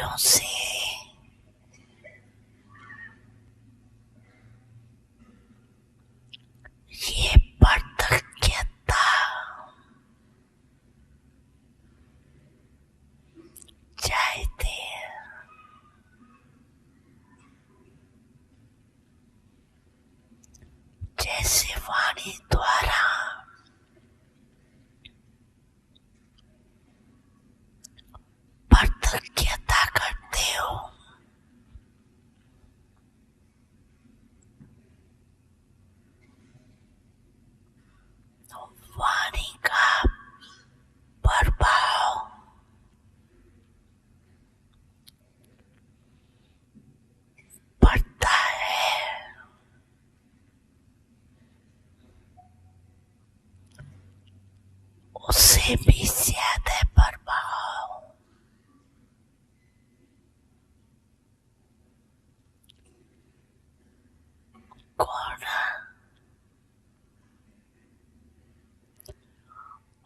चीजों से ये पार्थक्यता चाहते हैं। जैसे वाणी द्वारा पार्थक्यता करते हो, वाणी का प्रभाव पड़ता है। उससे भी ज्यादा प्रभाव गुण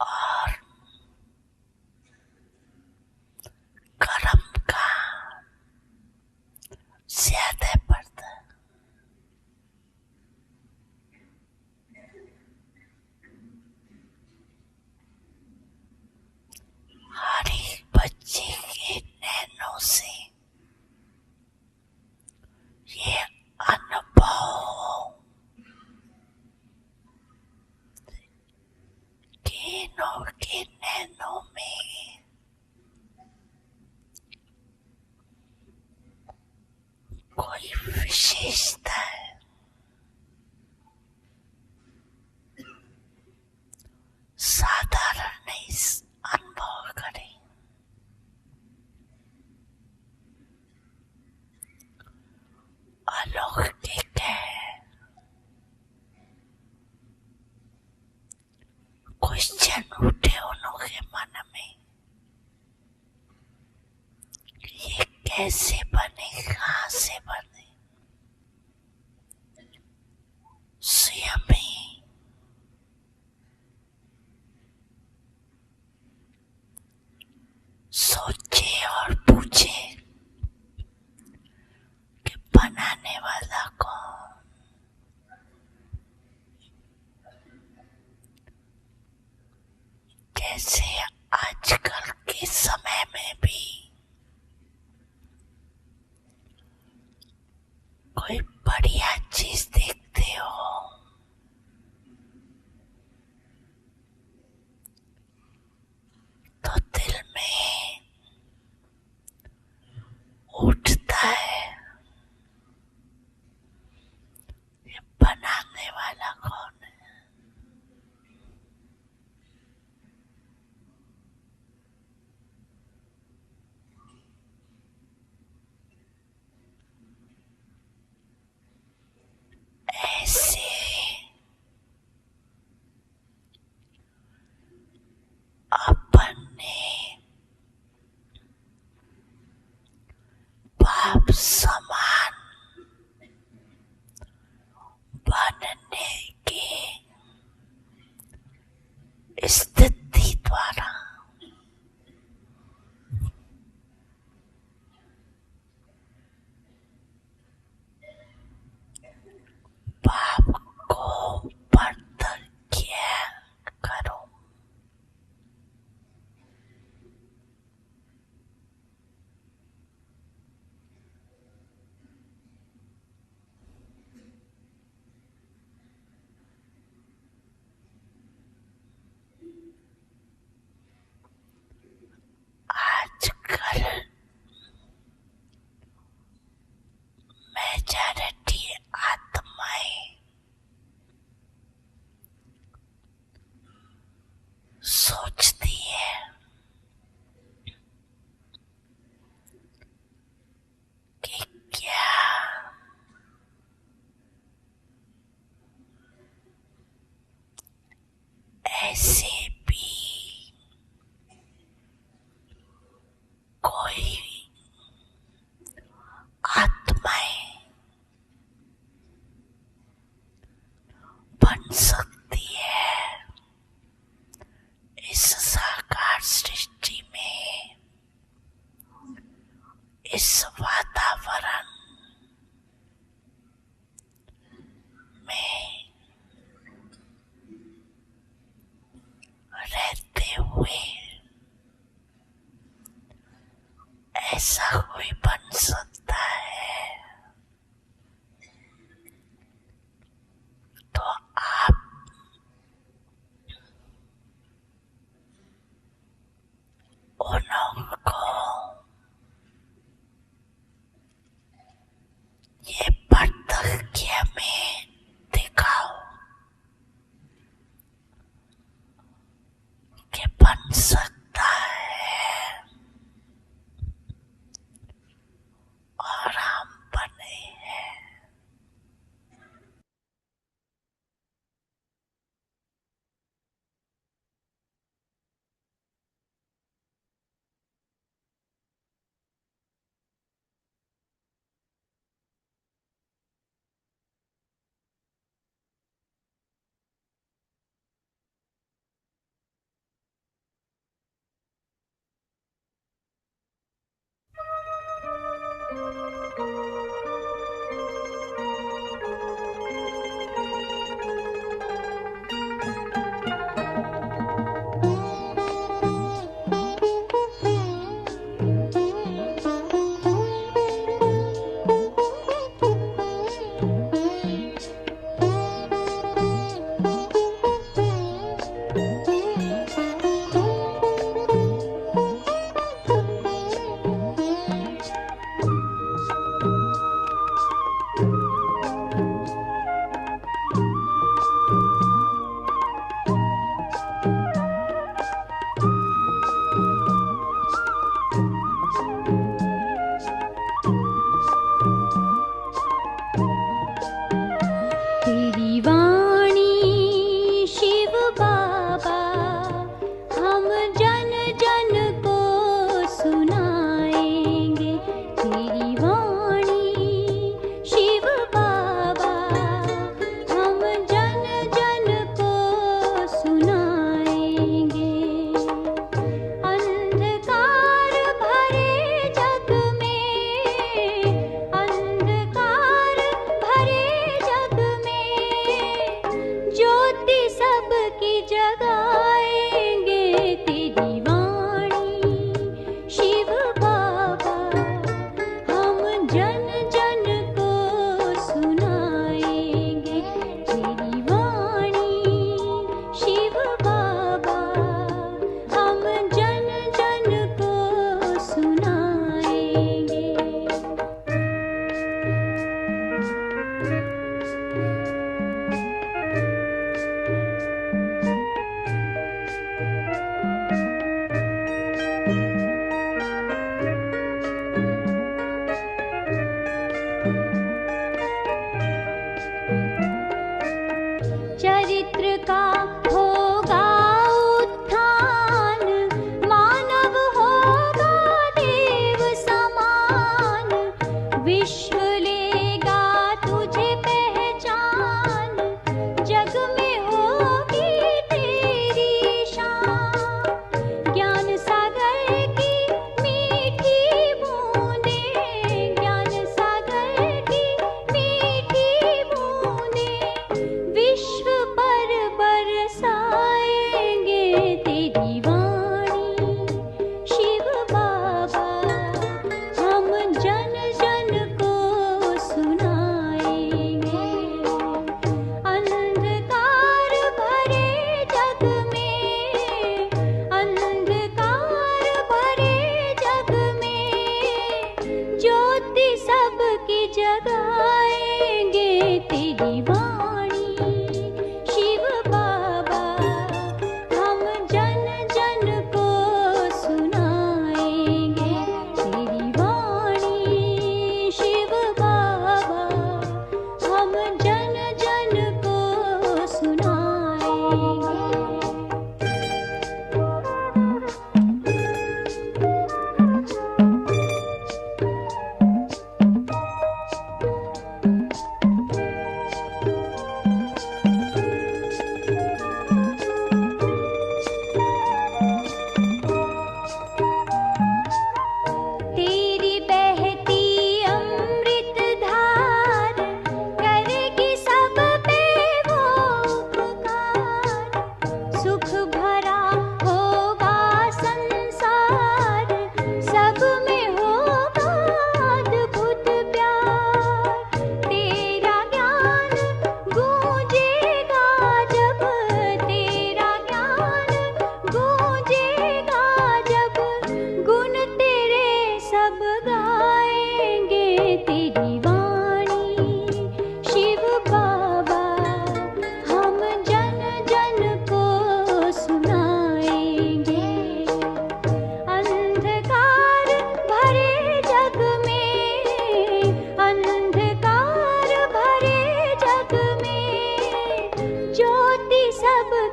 और कर्म का ज्यादा पड़ता है। हर एक बच्चे के नैनों से ये अनुभव केनों के नैनों में कोई विशेषता है, साधारण नहीं अनुभव करें। अलौकिक है। क्वेश्चन उठे उनके मन में, ये कैसे बने, कहाँ से बने। स्वयं ही सोचे और पूछे कि बनाने वाला कौन। जैसे आजकल के समय में भी कोई बढ़िया चीज देखते हो तो दिल में उठता है, ये बनाने वाला कौन है। ऐसे अपने बाप समान बनने की स्थिति द्वारा बाप को पार्थक्य करो। आजकल मेजॉरिटी आत्माएं सोचती है कि क्या ऐसे भी कोई आत्माएं बन सकती है इस साकार सृष्टि में, इस वातावरण में रहते हुए ऐसा कोई बन सकता है, तो आप उनको ये पार्थक्य में दिखाओ कि बन सकता है।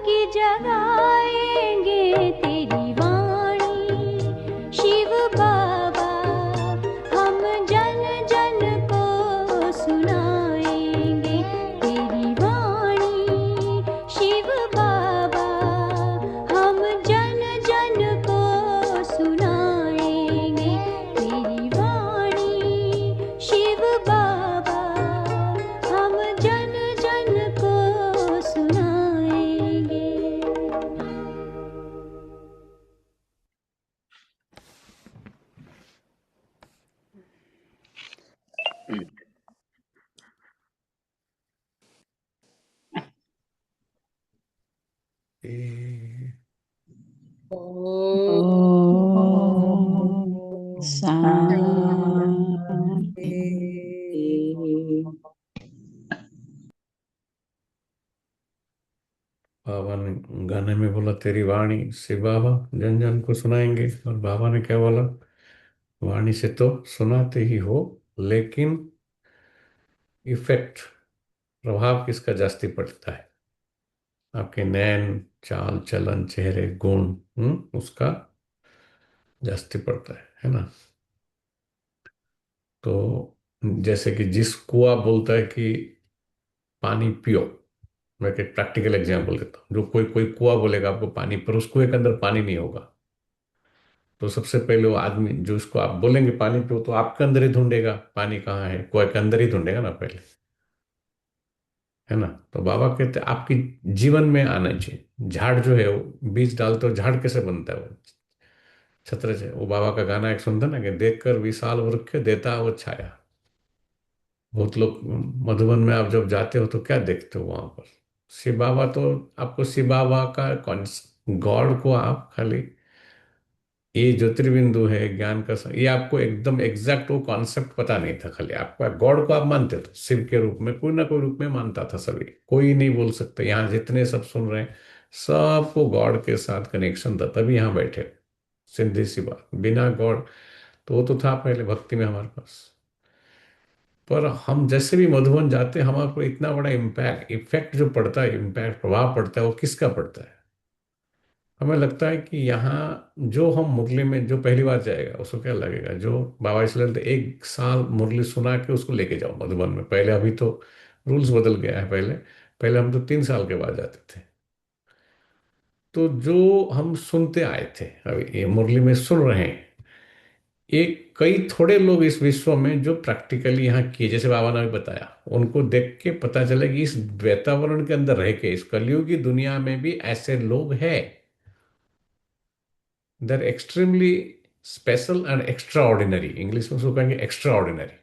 कि जगाएंगे तेरी वाणी शिव बाबा, हम जन जन को सुनाएंगे तेरी वाणी शिव बाबा, हम जन जन को सुनाएंगे तेरी वाणी शिव बाबा, हम जन जन को सुनाएंगे। ए- ॐ शान्ति। बाबा ने गाने में बोला तेरी वाणी से बाबा जन जन को सुनाएंगे, और बाबा ने क्या बोला, वाणी से तो सुनाते ही हो, लेकिन इफेक्ट, प्रभाव किसका जास्ती पड़ता है, आपके नैन चाल चलन चेहरे गुण, उसका जास्ती पड़ता है ना। तो जैसे कि जिस कुआ बोलता है कि पानी पियो, मैं एक प्रैक्टिकल एग्जांपल देता हूँ, जो कोई कोई कुआ बोलेगा आपको पानी, पर उस कुएं के अंदर पानी नहीं होगा, तो सबसे पहले वो आदमी जो उसको आप बोलेंगे पानी पियो, तो आपके अंदर ही ढूंढेगा पानी कहाँ है, कुएं के अंदर ही ढूंढेगा ना पहले, है ना। तो बाबा कहते हैं आपकी जीवन में आना चाहिए। झाड़ जो है वो बीज डालते हो, झाड़ कैसे बनता है वो, छत्र से, वो बाबा का गाना एक सुनते ना कि देखकर विशाल वृक्ष देता वो छाया। बहुत लोग, मधुबन में आप जब जाते हो तो क्या देखते हो वहां पर, शिव बाबा, तो आपको शिव बाबा का गॉड को आप खाली ये ज्योतिर्बिंदु है ज्ञान का ये आपको एकदम एग्जैक्ट वो कॉन्सेप्ट पता नहीं था, खाली आपका गॉड को आप मानते थे शिव के रूप में, कोई ना कोई रूप में मानता था सभी, कोई नहीं बोल सकता, यहाँ जितने सब सुन रहे हैं सबको गॉड के साथ कनेक्शन था, तभी यहाँ बैठे। सीधी सी बात, बिना गॉड, तो वो तो था पहले भक्ति में हमारे पास। पर हम जैसे भी मधुबन जाते हैं हमारे पर इतना बड़ा इम्पैक्ट इफेक्ट जो पड़ता है, इम्पैक्ट प्रभाव पड़ता है, वो किसका पड़ता है। हमें लगता है कि यहाँ जो हम मुरली में, जो पहली बार जाएगा उसको क्या लगेगा, जो बाबा इसलिए बोलते, एक साल मुरली सुना के उसको लेके जाओ मधुबन में, पहले, अभी तो रूल्स बदल गया है, पहले पहले हम तो 3 साल के बाद जाते थे। तो जो हम सुनते आए थे, अभी ये मुरली में सुन रहे हैं, एक कई थोड़े लोग इस विश्व में जो प्रैक्टिकली यहाँ किए, जैसे बाबा ने भी बताया, उनको देख के पता चला कि इस वातावरण के अंदर रह के इस कलयुग की दुनिया में भी ऐसे लोग हैं, दर extremely special and extraordinary, English में उसको कहेंगे एक्स्ट्रा ऑर्डिनरी।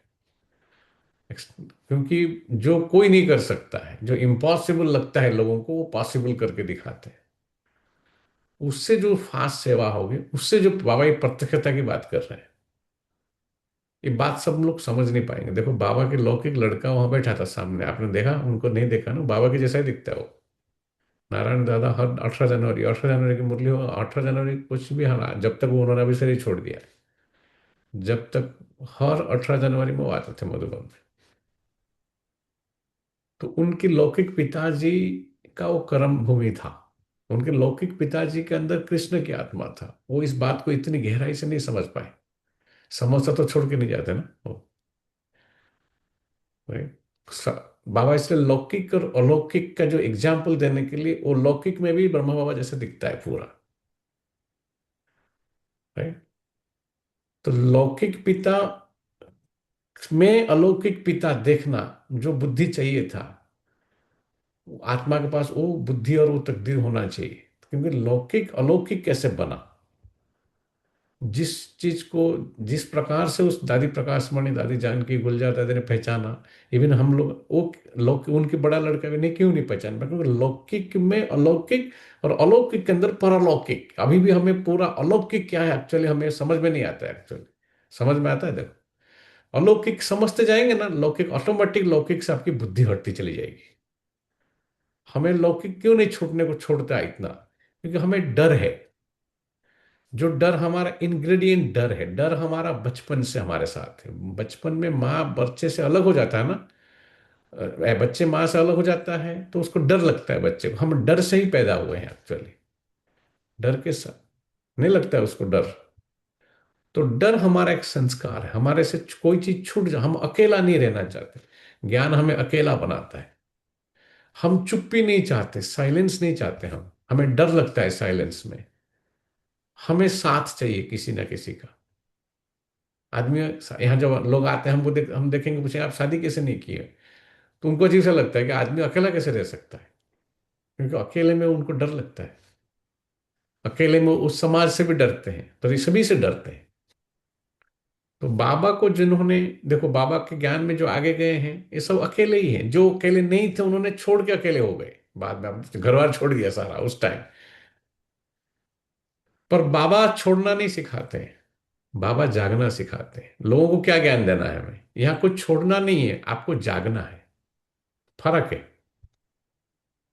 क्योंकि जो कोई नहीं कर सकता है, जो इम्पॉसिबल लगता है लोगों को, वो पॉसिबल करके दिखाते हैं। उससे जो फास्ट सेवा होगी, उससे जो बाबा ये प्रत्यक्षता की बात कर रहे हैं, ये बात सब लोग समझ नहीं पाएंगे। देखो बाबा के लौकिक लड़का वहां बैठा था सामने, आपने देखा, उनको नहीं देखा ना, बाबा के जैसा ही दिखता है वो, नारायण दादा, हर 18 जनवरी, 18 जनवरी की मुरली हो, 18 जनवरी कुछ भी, हाँ, जब तक वो उन्होंने अभी शरीर छोड़ दिया, जब तक हर 18 जनवरी में वो आते थे मधुबन में। तो उनके लौकिक पिताजी का वो कर्म भूमि था, उनके लौकिक पिताजी के अंदर कृष्ण की आत्मा था, वो इस बात को इतनी गहराई से नहीं समझ पाए, समझता तो छोड़ के नहीं जाते ना वो, right? बाबा इसलिए लौकिक और अलौकिक का जो एग्जाम्पल देने के लिए, वो लौकिक में भी ब्रह्मा बाबा जैसे दिखता है पूरा, राइट। तो लौकिक पिता में अलौकिक पिता देखना, जो बुद्धि चाहिए था, आत्मा के पास वो बुद्धि और वो तकदीर होना चाहिए, क्योंकि लौकिक अलौकिक कैसे बना, जिस चीज को, जिस प्रकार से उस दादी प्रकाश मणि, दादी जानकी गुलजार दादी ने पहचाना, इवन हम लोग वो लौकिक, उनके बड़ा लड़का भी नहीं, क्यों नहीं पहचान पाया, क्योंकि लौकिक में अलौकिक और अलौकिक के अंदर परलौकिक, अभी भी हमें पूरा अलौकिक क्या है एक्चुअली हमें समझ में नहीं आता है, एक्चुअली समझ में आता है, देखो अलौकिक समझते जाएंगे ना, लौकिक ऑटोमेटिक, लौकिक से आपकी बुद्धि हटती चली जाएगी। हमें लौकिक क्यों नहीं छूटने को छोड़ता है इतना, क्योंकि हमें डर है, जो डर हमारा इंग्रेडिएंट डर है, डर हमारा बचपन से हमारे साथ है, बचपन में माँ बच्चे से अलग हो जाता है ना, बच्चे माँ से अलग हो जाता है तो उसको डर लगता है, बच्चे को, हम डर से ही पैदा हुए हैं एक्चुअली, डर के साथ नहीं लगता है उसको डर। तो डर हमारा एक संस्कार है, हमारे से कोई चीज छूट जा, हम अकेला नहीं रहना चाहते, ज्ञान हमें अकेला बनाता है। हम चुप्पी नहीं चाहते, साइलेंस नहीं चाहते, हम हमें डर लगता है साइलेंस में, हमें साथ चाहिए किसी ना किसी का। आदमी, यहाँ जब लोग आते हैं हमको हम देखेंगे, पूछेंगे आप शादी कैसे नहीं की है, तो उनको अजीब सा लगता है कि आदमी अकेला कैसे रह सकता है, क्योंकि अकेले में उनको डर लगता है, अकेले में उस समाज से भी डरते हैं, तो ये सभी से डरते हैं। तो बाबा को जिन्होंने, देखो बाबा के ज्ञान में जो आगे गए हैं ये सब अकेले ही हैं, जो अकेले नहीं थे उन्होंने छोड़ के अकेले हो गए, बाद में अब घर बार छोड़ दिया सारा उस टाइम। पर बाबा छोड़ना नहीं सिखाते हैं, बाबा जागना सिखाते हैं। लोगों को क्या ज्ञान देना है हमें, यहाँ कुछ छोड़ना नहीं है, आपको जागना है, फर्क है।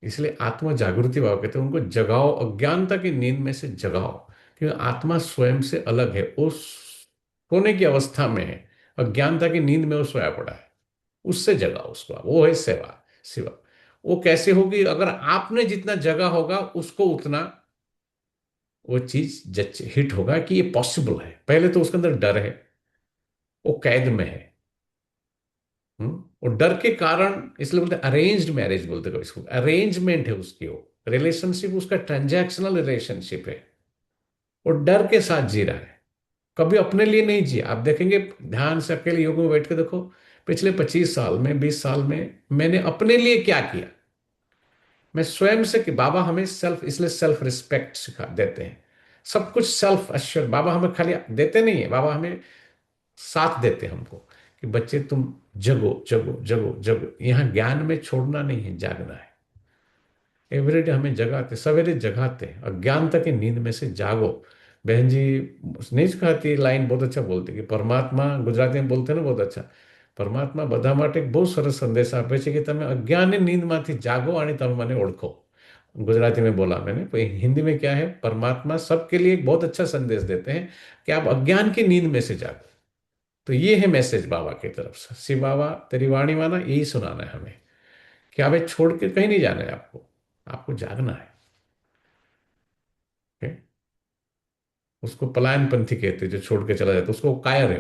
इसलिए आत्मा जागृति बाबा कहते हैं, उनको जगाओ, अज्ञानता की नींद में से जगाओ, क्योंकि आत्मा स्वयं से अलग है, उस सोने की अवस्था में है, अज्ञानता की नींद में वो सोया पड़ा है, उससे जगाओ उसको, वो है सेवा, सेवा। वो कैसे होगी, अगर आपने जितना जगा होगा उसको उतना वो चीज जज हिट होगा कि ये पॉसिबल है। पहले तो उसके अंदर डर है, वो कैद में है। और डर के कारण इसलिए बोलते अरेंज्ड मैरिज बोलते हैं इसको, अरेंजमेंट है उसकी, वो रिलेशनशिप उसका ट्रांजैक्शनल रिलेशनशिप है, वो डर के साथ जी रहा है, कभी अपने लिए नहीं जिया। आप देखेंगे ध्यान से अकेले योग में बैठ के देखो, पिछले 25 साल में, 20 साल में मैंने अपने लिए क्या किया, मैं स्वयं से, कि बाबा हमें सेल्फ, इसलिए सेल्फ रिस्पेक्ट सिखा देते हैं, सब कुछ सेल्फ अश्योर। बाबा हमें खाली देते नहीं है, बाबा हमें साथ देते हैं हमको, कि बच्चे तुम जगो जगो जगो जगो, यहाँ ज्ञान में छोड़ना नहीं है, जागना है। एवरीडे हमें जगाते, सवेरे जगाते हैं, अज्ञानता की नींद में से जागो। बहन जी नहीं सिखाती लाइन, बहुत अच्छा बोलती कि परमात्मा, गुजराती में बोलते हैं ना बहुत अच्छा, પરમાત્મા બધા માટે એક બહુ સરસ સંદેશ આપે છે કે તમે અજ્ઞાનની નીંદમાંથી જાગો અને તમે મને ઓળખો। गुजराती में बोला मैंने, तो हिंदी में क्या है, परमात्मा सबके लिए एक बहुत अच्छा संदेश देते हैं कि आप अज्ञान की नींद में से जागो। तो ये है मैसेज बाबा की तरफ से, शिव बाबा तेरी वाणी माना, यही सुनाना है हमें कि हमें छोड़ के कहीं नहीं जाना है, आपको आपको जागना है। ओके? उसको पलायन पंथी कहते हैं, जो छोड़ के चला जाता है उसको कायर है।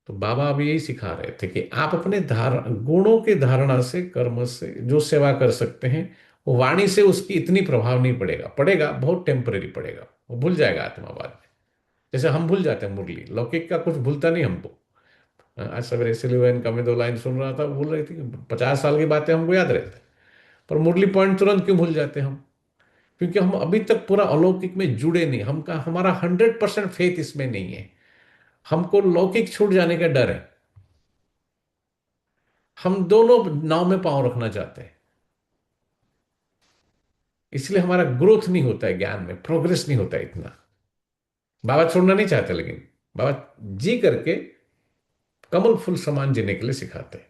तो बाबा अब यही सिखा रहे थे कि आप अपने गुणों की धारणा से, कर्म से जो सेवा कर सकते हैं, वो वाणी से उसकी इतनी प्रभाव नहीं पड़ेगा, पड़ेगा बहुत टेम्परेरी पड़ेगा, वो भूल जाएगा आत्मा बाद में। जैसे हम भूल जाते हैं मुरली, लौकिक का कुछ भूलता नहीं हमको। आज सवेरे सिल्वन का मैं 2 लाइन सुन रहा था, भूल रही थी कि 50 साल की बातें हमको याद रहती है, पर मुरली पॉइंट तुरंत क्यों भूल जाते हैं हम, क्योंकि हम अभी तक पूरा अलौकिक में जुड़े नहीं, हमारा 100% फेथ इसमें नहीं है, हमको लौकिक छूट जाने का डर है, हम दोनों नाव में पांव रखना चाहते हैं, इसलिए हमारा ग्रोथ नहीं होता है, ज्ञान में प्रोग्रेस नहीं होता है इतना। बाबा छोड़ना नहीं चाहते, लेकिन बाबा जी करके कमल फूल समान जीने के लिए सिखाते हैं।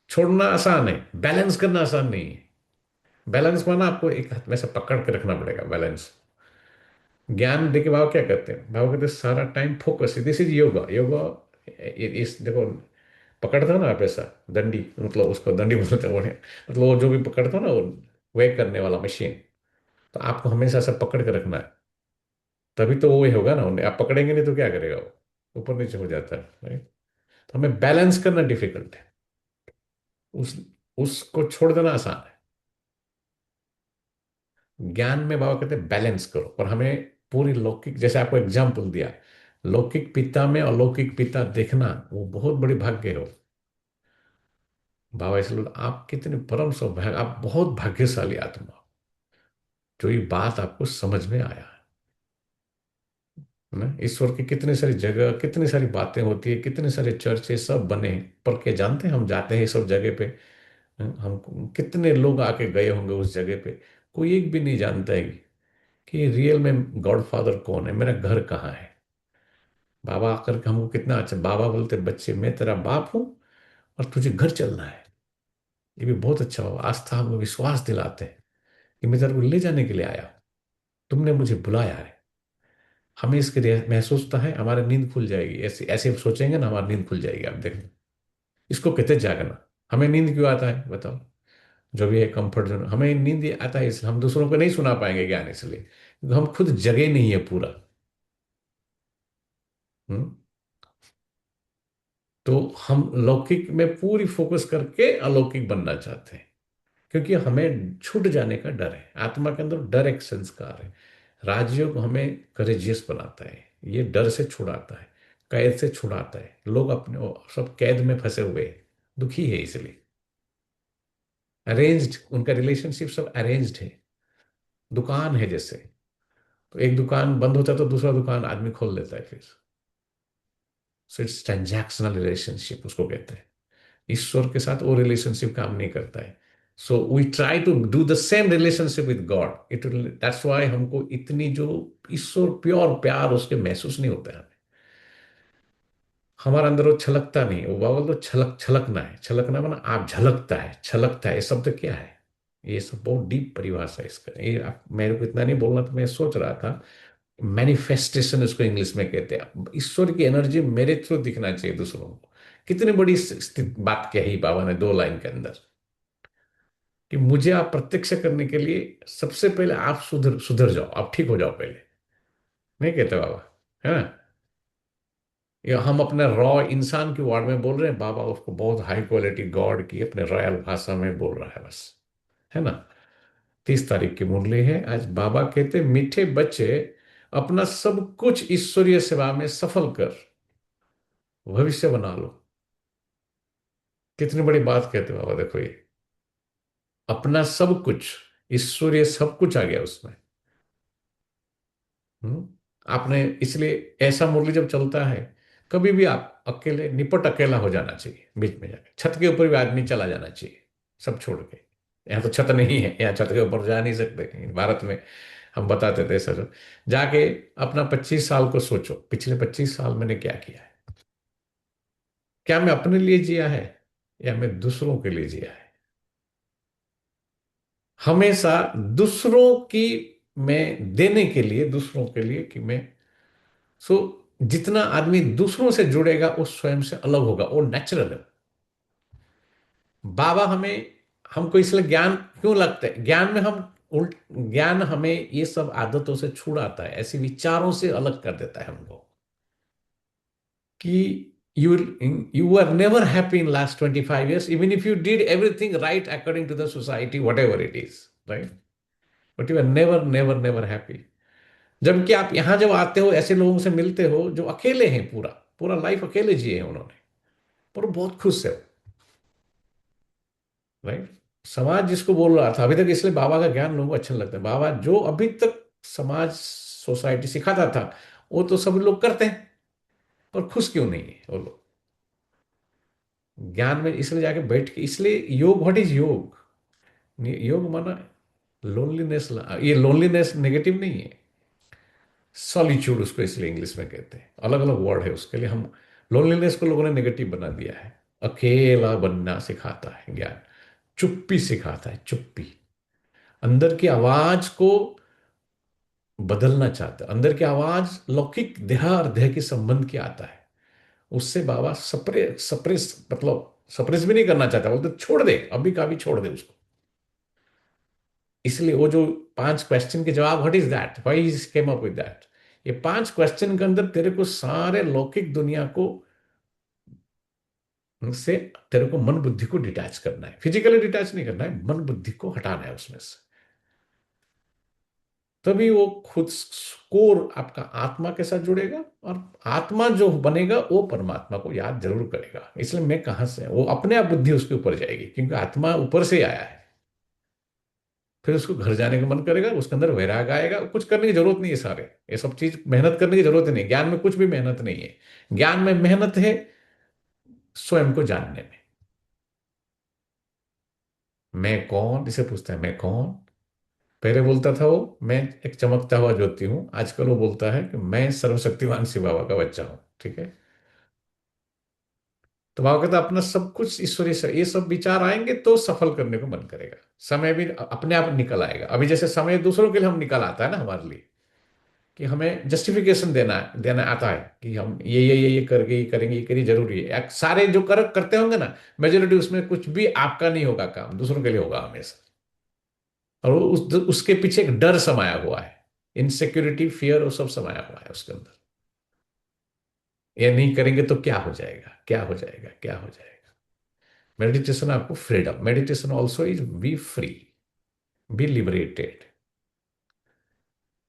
छोड़ना आसान है, बैलेंस करना आसान नहीं है। बैलेंस माना आपको एक हाथ में से पकड़ के रखना पड़ेगा, बैलेंस। ज्ञान देके बाबा क्या करते हैं, बाबा कहते हैं सारा time focus, this is yoga, yoga. इस देखो, पकड़ता ना आप ऐसा दंडी, मतलब उसको दंडी बोलते हैं, मतलब वो जो भी पकड़ता ना, वो वे करने वाला मशीन, तो आपको हमेशा से पकड़ के रखना है, तभी तो वो ही होगा ना। आप पकड़ेंगे नहीं तो क्या करेगा वो, ऊपर नीचे हो जाता है, राइट? तो हमें बैलेंस करना डिफिकल्ट है, उस उसको छोड़ देना आसान है। ज्ञान में बाबा कहते हैं बैलेंस करो, और हमें पूरी लौकिक, जैसे आपको एग्जाम्पल दिया, लौकिक पिता में अलौकिक पिता देखना वो बहुत बड़ी भाग्य हो। बाबा इसलिए आप कितने परम सौभाग्य, आप बहुत भाग्यशाली आत्मा हो, जो ये बात आपको समझ में आया है ना। ईश्वर की कितनी सारी जगह, कितनी सारी बातें होती है, कितने सारे चर्चे सब बने, पर क्या जानते हैं हम जाते हैं सब जगह पे, हम कितने लोग आके गए होंगे उस जगह पे, कोई एक भी नहीं जानता है कि रियल में गॉड फादर कौन है, मेरा घर कहाँ है। बाबा आकर के हमको कितना अच्छा, बाबा बोलते बच्चे मैं तेरा बाप हूं और तुझे घर चलना है। ये भी बहुत अच्छा बाबा, आस्था हमको विश्वास दिलाते हैं कि मैं तेरे को ले जाने के लिए आया हूं, तुमने मुझे बुलाया है। हमें इसके लिए महसूस होता है, हमारी नींद खुल जाएगी, ऐसे ऐसे सोचेंगे ना, हमारी नींद खुल जाएगी। आप देखो, इसको कहते हैं जागना। हमें नींद क्यों आता है बताओ? जो भी है कंफर्ट जोन, हमें नींद आता है इसलिए, हम दूसरों को नहीं सुना पाएंगे ज्ञान इसलिए क्योंकि हम खुद जगे नहीं है पूरा। हम्म। तो हम लौकिक में पूरी फोकस करके अलौकिक बनना चाहते हैं, क्योंकि हमें छूट जाने का डर है। आत्मा के अंदर डर एक संस्कार है। राजयोग हमें करेजियस बनाता है, ये डर से छुड़ाता है, कैद से छुड़ाता है। लोग अपने सब कैद में फंसे हुए हैं, दुखी है इसलिए। अरेंज्ड, उनका रिलेशनशिप सब अरेंज्ड है। दुकान है जैसे, तो एक दुकान बंद होता है तो दूसरा दुकान आदमी खोल लेता है फिर। सो इट्स ट्रांजैक्शनल रिलेशनशिप उसको कहते हैं। ईश्वर के साथ वो रिलेशनशिप काम नहीं करता है। So we try to do the same relationship with God. It that's why हमको इतनी जो ईश्वर प्योर प्यार उसके महसूस नहीं होता है हमें। हमारे अंदर वो छलकता नहीं, वो बाबा तो छलक, छलकना है। छलकना माना आप झलकता है, छलकता है, ये शब्द क्या है? ये सब बहुत डीप परिभाषा है इसका। ये मेरे को इतना नहीं बोलना, तो मैं सोच रहा था। मैनिफेस्टेशन इसको इंग्लिश में कहते हैं। ईश्वर की एनर्जी मेरे थ्रू दिखना चाहिए दूसरों को। कितनी बड़ी बात कही बाबा ने 2 लाइन के अंदर, कि मुझे आप प्रत्यक्ष करने के लिए सबसे पहले आप सुधर सुधर जाओ, आप ठीक हो जाओ पहले। नहीं कहते बाबा, है ना? ये हम अपने रॉ इंसान की वार्ड में बोल रहे हैं, बाबा उसको बहुत हाई क्वालिटी गॉड की अपने रॉयल भाषा में बोल रहा है बस, है ना? 30 तारीख की मुरली है आज। बाबा कहते, मीठे बच्चे अपना सब कुछ ईश्वरीय सेवा में सफल कर भविष्य बना लो। कितनी बड़ी बात कहते बाबा, देखो ये अपना सब कुछ, ईश्वरीय सब कुछ आ गया उसमें। हम्म। आपने इसलिए ऐसा मुरली जब चलता है, कभी भी आप अकेले निपट अकेला हो जाना चाहिए। बीच में जाके छत के ऊपर भी आदमी चला जाना चाहिए, सब छोड़ के। यहाँ तो छत नहीं है, यहाँ छत के ऊपर जा नहीं सकते भारत में। हम बताते थे सर, जाके अपना 25 साल को सोचो, पिछले 25 साल मैंने क्या किया है? क्या मैं अपने लिए जिया है या मैं दूसरों के लिए जिया है? हमेशा दूसरों की, मैं देने के लिए, दूसरों के लिए कि मैं। सो जितना आदमी दूसरों से जुड़ेगा वो स्वयं से अलग होगा, वो नेचुरल है। बाबा हमें, हमको इसलिए ज्ञान क्यों लगता है? ज्ञान में हम उल्ट, ज्ञान हमें ये सब आदतों से छुड़ाता है, ऐसे विचारों से अलग कर देता है हमको, कि you you were never happy in last 25 years even if you did everything right according to the society whatever it is, right? But you were never happy। जबकि आप यहां जब आते हो, ऐसे लोगों से मिलते हो जो अकेले हैं, पूरा पूरा लाइफ अकेले जिए हैं उन्होंने, पर वो बहुत खुश है, राइट? समाज जिसको बोल रहा था अभी तक, इसलिए बाबा का ज्ञान लोगों को अच्छा लगता है। बाबा जो अभी तक समाज सोसाइटी सिखाता था, वो तो सब लोग करते हैं, पर खुश क्यों नहीं है वो लोग? ज्ञान में इसलिए जाके बैठ के, इसलिए योग, व्हाट इज योग? योग माना लोनलीनेस। ये लोनलीनेस नेगेटिव नहीं है, सॉलिट्यूड उसको इसलिए इंग्लिश में कहते हैं। अलग अलग वर्ड है उसके लिए। हम लोनलीनेस को लोगों ने नेगेटिव बना दिया है। अकेला बनना सिखाता है ज्ञान, चुप्पी सिखाता है, चुप्पी। अंदर की आवाज को बदलना चाहता है। अंदर की आवाज लौकिक देह और देह के संबंध की आता है। उससे बाबा सप्रेस, मतलब सप्रेस भी नहीं करना चाहता, बोलते छोड़ दे, अभी का भी छोड़ दे उसको। इसलिए वो जो 5 क्वेश्चन के जवाब, what is that, why is came up with that, ये 5 क्वेश्चन के अंदर तेरे को सारे लौकिक दुनिया को से, तेरे को मन बुद्धि को डिटैच करना है। फिजिकली डिटैच नहीं करना है, मन बुद्धि को हटाना है उसमें से। तभी वो खुद कोर आपका आत्मा के साथ जुड़ेगा, और आत्मा जो बनेगा वो परमात्मा को याद जरूर करेगा। इसलिए मैं कहां से, वो अपने आप बुद्धि उसके ऊपर जाएगी, क्योंकि आत्मा ऊपर से आया है। फिर उसको घर जाने का मन करेगा, उसके अंदर वैराग आएगा। कुछ करने की जरूरत नहीं है, सारे ये सब चीज मेहनत करने की जरूरत ही नहीं। ज्ञान में कुछ भी मेहनत नहीं है। ज्ञान में मेहनत है स्वयं को जानने में। मैं कौन, इसे पूछता है मैं कौन। पहले बोलता था वो, मैं एक चमकता हुआ ज्योति हूं। आजकल वो बोलता है कि मैं सर्वशक्तिमान शिव बाबा का बच्चा हूं। ठीक है? तो बाबा कहता अपना सब कुछ ईश्वरीय से, ये सब विचार आएंगे तो सफल करने को मन करेगा। समय भी अपने आप निकल आएगा। अभी जैसे समय दूसरों के लिए हम निकल आता है ना हमारे लिए, कि हमें जस्टिफिकेशन देना आता है कि हम ये करके ये करेंगे, ये करिए, जरूरी है। सारे जो करते होंगे ना, मेजोरिटी, उसमें कुछ भी आपका नहीं होगा, काम दूसरों के लिए होगा हमेशा। और उसके पीछे एक डर समाया हुआ है, इनसिक्योरिटी, फियर, वो सब समाया हुआ है उसके अंदर। ये नहीं करेंगे तो क्या हो जाएगा, क्या हो जाएगा, क्या हो जाएगा। मेडिटेशन आपको freedom, meditation also is B free, B liberated.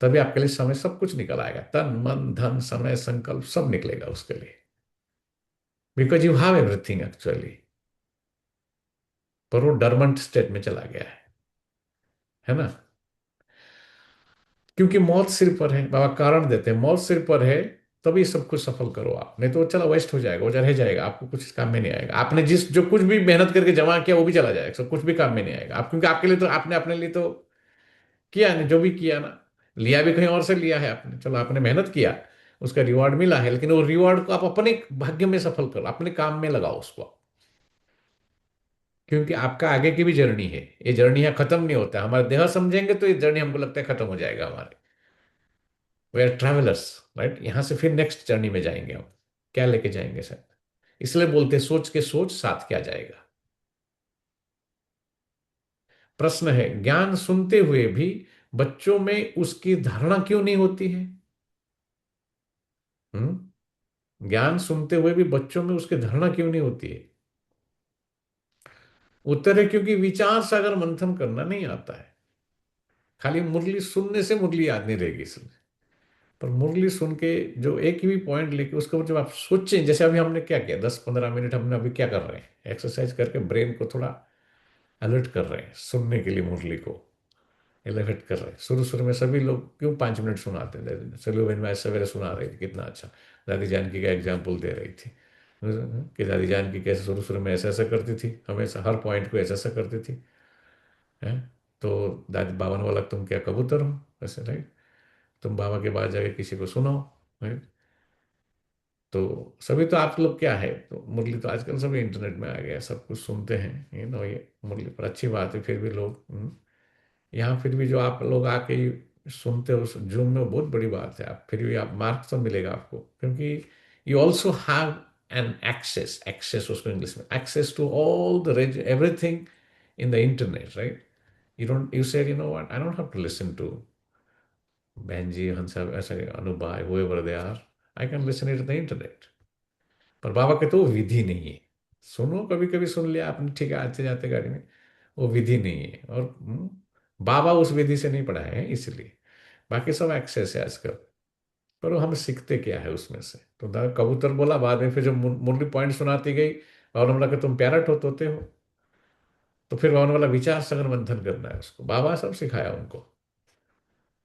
तभी आपके लिए समय सब कुछ निकल आएगा, तन मन धन समय संकल्प सब निकलेगा उसके लिए, because you have everything actually. पर वो डरमेंट स्टेट में चला गया है ना। क्योंकि मौत सिर पर है, बाबा कारण देते हैं, मौत सिर पर है, तभी सब कुछ सफल करो आप, नहीं तो चला वेस्ट हो जाएगा, वो रह जाएगा, आपको कुछ काम में नहीं आएगा। आपने जिस जो कुछ भी मेहनत करके जमा किया वो भी चला जाएगा, सब कुछ भी काम में नहीं आएगा आप, क्योंकि आपके लिए तो आपने अपने लिए तो किया नहीं, जो भी किया ना, लिया भी कहीं और से लिया है आपने, चलो आपने मेहनत किया, उसका रिवॉर्ड मिला है, लेकिन वो रिवॉर्ड को आप अपने भाग्य में सफल करो, अपने काम में लगाओ उसको। क्योंकि आपका आगे की भी जर्नी है, ये जर्नी यहाँ खत्म नहीं होता है। हमारा देह समझेंगे तो ये जर्नी हमको लगता है खत्म हो जाएगा हमारे। वे आर ट्रैवलर्स, राइट। यहां से फिर नेक्स्ट जर्नी में जाएंगे हम, क्या लेके जाएंगे सर। इसलिए बोलते हैं, सोच के सोच साथ क्या जाएगा। प्रश्न है, ज्ञान सुनते हुए भी बच्चों में उसकी धारणा क्यों नहीं होती है? ज्ञान सुनते हुए भी बच्चों में उसकी धारणा क्यों नहीं होती है? उत्तर है, क्योंकि विचार सागर मंथन करना नहीं आता है। खाली मुरली सुनने से मुरली याद नहीं रहेगी इसमें। पर मुरली सुन के जो एक ही भी पॉइंट लेके उसके ऊपर जब आप सोचें, जैसे अभी हमने क्या किया, 10-15 मिनट हमने अभी क्या कर रहे हैं, एक्सरसाइज करके ब्रेन को थोड़ा अलर्ट कर रहे हैं, सुनने के लिए मुरली को एलिवेट कर रहे हैं। शुरू शुरू में सभी लोग क्यों 5 मिनट सुनाते थे, चलो बहन मैं सवेरे सुना रही थी, कितना अच्छा। दादी जानकी का एग्जाम्पल दे रही थी कि दादी जानकी कैसे शुरू शुरू में ऐसा ऐसा करती थी, हमेशा हर पॉइंट को ऐसा ऐसा करती थी, है। तो दादी बावन वाला, तुम क्या कबूतर हो, ऐसे, राइट। तुम बाबा के बाद जाके किसी को सुनाओ, राइट। तो सभी तो आप लोग क्या है, तो मुरली तो आजकल सभी इंटरनेट में आ गया, सब कुछ सुनते हैं, ये मुरली पर अच्छी बात है। फिर भी लोग यहाँ फिर भी जो आप लोग आके सुनते हो जूम में, वो बहुत बड़ी बात है। आप फिर भी आप मार्क्स तो मिलेगा आपको, क्योंकि you also have an access, access उसको इंग्लिश में, access to all the everything in the internet, right. you said, you know what, I don't have to listen to Benji, Hansa, ऐसे Anubai, whoever they are, I can listen it on the internet। पर बाबा कहते वो विधि नहीं है। सुनो, कभी कभी सुन लिया आपने, ठीक है, आते जाते गाड़ी में, वो विधि नहीं है। और बाबा उस विधि से नहीं पढ़ाए हैं, इसलिए बाकी सब एक्सेस है आजकल। पर वो हम सीखते क्या है उसमें से, तो कबूतर बोला बाद में, फिर जब मुरली पॉइंट सुनाती गई और हम लगा तुम पैरट होते हो, तो फिर उन्होंने बोला विचार सागर मंथन करना है उसको, बाबा सब सिखाया उनको।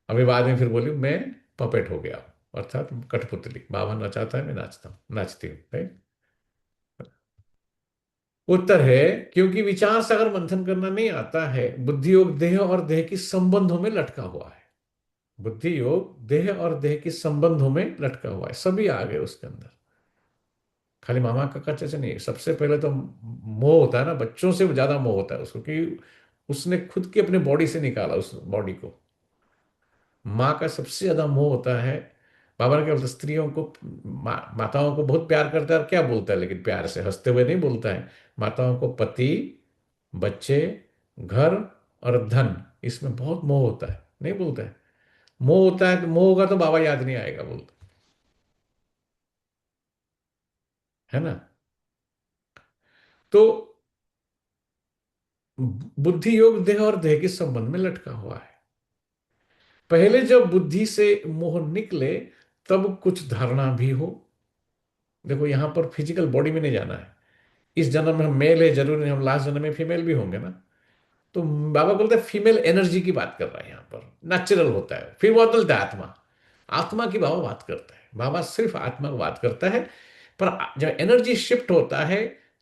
अभी बाद में फिर बोली मैं पपेट हो गया हूं, अर्थात कठपुतली, बाबा नचाता है, मैं नाचता हूँ, नाचती हूँ, राइट। उत्तर है, क्योंकि विचार सागर मंथन करना नहीं आता है। बुद्धि योग देह और देह की संबंधों में लटका हुआ है। बुद्धि योग देह और देह की संबंधों में लटका हुआ है, सभी आ गए उसके अंदर। खाली मामा काका चाचा नहीं, सबसे पहले तो मोह होता है ना, बच्चों से ज्यादा मोह होता है उसको, कि उसने खुद की अपने बॉडी से निकाला उस बॉडी को। माँ का सबसे ज्यादा मोह होता है। बाबा ने क्या बोलता, स्त्रियों को, माताओं को बहुत प्यार करता है, और क्या बोलता है, लेकिन प्यार से हंसते हुए नहीं बोलता है, माताओं को पति, बच्चे, घर और धन, इसमें बहुत मोह होता है, नहीं बोलता है। मोह होता है तो मोह होगा तो बाबा याद नहीं आएगा, बोलता है ना। तो बुद्धि योग देह और देह के संबंध में लटका हुआ है। पहले जब बुद्धि से मोह निकले, तब कुछ धारणा भी हो। देखो यहां पर फिजिकल बॉडी में नहीं जाना है, इस जन्म में हम मेल है जरूरी नहीं, हम लास्ट जन्म में फीमेल भी होंगे ना। तो बाबा बोलते हैं फीमेल एनर्जी की बात कर रहा है यहाँ पर, नेचुरल होता है। फिर वो बदलता है आत्मा, आत्मा की बाबा बात करता है, बाबा सिर्फ आत्मा की बात करता है। पर जब एनर्जी शिफ्ट होता है,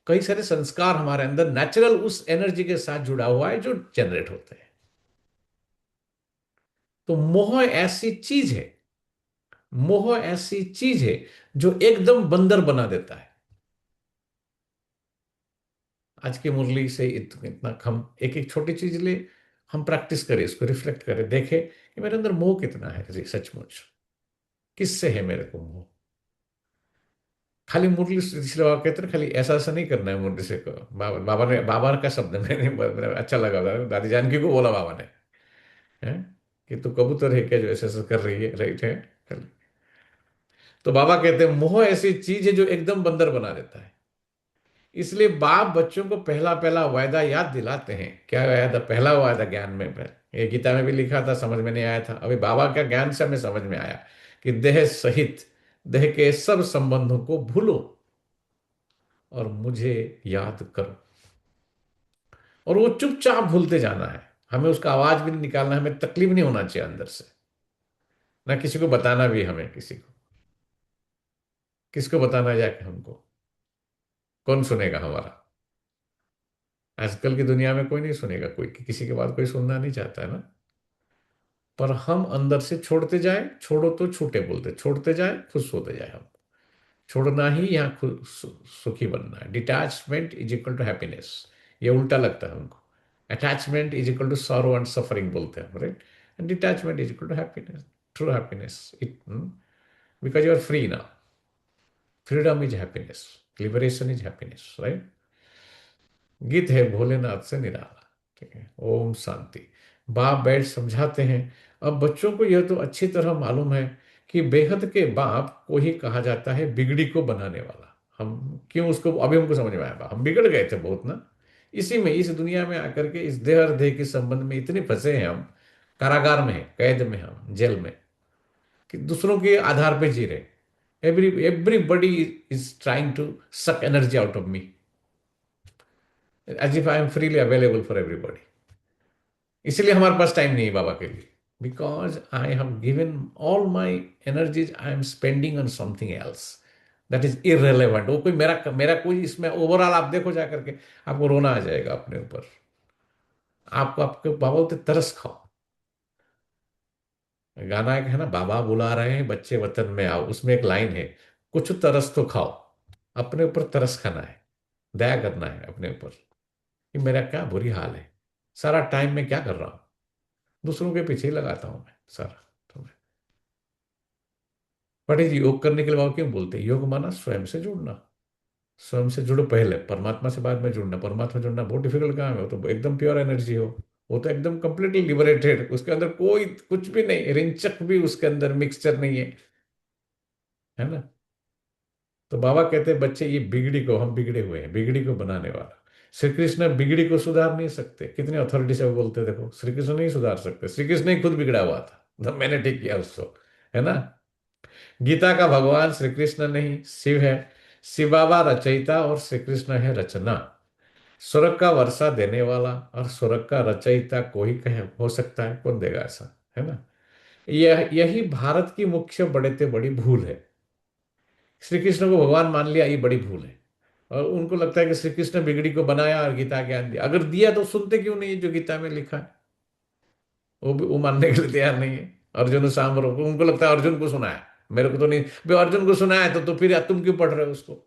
कई सारे संस्कार हमारे अंदर नेचुरल उस एनर्जी के साथ जुड़ा हुआ है जो जनरेट होते हैं। तो मोह ऐसी चीज है, मोह ऐसी चीज है जो एकदम बंदर बना देता है। आज की मुरली से इतना हम एक एक छोटी चीज ले, हम प्रैक्टिस करें, इसको रिफ्लेक्ट करें, देखें कि मेरे अंदर मोह कितना है जी, सचमुच। किससे है मेरे को मोह? खाली मुरली, इसलिए बाबा कहते हैं खाली ऐसा ऐसा नहीं करना है मुरली से को। बाबा बाबा ने, बाबा का शब्द मैंने मेरा अच्छा लगा दादी जानकी को बोला बाबा ने, हैं कि तू कबूतर है क्या जो ऐसा ऐसा कर रही है, राइट है। तो बाबा कहते हैं मोह ऐसी चीज है जो एकदम बंदर बना देता है। इसलिए बाप बच्चों को पहला पहला वायदा याद दिलाते हैं। क्या वायदा? पहला वायदा ज्ञान में, ये गीता में भी लिखा था, समझ में नहीं आया था, अभी बाबा का ज्ञान से हमें समझ में आया कि देह सहित देह के सब संबंधों को भूलो और मुझे याद करो। और वो चुपचाप भूलते जाना है, हमें उसका आवाज भी नहीं निकालना है, हमें तकलीफ नहीं होना चाहिए अंदर से, ना किसी को बताना भी, हमें किसी को, किसको बताना जाके हमको, कौन सुनेगा हमारा? आजकल की दुनिया में कोई नहीं सुनेगा, कोई किसी की बात कोई सुनना नहीं चाहता है ना। पर हम अंदर से छोड़ते जाए, छोड़ो तो छूटे बोलते, छोड़ते जाए खुश होते जाए हम। छोड़ना ही यहाँ सुखी बनना है। Detachment is equal to happiness, ये उल्टा लगता है हमको। Attachment is equal to sorrow and suffering बोलते हैं, right. And detachment is equal to happiness, true happiness. It because you are free now. Freedom is happiness, liberation is happiness, right. गीत है भोलेनाथ से निराला। ठीक है, ओम शांति। बाप बैठ समझाते हैं। अब बच्चों को यह तो अच्छी तरह मालूम है कि बेहद के बाप को ही कहा जाता है बिगड़ी को बनाने वाला। हम क्यों उसको, अभी हमको समझ में आया, हम बिगड़ गए थे बहुत ना, इसी में, इस दुनिया में आकर के इस देह और देह के संबंध में इतने फंसे हैं हम, कारागार में हैं, कैद में, हम जेल में, कि दूसरों के आधार पे जी रहे। Everybody is trying to suck energy out of me, as if I am freely available for everybody. इसलिए हमारे पास टाइम नहीं है बाबा के लिए, because I have given all my energies, I am spending on something else that is irrelevant. वो कोई मेरा मेरा कोई इसमें ओवरऑल आप देखो जा करके, आपको रोना आ जाएगा अपने ऊपर। आपको आपके बाबा बोलते तरस खाओ। गाना एक है ना, बाबा बुला रहे हैं बच्चे वतन में आओ, उसमें एक लाइन है, कुछ तरस तो खाओ। अपने ऊपर तरस खाना है, दया करना है अपने ऊपर कि मेरा क्या बुरी हाल है, सारा टाइम में क्या कर रहा हूं, दूसरों के पीछे ही लगाता हूं मैं सारा। तो मैं बट ये योग करने के लिए बाबा क्यों बोलते हैं? योग माना स्वयं से जुड़ना। स्वयं से जुड़ो पहले, परमात्मा से बाद में जुड़ना। परमात्मा जुड़ना बहुत डिफिकल्ट काम है, वो तो एकदम प्योर एनर्जी हो, वो तो एकदम कंप्लीटली लिबरेटेड, उसके अंदर कोई कुछ भी नहीं, रिंचक भी उसके अंदर मिक्सचर नहीं है ना। तो बाबा कहते हैं बच्चे ये बिगड़ी को, हम बिगड़े हुए हैं, बिगड़ी को बनाने वाला श्री कृष्ण बिगड़ी को सुधार नहीं सकते। कितने अथॉरिटी से वो बोलते हैं, देखो श्री कृष्ण नहीं सुधार सकते, श्री कृष्ण ही खुद बिगड़ा हुआ था, तो मैंने ठीक किया उसको, है ना। गीता का भगवान श्री कृष्ण नहीं, शिव है। शिव बाबा रचयिता और श्री कृष्ण है रचना। स्वर्ग का वर्षा देने वाला और स्वर्ग का रचयिता कोई कहे हो सकता है? कौन देगा ऐसा, है ना। यही भारत की मुख्य बड़े से बड़ी भूल है। श्री कृष्ण को भगवान मान लिया, ये बड़ी भूल है। और उनको लगता है कि श्री कृष्ण बिगड़ी को बनाया और गीता ज्ञान दिया। अगर दिया तो सुनते क्यों नहीं है जो गीता में लिखा है? वो भी वो मानने के लिए तैयार नहीं है। अर्जुन सांबर, उनको लगता है अर्जुन को सुनाया, मेरे को तो नहीं। भाई अर्जुन को सुनाया तो फिर तुम क्यों पढ़ रहे हो उसको?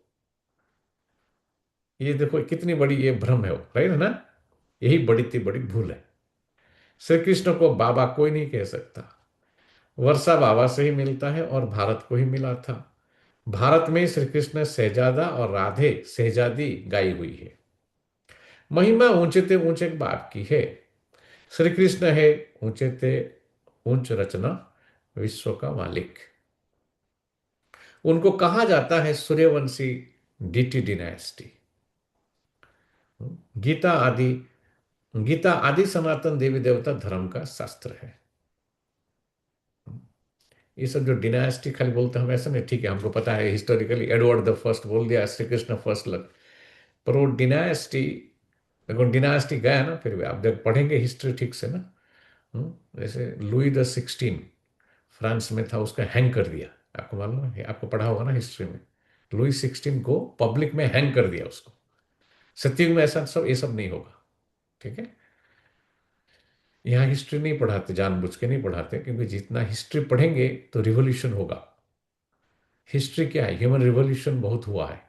ये देखो कितनी बड़ी ये भ्रम है, वो राइट है ना। यही बड़ी थी बड़ी भूल है। श्री कृष्ण को बाबा कोई नहीं कह सकता। वर्षा बाबा से ही मिलता है और भारत को ही मिला था। भारत में श्री कृष्ण शहजादा और राधे शहजादी गाई हुई है। महिमा ऊंचे ते ऊंचे बाप की है। श्री कृष्ण है ऊंचे ते ऊंच रचना, विश्व का मालिक। उनको कहा जाता है सूर्यवंशी डीटी डिनास्टी। गीता आदि, गीता आदि सनातन देवी देवता धर्म का शास्त्र है। ये सब जो डिनास्टी खाली बोलते हैं हम, ऐसा नहीं, ठीक है हमको पता है हिस्टोरिकली एडवर्ड द फर्स्ट बोल दिया, श्री कृष्ण फर्स्ट लग, पर वो डिनास्टी, देखो डिनास्टी गया ना, फिर भी आप जब पढ़ेंगे हिस्ट्री ठीक से ना, जैसे लुई द 16 फ्रांस में था, उसका हैंग कर दिया। आपको मालूम है, आपको पढ़ा होगा ना हिस्ट्री में, लुई 16 को पब्लिक में हैंग कर दिया उसको। सत्युग में ऐसा सब, ये सब नहीं होगा, ठीक है। यहाँ हिस्ट्री नहीं पढ़ाते, जानबूझ के नहीं पढ़ाते, क्योंकि जितना हिस्ट्री पढ़ेंगे तो रिवॉल्यूशन होगा। हिस्ट्री क्या है? ह्यूमन रिवॉल्यूशन बहुत हुआ है।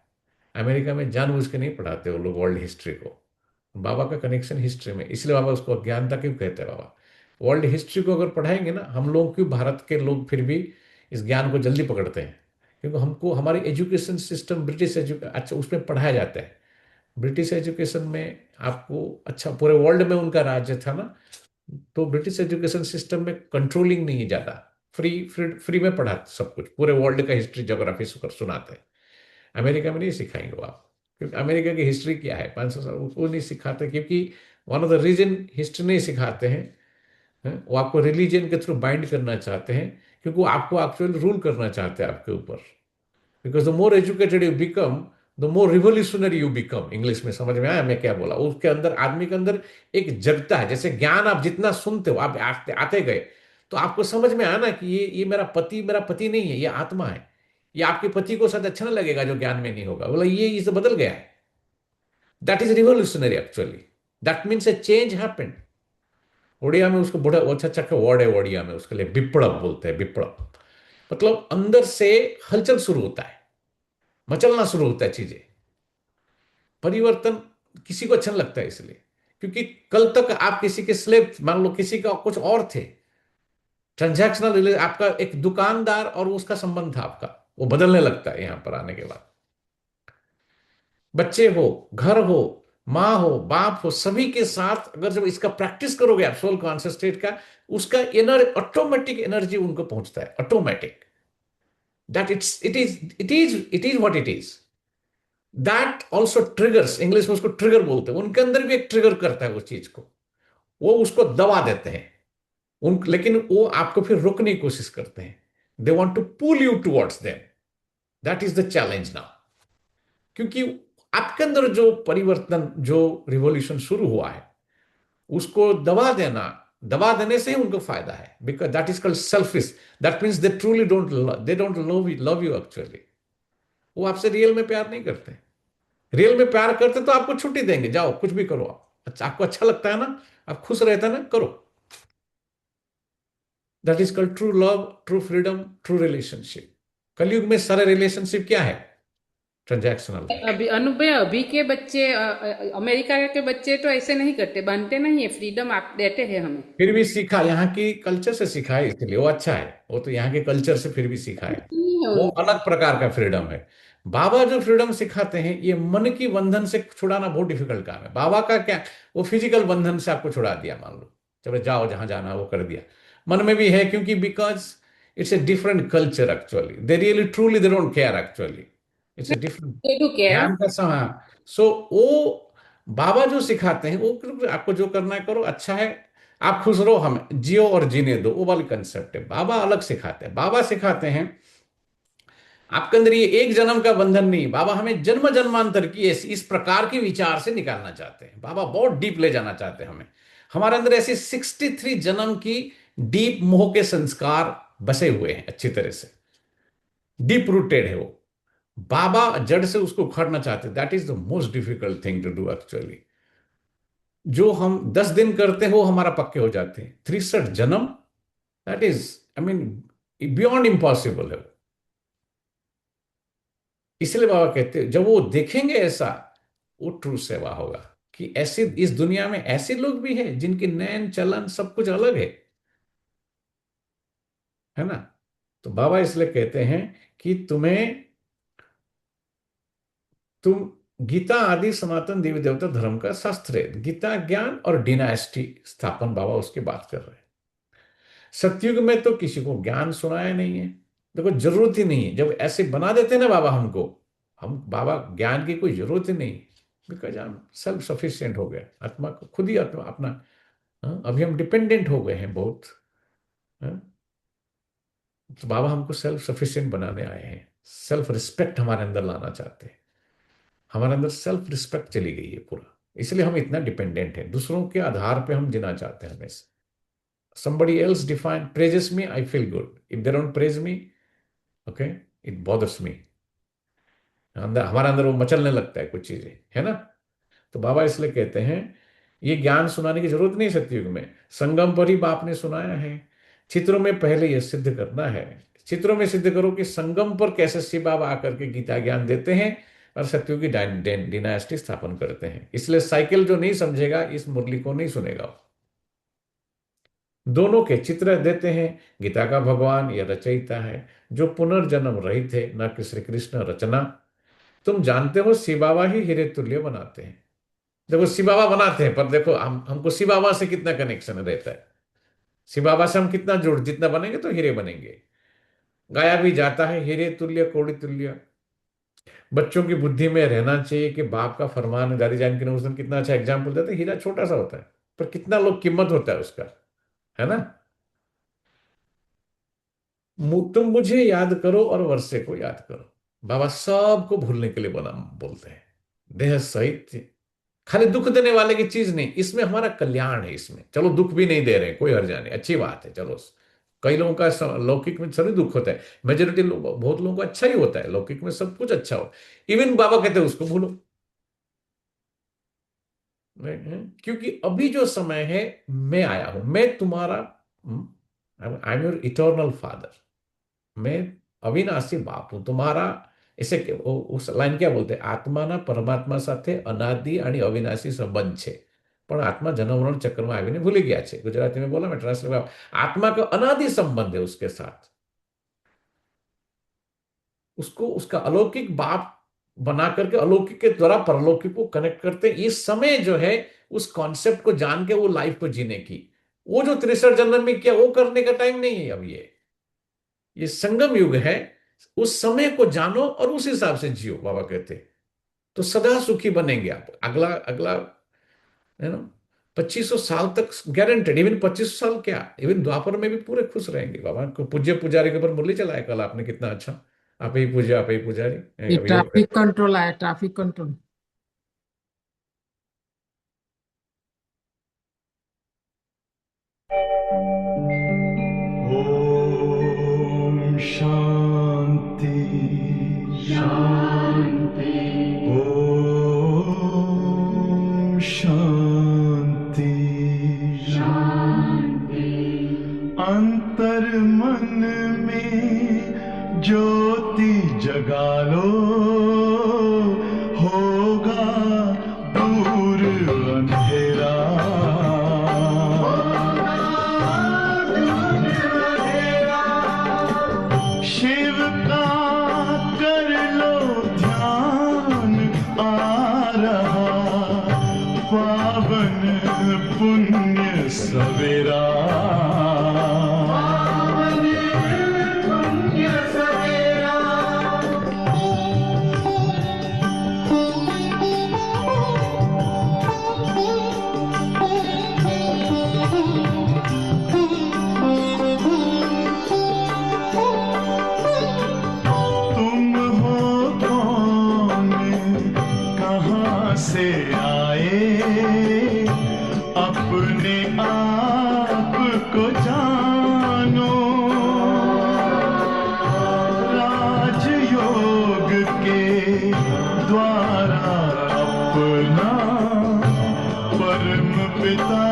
अमेरिका में जानबूझ के नहीं पढ़ाते वो लोग वर्ल्ड हिस्ट्री को। बाबा का कनेक्शन हिस्ट्री में, इसलिए बाबा उसको अज्ञानता क्यों कहते हैं बाबा। वर्ल्ड हिस्ट्री को अगर पढ़ाएंगे ना हम लोग, क्यों भारत के लोग फिर भी इस ज्ञान को जल्दी पकड़ते हैं, क्योंकि हमको हमारी एजुकेशन सिस्टम ब्रिटिश अच्छा उसमें पढ़ाया जाता है। ब्रिटिश एजुकेशन में आपको अच्छा पूरे वर्ल्ड में उनका राज्य था ना, तो ब्रिटिश एजुकेशन सिस्टम में कंट्रोलिंग नहीं है ज्यादा, फ्री फ्री फ्री में पढ़ा सब कुछ, पूरे वर्ल्ड का हिस्ट्री ज्योग्राफी सुनाते हैं। अमेरिका में नहीं सिखाएंगे वो आप, क्योंकि अमेरिका की हिस्ट्री क्या है 500 साल वो नहीं सिखाते, क्योंकि one of the reason history नहीं सिखाते हैं, वो आपको रिलीजन के थ्रू बाइंड करना चाहते हैं, क्योंकि वो आपको एक्चुअली रूल करना चाहते हैं आपके ऊपर। Because the more educated you become, the more revolutionary you become. English में समझ में आया मैं क्या बोला? उसके अंदर आदमी के अंदर एक जगता है, जैसे ज्ञान आप जितना सुनते हो, आप आते गए, तो आपको समझ में आया ना कि ये मेरा पति नहीं है, ये आत्मा है। ये आपके पति को शायद अच्छा ना लगेगा जो ज्ञान में नहीं होगा, बोला ये इसे बदल गया है। That is revolutionary actually, that means A change happened. Odia में उसको बड़ा अच्छा अच्छा वर्ड है, ओडिया में उसके लिए विप्लव बोलते हैं। विप्लव मतलब अंदर से हलचल शुरू होता है, मचलना शुरू होता है चीजें। परिवर्तन किसी को अच्छा नहीं लगता है इसलिए, क्योंकि कल तक आप किसी के स्लेव मान लो, किसी का कुछ और थे, ट्रांजैक्शनल, आपका एक दुकानदार और उसका संबंध था आपका, वो बदलने लगता है यहां पर आने के बाद। बच्चे हो, घर हो, माँ हो, बाप हो, सभी के साथ अगर जब इसका प्रैक्टिस करोगे आप सोल कॉन्शियस स्टेट का, उसका ऑटोमेटिक एनर्जी उनको पहुंचता है, automatic. That it is what it is. That also triggers, English में उसको ट्रिगर बोलते हैं, उनके अंदर भी एक ट्रिगर करता है उस चीज को, वो उसको दबा देते हैं लेकिन वो आपको फिर रोकने की कोशिश करते हैं। They want to pull you towards them. That is the challenge now, क्योंकि आपके अंदर जो परिवर्तन, जो रिवॉल्यूशन शुरू हुआ है, उसको दबा देने से ही उनको फायदा है, because that is called selfish. That means they don't love you actually. वो आपसे रियल में प्यार नहीं करते। रियल में प्यार करते तो आपको छुट्टी देंगे, जाओ कुछ भी करो आप, अच्छा आपको अच्छा लगता है ना, आप खुश रहते हैं ना, करो। That is called true love, true freedom, true relationship. कलयुग में सारे रिलेशनशिप क्या है? ट्रांजैक्शनल है। अभी अनुभव, अभी के बच्चे अमेरिका के बच्चे तो ऐसे नहीं करते, बनते नहीं है, फ्रीडम आप देते हैं हमें। फिर भी सीखा, यहाँ की कल्चर से सीखा है, इसलिए वो अच्छा है। वो तो यहाँ के कल्चर से फिर भी सीखा है, नहीं है वो उनको। अलग प्रकार का फ्रीडम है। बाबा जो फ्रीडम सिखाते हैं, ये मन की बंधन से छुड़ाना बहुत डिफिकल्ट काम है। बाबा का क्या, वो फिजिकल बंधन से आपको छुड़ा दिया, मान लो चलो जाओ जहां जाना है वो कर दिया। मन में भी है, क्योंकि because it's a different culture actually, they really truly they don't care actually, it's a different they do care. ज्ञान का समय। सो वो बाबा जो सिखाते हैं, वो आपको जो करना है करो, अच्छा है, आप खुश रहो, हम जियो और जीने दो, वो वाली कंसेप्ट है। बाबा अलग सिखाते हैं। बाबा सिखाते हैं आपके अंदर ये एक जन्म का बंधन नहीं, बाबा हमें जन्म जन्मांतर की इस प्रकार के विचार से निकालना चाहते हैं। बाबा बहुत डीप ले जाना चाहते हैं हमें। हमारे अंदर ऐसे 63 जन्म की डीप मोह के संस्कार बसे हुए हैं, अच्छी तरह से डीप रूटेड है वो। बाबा जड़ से उसको उखाड़ना चाहते हैं। That is the most difficult thing to do actually. जो हम 10 दिन करते हैं वो हमारा पक्के हो जाते हैं, 63 जन्म, that is, I mean, beyond impossible है वो। इसलिए बाबा कहते हैं जब वो देखेंगे ऐसा, वो ट्रू सेवा होगा, कि ऐसे इस दुनिया में ऐसे लोग भी हैं जिनके नैन चलन सब कुछ अलग है ना। तो बाबा इसलिए कहते हैं कि तुम गीता आदि सनातन देवी देवता धर्म का शास्त्र है, गीता ज्ञान और डिनास्टी स्थापन, बाबा उसकी बात कर रहे हैं। सतयुग में तो किसी को ज्ञान सुनाया नहीं है, देखो जरूरत ही नहीं है। जब ऐसे बना देते ना बाबा हमको, हम बाबा ज्ञान की कोई जरूरत ही नहीं, बिकॉज हम सेल्फ सफिशिएंट हो गए, आत्मा को खुद ही आत्मा अपना। हाँ, अभी हम डिपेंडेंट हो गए हैं बहुत। हाँ, तो बाबा हमको सेल्फ सफिशिएंट बनाने आए हैं, सेल्फ रिस्पेक्ट हमारे अंदर लाना चाहते हैं। हमारे अंदर सेल्फ रिस्पेक्ट चली गई है पूरा, इसलिए हम इतना डिपेंडेंट हैं, दूसरों के आधार पे हम जीना चाहते हैं हमेशा। somebody else define praises me, I feel good. If they don't praise me, okay, it bothers me। अंदर हमारे अंदर वो मचलने लगता है कुछ चीजें, है ना। तो बाबा इसलिए कहते हैं ये ज्ञान सुनाने की जरूरत नहीं सतयुग में, संगम पर ही बाप ने सुनाया है। चित्रों में पहले यह सिद्ध करना है, चित्रों में सिद्ध करो कि संगम पर कैसे शिव बाबा आकर के गीता ज्ञान देते हैं और सतयुग की डिनास्टी स्थापन करते हैं। इसलिए साइकिल जो नहीं समझेगा इस मुरली को नहीं सुनेगा, दोनों के चित्र देते हैं। गीता का भगवान यह रचयिता है जो पुनर्जन्म रहित है, न कि श्री कृष्ण रचना। तुम जानते हो शिव बाबा ही हीरे तुल्य बनाते हैं। देखो शिव बाबा बनाते हैं, पर देखो हमको शिव बाबा से कितना कनेक्शन रहता है। शिव बाबा से हम कितना जुड़, जितना बनेंगे तो हीरे बनेंगे। गाया भी जाता है हीरे तुल्य कौड़ी तुल्य। बच्चों की बुद्धि में रहना चाहिए कि बाप का फरमान है। दादी जानकी ने उस दिन कितना अच्छा एग्जाम्पल देते, हीरा छोटा सा होता है पर कितना लोग कीमत होता है उसका, है ना। तुम मुझे याद करो और वर्षे को याद करो। बाबा सबको भूलने के लिए बना बोलते हैं, देह सहित। खाली दुख देने वाले की चीज नहीं, इसमें हमारा कल्याण है। इसमें चलो दुख भी नहीं दे रहे, कोई हर्जा नहीं, अच्छी बात है। चलो कई लोगों का लौकिक में सभी दुख होता है, मेजोरिटी लोग, बहुत लोगों को अच्छा ही होता है, लौकिक में सब कुछ अच्छा होता है। इवन बाबा कहते हैं उसको भूलो, क्योंकि अभी जो समय है, मैं आया हूं, मैं तुम्हारा, I am your eternal father. मैं अविनाशी बाप हूं तुम्हारा। इसे उस लाइन क्या बोलते हैं, आत्माना परमात्मा સાથે અનાદિ અને અવિનાશી સંબંધ છે, પણ આત્મા જન્મરણ ચક્રમાં આવીને ભૂલી ગયા છે। गुजराती में बोला, मैं ट्रांसलेट, आत्मा का अनादि संबंध है उसके साथ। उसको उसका अलौकिक बाप बना करके अलौकिक के द्वारा परलौकिक को कनेक्ट करते हैं। इस समय जो है उस कॉन्सेप्ट को जान के वो लाइफ को जीने की, वो जो 63 जन्म में किया वो करने का टाइम नहीं है अब। ये संगम युग है। उस समय को जानो और उस हिसाब से जियो, बाबा कहते। तो सदा सुखी बनेंगे आप। अगला अगला है ना, 2500 साल तक गारंटेड। इवन 2500 साल क्या, इवन द्वापर में भी पूरे खुश रहेंगे। बाबा को पूज्य पुजारी के ऊपर मुरली चलाया कल आपने, कितना अच्छा। आप ही पूजा, आप ही पुजारी। ये अब ट्रैफिक कंट्रोल आया, ट्रैफिक कंट्रोल। ओम शांति शांति। ओम शांति शांति। अंतर मन में ज्योति जगा लो, होगा दूर अंधेरा। शिव का कर लो ध्यान, आ रहा पावन पुण्य सवेरा। से आए अपने आप को जानो, राजयोग के द्वारा अपना परम पिता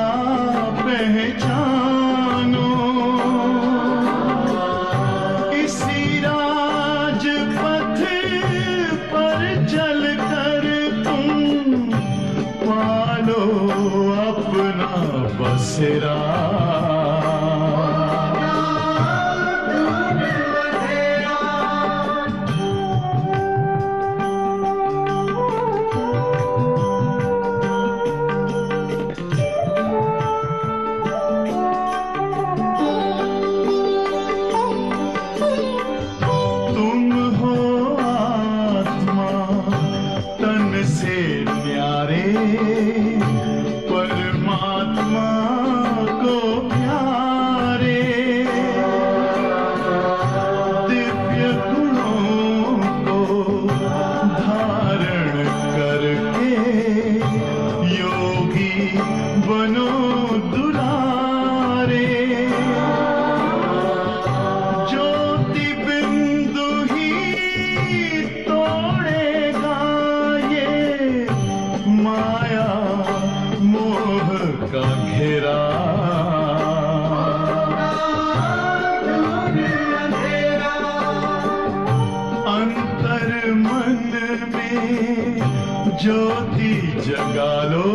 पहचानो। इसी राजपथ पर चलकर पालो अपना बसेरा। तुम हो आत्मा तन से न्यारे, परमात्मा को प्यारे। दिव्य गुणों को धारण करके योगी बनो दुलारे। ज्योति बिंदु ही तोड़ेगा ये माया मोह का घेरा। अंतर मन में ज्योति जगा लो,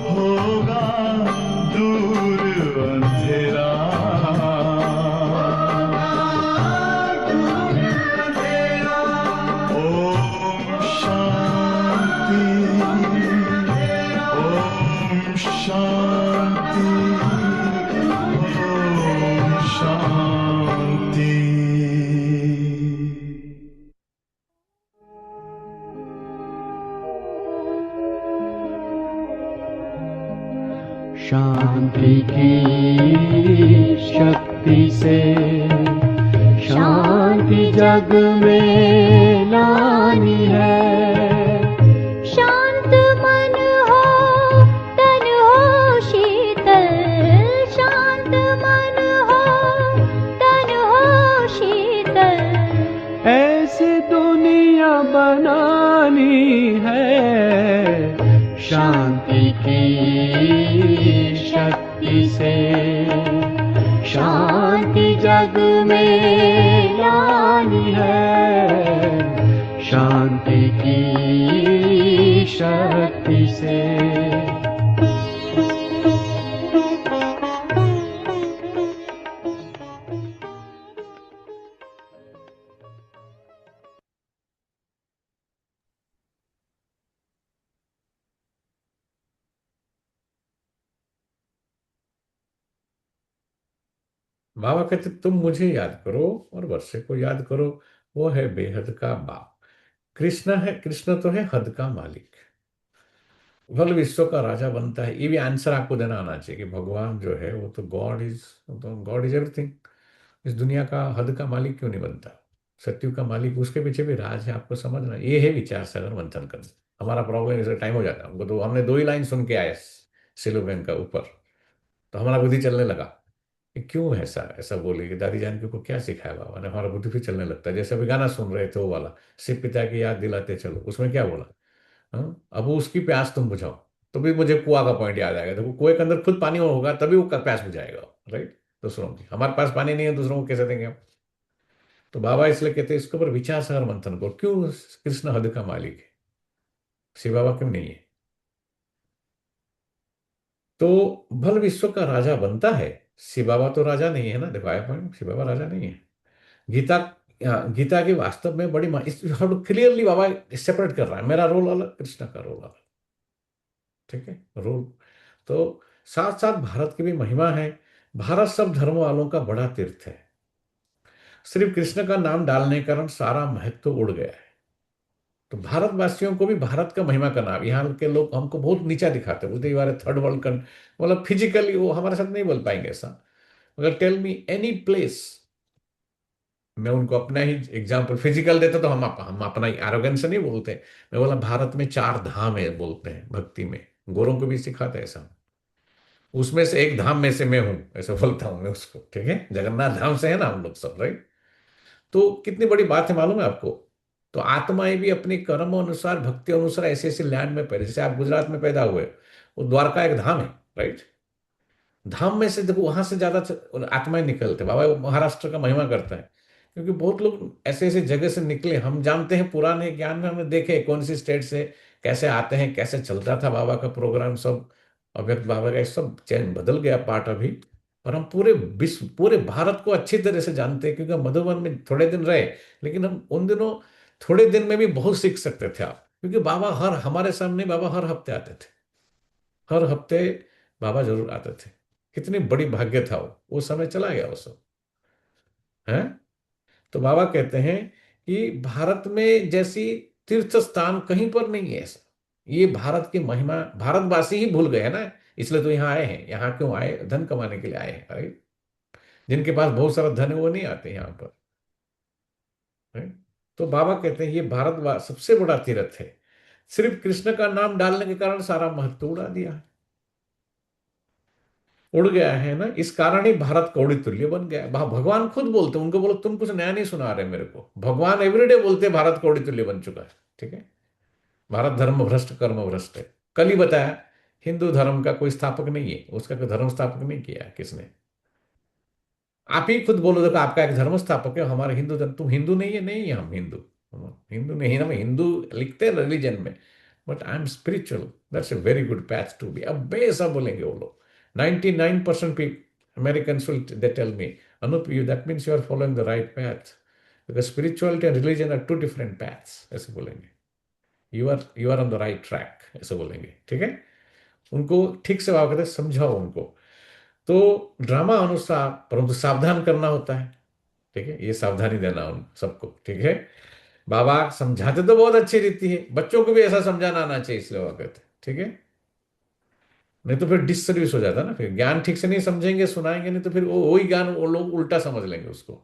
होगा दूर शांति ओम शांति। शांति की शक्ति से शांति जग में लानी है। शांत मन हो तन हो शीतल, शांत मन हो तन हो शीतल। ऐसी दुनिया बनानी है। शांति की शक्ति से शांति जग में लानी है। शांति की शक्ति से। बाबा कहते तुम मुझे याद करो और वर्षे को याद करो, वो है बेहद का बाप। कृष्ण है, कृष्ण तो है हद का मालिक, वह विश्व का राजा बनता है। ये भी आंसर आपको देना आना चाहिए कि भगवान जो है वो तो गॉड इज एवरीथिंग। इस दुनिया का हद का मालिक क्यों नहीं बनता? सत्युग का मालिक, उसके पीछे भी राज है, आपको समझना। ये है विचार सागर मंथन करना। हमारा प्रॉब्लम इसे टाइम हो जाता है हमको, तो हमने 2 ही लाइन सुन के आए सिलो बैंक का ऊपर, तो हमारा बुद्धि चलने लगा कि क्यों ऐसा ऐसा बोले कि दादी जान के को क्या सिखाया बाबा ने, हमारा बुद्धि फिर चलने लगता है। जैसे अभी गाना सुन रहे थे वो वाला, शिव पिता की याद दिलाते चलो, उसमें क्या बोला? हाँ, अब वो उसकी प्यास तुम बुझाओ, तो भी मुझे कुआं का पॉइंट याद आएगा। देखो कुएं के अंदर खुद पानी होगा तभी वो प्यास बुझाएगा, राइट? दूसरों की, हमारे पास पानी नहीं है, दूसरों को कैसे देंगे हम? तो बाबा इसलिए कहते हैं इसके ऊपर विचार सागर मंथन करो। क्यों कृष्ण हद का मालिक है, शिव बाबा क्यों नहीं है? तो भल विश्व का राजा बनता है, शिव बाबा तो राजा नहीं है ना। देखो आया पॉइंट, शिव बाबा राजा नहीं है। गीता, गीता की वास्तव में बड़ी क्लियरली बाबा सेपरेट कर रहा है, मेरा रोल अलग, कृष्ण का रोल अलग, ठीक है रोल। तो साथ साथ भारत की भी महिमा है। भारत सब धर्म वालों का बड़ा तीर्थ है। सिर्फ कृष्ण का नाम डालने के कारण सारा महत्व उड़ गया है। तो भारतवासियों को भी भारत का महिमा करना। यहाँ के लोग हमको बहुत नीचा दिखाते हैं, बोलते you are third world country, मतलब फिजिकली वो हमारे साथ नहीं बोल पाएंगे ऐसा। अगर टेल मी एनी प्लेस, मैं उनको अपना ही एग्जाम्पल फिजिकल देता तो हम अपना ही एरोगेंस से नहीं बोलते। मैं बोला भारत में 4 धाम है बोलते हैं भक्ति में, गोरों को भी सिखाते हैं ऐसा। उसमें से एक धाम में से मैं हूं, ऐसा बोलता हूं मैं उसको, ठीक है? जगन्नाथ धाम से है ना हम लोग सब, राइट? तो कितनी बड़ी बात है मालूम है आपको? तो आत्माएं भी अपने कर्म अनुसार, भक्ति अनुसार ऐसे ऐसे लैंड में पैदा, जैसे आप गुजरात में पैदा हुए, वो द्वारका एक धाम है, राइट? धाम में से देखो वहां से ज्यादा आत्माएं निकलते। बाबा वो महाराष्ट्र का महिमा करता है, क्योंकि बहुत लोग ऐसे ऐसे जगह से निकले। हम जानते हैं पुराने ज्ञान में, हमने देखे कौन सी स्टेट से कैसे आते हैं, कैसे चलता था बाबा का प्रोग्राम सब। अव्यक्त बाबा का ये सब चेंज बदल गया पार्ट अभी। और हम पूरे विश्व, पूरे भारत को अच्छी तरह से जानते हैं, क्योंकि हम मधुबन में थोड़े दिन रहे। लेकिन हम उन दिनों थोड़े दिन में भी बहुत सीख सकते थे आप, क्योंकि बाबा हर हमारे सामने बाबा हर हफ्ते आते थे। हर हफ्ते बाबा जरूर आते थे। कितनी बड़ी भाग्य था वो समय चला गया वो सब है। तो बाबा कहते हैं कि भारत में जैसी तीर्थ स्थान कहीं पर नहीं है ऐसा। ये भारत की महिमा भारतवासी ही भूल गए हैं ना, इसलिए तो यहाँ आए हैं। यहाँ क्यों आए? धन कमाने के लिए आए हैं, राइट? जिनके पास बहुत सारा धन है वो नहीं आते यहाँ पर, राइट? तो बाबा कहते हैं ये भारत सबसे बड़ा तीर्थ है। सिर्फ कृष्ण का नाम डालने के कारण सारा महत्व उड़ा दिया है, उड़ गया है ना। इस कारण ही भारत कौड़ी तुल्य बन गया। भगवान खुद बोलते हैं, उनको बोलो तुम कुछ नया नहीं सुना रहे मेरे को। भगवान एवरीडे बोलते हैं भारत कौड़ी तुल्य बन चुका है, ठीक है? भारत धर्म भ्रष्ट कर्म भ्रष्ट है। कल ही बताया हिंदू धर्म का कोई स्थापक नहीं है, उसका कोई धर्म स्थापक नहीं किया किसने। आप ही खुद बोलो, देखो आपका एक धर्म स्थापक है हमारा हिंदू धर्म। तुम हिंदू नहीं है? नहीं है, हम हिंदू नहीं, हम हिंदू लिखते हैं रिलीजन में, but I am spiritual. That's a very good path to be. अब बेसा बोलेंगे वो लोग। 99% Americans will they tell me, Anup, that means you are following the right path, because spirituality and religion are 2 different paths, ऐसे बोलेंगे। You are on the right track, ऐसे बोलेंगे, ठीक है? उनको ठीक से बाबा कहते हैं समझाओ उनको। तो ड्रामा अनुसार परंतु सावधान करना होता है, ठीक है, ये सावधानी देना उन सबको, ठीक है। बाबा समझाते तो बहुत अच्छी रीति है, बच्चों को भी ऐसा समझाना आना चाहिए, इसलिए बाबा कहते हैं, ठीक है। नहीं तो फिर डिससर्विस हो जाता है ना, फिर ज्ञान ठीक से नहीं समझेंगे, सुनाएंगे नहीं, तो फिर वही ज्ञान वो लोग उल्टा समझ लेंगे उसको।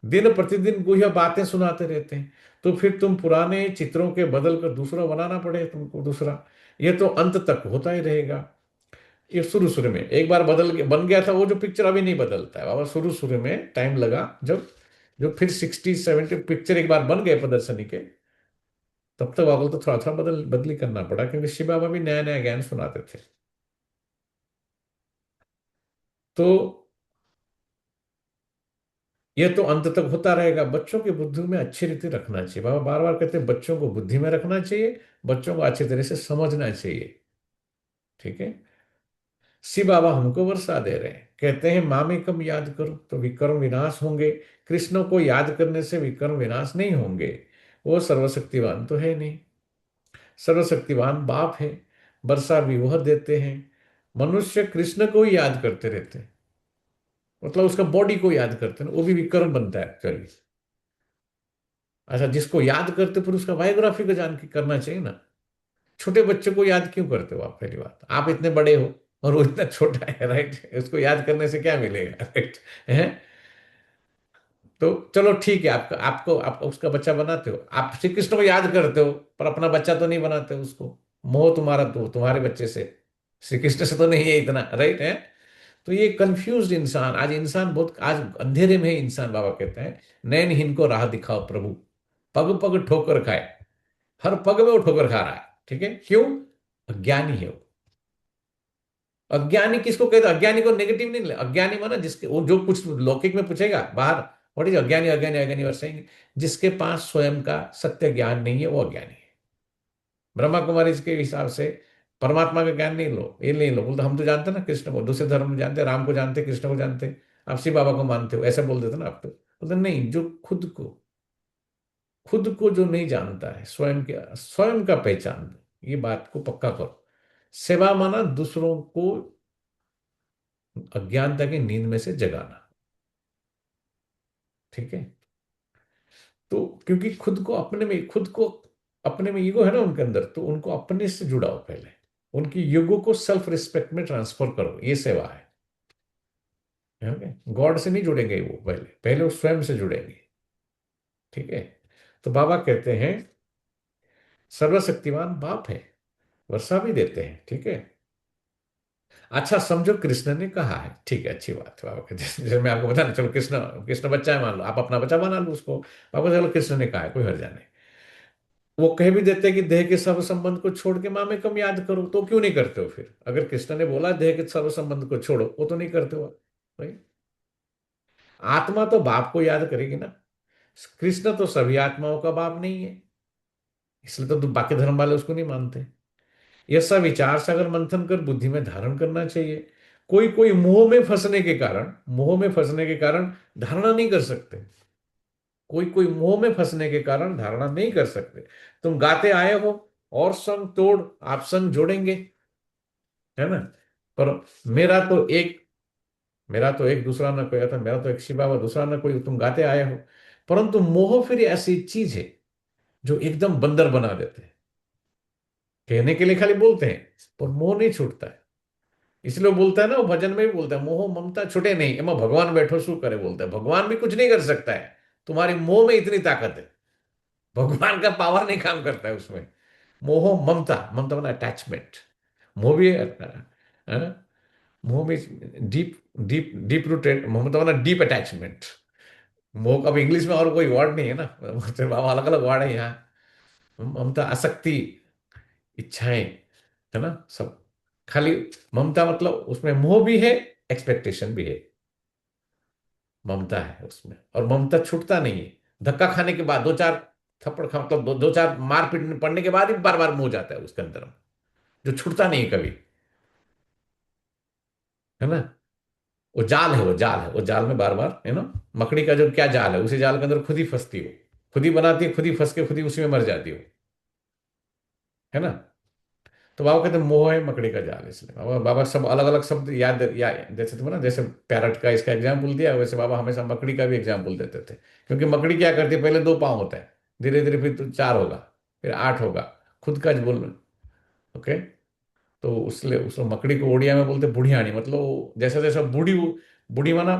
दिन प्रतिदिन गुह्य बातें सुनाते रहते हैं, तो फिर तुम पुराने चित्रों के बदल कर दूसरा बनाना पड़े तुमको दूसरा, ये तो अंत तक होता ही रहेगा। ये शुरू शुरू में एक बार बन गया था वो जो पिक्चर, अभी नहीं बदलता है बाबा, शुरू शुरू में टाइम लगा, जब जो फिर 60-70 पिक्चर एक बार बन गए प्रदर्शनी के, तब तक बाबा को तो थोड़ा थोड़ा बदली करना पड़ा, क्योंकि शिव बाबा भी नया नया ज्ञान सुनाते थे। तो ये तो अंत तक होता रहेगा, बच्चों की बुद्धि में अच्छी रीति रखना चाहिए, बाबा बार बार कहते हैं बच्चों को बुद्धि में रखना चाहिए, बच्चों को अच्छी तरह से समझना चाहिए, ठीक है। शिव बाबा हमको वर्षा दे रहे हैं, कहते हैं मामेकम याद करो तो विकर्म विनाश होंगे। कृष्ण को याद करने से विकर्म विनाश नहीं होंगे, वो सर्वशक्तिवान तो है नहीं, सर्वशक्तिवान बाप है, वर्षा भी वह देते हैं। मनुष्य कृष्ण को ही याद करते रहते हैं, मतलब उसका बॉडी को याद करते हैं, वो भी विकर्म बनता है एक्चुअली। अच्छा, जिसको याद करते फिर उसका बायोग्राफी का जान के करना चाहिए ना। छोटे बच्चे को याद क्यों करते हो आप? पहली बात, आप इतने बड़े हो और वो इतना छोटा है, राइट, उसको याद करने से क्या मिलेगा, राइट है। तो चलो ठीक है, आपका आपको आप उसका बच्चा बनाते हो, आप श्री कृष्ण को याद करते हो, पर अपना बच्चा तो नहीं बनाते हो उसको। मोह तुम्हारा तो तुम्हारे बच्चे से, श्री कृष्ण से तो नहीं है इतना, राइट है। तो ये कंफ्यूज्ड इंसान, आज इंसान बहुत, आज अंधेरे में है इंसान, बाबा कहते हैं नैनहीन को राह दिखाओ प्रभु, पग पग ठोकर खाए, हर पग में वो ठोकर खा रहा है, ठीक है, क्यों? अज्ञानी है वो। अज्ञानी किसको कहते हैं? अज्ञानी को नेगेटिव नहीं ले, अज्ञानी माना जिसके, वो जो कुछ लौकिक में पूछेगा बाहर, व्हाट इज अज्ञानी, अज्ञानी अज्ञानी वर सेइंग, जिसके पास स्वयं का सत्य ज्ञान नहीं है वो अज्ञानी है। ब्रह्मा कुमारी के हिसाब से परमात्मा का ज्ञान नहीं लो, ये नहीं लो, बोलते हम तो जानते ना कृष्ण को, दूसरे धर्म में जानते, राम को जानते, कृष्ण को जानते, आप शिव बाबा को मानते हो, ऐसे बोल देते ना आप, तो बोलते नहीं, जो खुद को जो नहीं जानता है, स्वयं का पहचान दो, ये बात को पक्का करो। सेवा माना दूसरों को अज्ञानता की नींद में से जगाना, ठीक है। तो क्योंकि खुद को अपने में ईगो है ना उनके अंदर, तो उनको अपने से जुड़ाओ पहले, उनकी ईगो को सेल्फ रिस्पेक्ट में ट्रांसफर करो, ये सेवा है। गॉड से नहीं जुड़ेंगे वो, पहले पहले वो स्वयं से जुड़ेंगे, ठीक है। तो बाबा कहते हैं सर्वशक्तिमान बाप है, वर्षा भी देते हैं, ठीक है। अच्छा समझो कृष्ण ने कहा है, ठीक है, अच्छी बात है बाबा कहते हैं, जैसे मैं आपको बता, चलो कृष्ण कृष्ण बच्चा है मान लो, आप अपना बच्चा बना लो उसको, बाबा चलो कृष्ण ने कहा है, कोई हर्जा नहीं। वो कह भी देते हैं कि देह के सर्व संबंध को छोड़ के माँ में कम याद करो, तो क्यों नहीं करते हो फिर? अगर कृष्ण ने बोला देह के सर्व संबंध को छोड़ो, वो तो नहीं करते हो भाई। आत्मा तो बाप को याद करेगी ना, कृष्ण तो सभी आत्माओं का बाप नहीं है, इसलिए तो बाकी धर्म वाले उसको नहीं मानते। यह सब विचार से अगर मंथन कर बुद्धि में धारण करना चाहिए। कोई कोई मोह में फंसने के कारण धारणा नहीं कर सकते, कोई कोई मोह में फंसने के कारण धारणा नहीं कर सकते। तुम गाते आए हो और संग तोड़ आप संग जोड़ेंगे, है ना। पर मेरा तो एक दूसरा ना कोई आता, मेरा तो एक शिवा व दूसरा ना कोई, तुम गाते आए हो। परंतु मोह फिर ऐसी चीज है जो एकदम बंदर बना देते हैं, कहने के लिए खाली बोलते हैं पर मोह नहीं छूटता है। इसलिए वो बोलता है ना, वो भजन में भी बोलता है मोह ममता छूटे नहीं, एमा भगवान बैठो शू करे, बोलता है भगवान भी कुछ नहीं कर सकता है, तुम्हारी मोह में इतनी ताकत है, भगवान का पावर नहीं काम करता है उसमें। मोह ममता, ममता मतलब अटैचमेंट, मोह भी है ना, मोह में डीप डीप डीप रूटेड, ममता मतलब डीप अटैचमेंट। मोह का अब इंग्लिश में और कोई वर्ड नहीं है ना, अलग अलग वर्ड है यहाँ। ममता आसक्ति, इच्छाएं, है ना सब, खाली ममता मतलब उसमें मोह भी है, एक्सपेक्टेशन भी है, ममता है उसमें। और ममता छूटता नहीं है, धक्का खाने के बाद, दो चार थप्पड़ खा, मतलब दो चार मार पीट पड़ने के बाद ही बार बार मोह जाता है उसके अंदर, जो छूटता नहीं है कभी, है ना। वो जाल में बार बार, है ना, मकड़ी का जो क्या जाल है, उसी जाल के अंदर खुद ही फंसती हो, खुद ही बनाती है, खुद ही फंस के खुद ही उसी में मर जाती हो, है ना। तो बाबा कहते मोह है मकड़ी का जाल, इसलिए बाबा बाबा सब अलग अलग शब्द याद या जैसे तुम ना, जैसे पैरट का इसका एग्जाम्पल दिया, वैसे बाबा हमेशा मकड़ी का भी एग्जाम्पल देते थे। क्योंकि मकड़ी क्या करती है, पहले दो पाँव होता है, धीरे धीरे फिर तो चार होगा, फिर आठ होगा, खुद का बोल। ओके। तो उसलिए उस मकड़ी को उड़िया में बोलते बुढ़ियानी, मतलब जैसे जैसे बूढ़ी, बूढ़ी माना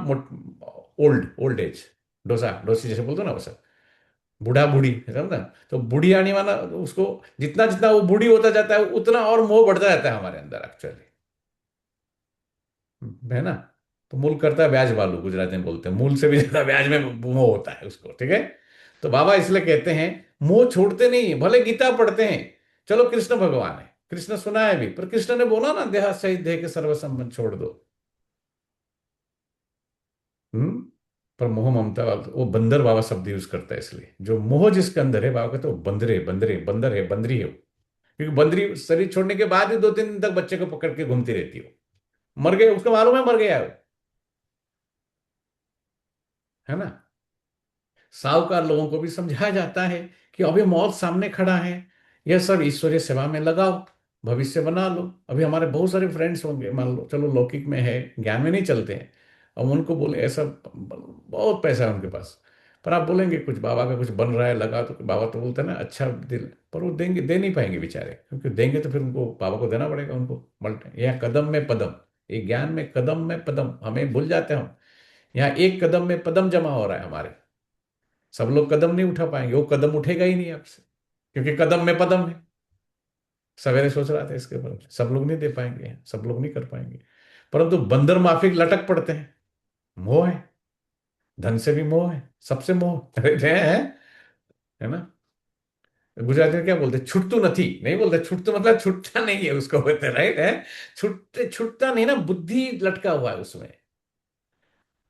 ओल्ड, ओल्ड एज, डोसा डोसी जैसे बोलते हो ना वैसे, बूढ़ा बूढ़ी, समझा। तो बुढ़ियानी माना उसको, जितना जितना वो बूढ़ी होता जाता है उतना और मोह बढ़ता जाता है हमारे अंदर एक्चुअली, है ना। तो मूल करता है ब्याज वालू, गुजराती में बोलते हैं, मूल से भी ज्यादा ब्याज में मोह होता है उसको, ठीक है। तो बाबा इसलिए कहते हैं मोह छोड़ते नहीं है, भले गीता पढ़ते हैं। चलो कृष्ण भगवान है, कृष्ण सुना है भी, पर कृष्ण ने बोला ना देहा सहित देह के सर्व संबंध छोड़ दो। हम्म। पर मोह ममता वो बंदर बाबा शब्द यूज करता है, इसलिए जो मोह जिसके अंदर है बाबा कहते हैं वो बंदरे बंदरे बंदर है, बंदरी है वो। क्योंकि बंदरी शरीर छोड़ने के बाद ही 2-3 दिन तक बच्चे को पकड़ के घूमती रहती है, मर गए उसको मालूम है, मर गया है ना। साहूकार लोगों को भी समझाया जाता है कि अभी मौत सामने खड़ा है, यह सब ईश्वरीय सेवा में लगाओ, भविष्य बना लो। अभी हमारे बहुत सारे फ्रेंड्स होंगे, मान लो चलो लौकिक में है, ज्ञान में नहीं चलते हैं, अब उनको बोले ऐसा बहुत पैसा है उनके पास, पर आप बोलेंगे कुछ बाबा का कुछ बन रहा है लगा, तो बाबा तो बोलते हैं ना अच्छा दिल, पर वो देंगे, दे नहीं पाएंगे बेचारे, क्योंकि देंगे तो फिर उनको बाबा को देना पड़ेगा उनको मल्टे। यह कदम में पदम, ये ज्ञान में कदम में पदम, हमें भूल जाते हैं हम। यहाँ एक कदम में पदम जमा हो रहा है हमारे, सब लोग कदम नहीं उठा पाएंगे, वो कदम उठेगा ही नहीं आपसे, क्योंकि कदम में पदम है। सवेरे सोच रहा था इसके ऊपर, सब लोग नहीं दे पाएंगे, सब लोग नहीं कर पाएंगे, परंतु बंदर माफिक लटक पड़ते हैं। मोह है, धन से भी मोह है, सबसे मोह है ना। गुजराती में क्या बोलते, छुट्टू नहीं, नहीं बोलते छुट्टू, मतलब छुट्टा नहीं है उसको बोलते, राइट है। छुट्टा नहीं ना, बुद्धि लटका हुआ है उसमें,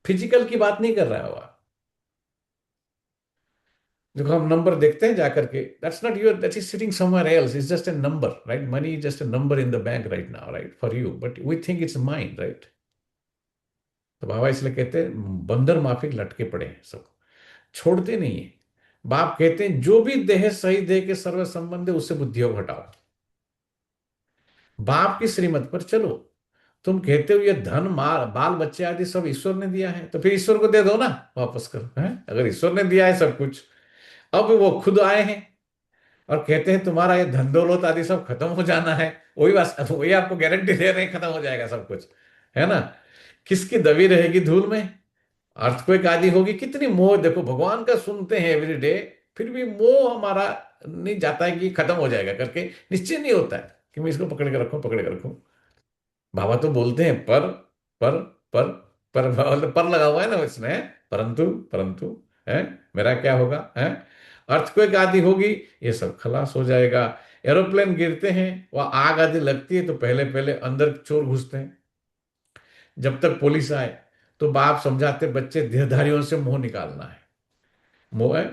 फिजिकल की बात नहीं कर रहा है वह। देखो हम नंबर देखते हैं जाकर के, that's not your, that is sitting somewhere else, it's just a number, right. Money is just a number in the bank right now, right, for you, but we think it's mind, right. तो बाबा इसलिए कहते हैं बंदर माफिक लटके पड़े हैं, सब छोड़ते नहीं है। बाप कहते हैं जो भी देह सही देह के सर्व संबंध है उससे बुद्धियोग हटाओ, बाप की श्रीमत पर चलो। तुम कहते हो ये धन माल बाल बच्चे आदि सब ईश्वर ने दिया है, तो फिर ईश्वर को दे दो ना, वापस करो, है। अगर ईश्वर ने दिया है सब कुछ, अब वो खुद आए हैं और कहते हैं तुम्हारा ये धन दौलत आदि सब खत्म हो जाना है, वही बात, वही आपको गारंटी दे रहे हैं खत्म हो जाएगा सब कुछ, है ना। किसकी दबी रहेगी धूल में, अर्थक्वेक आदि होगी, कितनी मोह, देखो भगवान का सुनते हैं एवरी डे, फिर भी मोह हमारा नहीं जाता है कि खत्म हो जाएगा करके, निश्चय नहीं होता है कि मैं इसको पकड़ के रखूं, पकड़ के रखूं। बाबा तो बोलते हैं पर पर पर लगा हुआ है ना इसमें, परंतु परंतु है, मेरा क्या होगा, है। अर्थक्वेक आदि होगी, ये सब खलास हो जाएगा। एरोप्लेन गिरते हैं, वह आग आदि लगती है, तो पहले पहले अंदर चोर घुसते हैं, जब तक पुलिस आए। तो बाप समझाते बच्चे देहधारियों से मोह निकालना है, मोह है,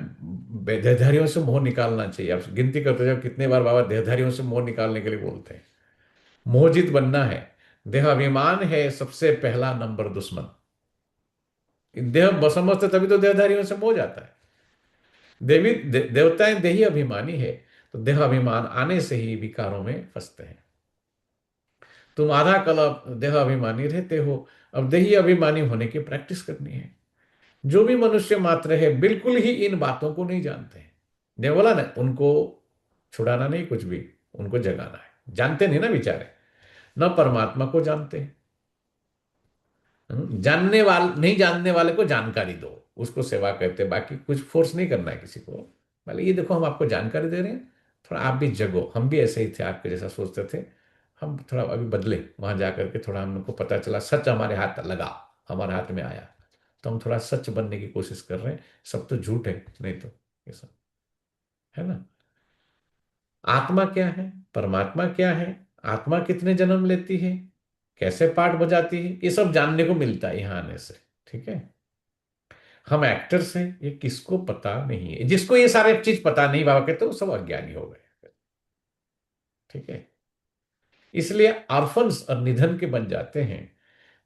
देहधारियों से मोह निकालना चाहिए। आप गिनती करते जाओ कितने बार बाबा देहधारियों से मोह निकालने के लिए बोलते हैं। मोहजित बनना है, देहाभिमान है सबसे पहला नंबर दुश्मन। देह समझते तभी तो देहधारियों से मोह जाता है। देवताएं देही अभिमानी है, तो देहाभिमान आने से ही विकारों में फंसते हैं। तुम आधा कल देह अभिमानी रहते हो, अब देही अभिमानी होने की प्रैक्टिस करनी है। जो भी मनुष्य मात्र है बिल्कुल ही इन बातों को नहीं जानते हैं, ने बोला ना, उनको छुड़ाना नहीं कुछ भी, उनको जगाना है। जानते नहीं ना बेचारे, न परमात्मा को जानते हैं। जानने वाले, नहीं जानने वाले को जानकारी दो, उसको सेवा कहते हैं। बाकी कुछ फोर्स नहीं करना है किसी को, मतलब ये देखो हम आपको जानकारी दे रहे हैं, थोड़ा आप भी जगो। हम भी ऐसे ही थे, आपके जैसा सोचते थे, हम थोड़ा अभी बदले, वहां जाकर के थोड़ा हमको पता चला, सच हमारे हाथ लगा, हमारे हाथ में आया, तो हम थोड़ा सच बनने की कोशिश कर रहे हैं। सब तो झूठ है, नहीं तो ये सब, है ना। आत्मा क्या है, परमात्मा क्या है, आत्मा कितने जन्म लेती है, कैसे पाठ बजाती है, ये सब जानने को मिलता है यहाँ आने से, ठीक है। हम एक्टर्स हैं, ये किसको पता नहीं है। जिसको ये सारे चीज पता नहीं, बाबा कहते हैं, वो सब अज्ञानी हो गए, ठीक है। इसलिए ऑर्फन्स और निधन के बन जाते हैं।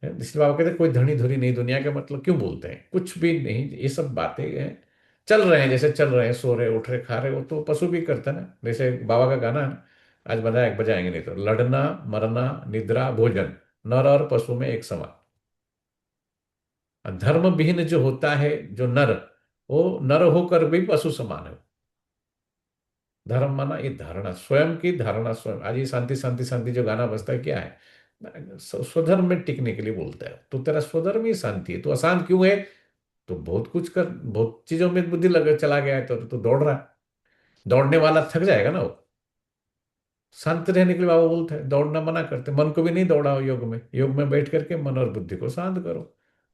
इसलिए बाबा कहते हैं कोई धनी धुरी नहीं दुनिया का, मतलब क्यों बोलते हैं, कुछ भी नहीं, ये सब बातें हैं। चल रहे हैं जैसे चल रहे हैं, सो रहे उठ रहे खा रहे, वो तो पशु भी करता है ना। जैसे बाबा का गाना है ना, आज बजाएंगे नहीं तो। लड़ना, मरना, निद्रा, भोजन, नर और पशु में एक समान। धर्म विहीन जो होता है, जो नर, वो नर होकर भी पशु समान है। धर्म माना ये धारणा, स्वयं की धारणा स्वयं। आज ये शांति शांति शांति जो गाना बजता है क्या है? स्वधर्म में टिकने के लिए बोलता है। तो तेरा स्वधर्म ही शांति है, तो अशांत क्यों है? तो बहुत कुछ कर, बहुत चीजों में बुद्धि लग चला गया है, तो दौड़ रहा है। दौड़ने वाला थक जाएगा ना वो। शांत रहने के लिए बाबा बोलते हैं, दौड़ना मना करते, मन को भी नहीं दौड़ाओ। योग में बैठ करके मन और बुद्धि को शांत करो।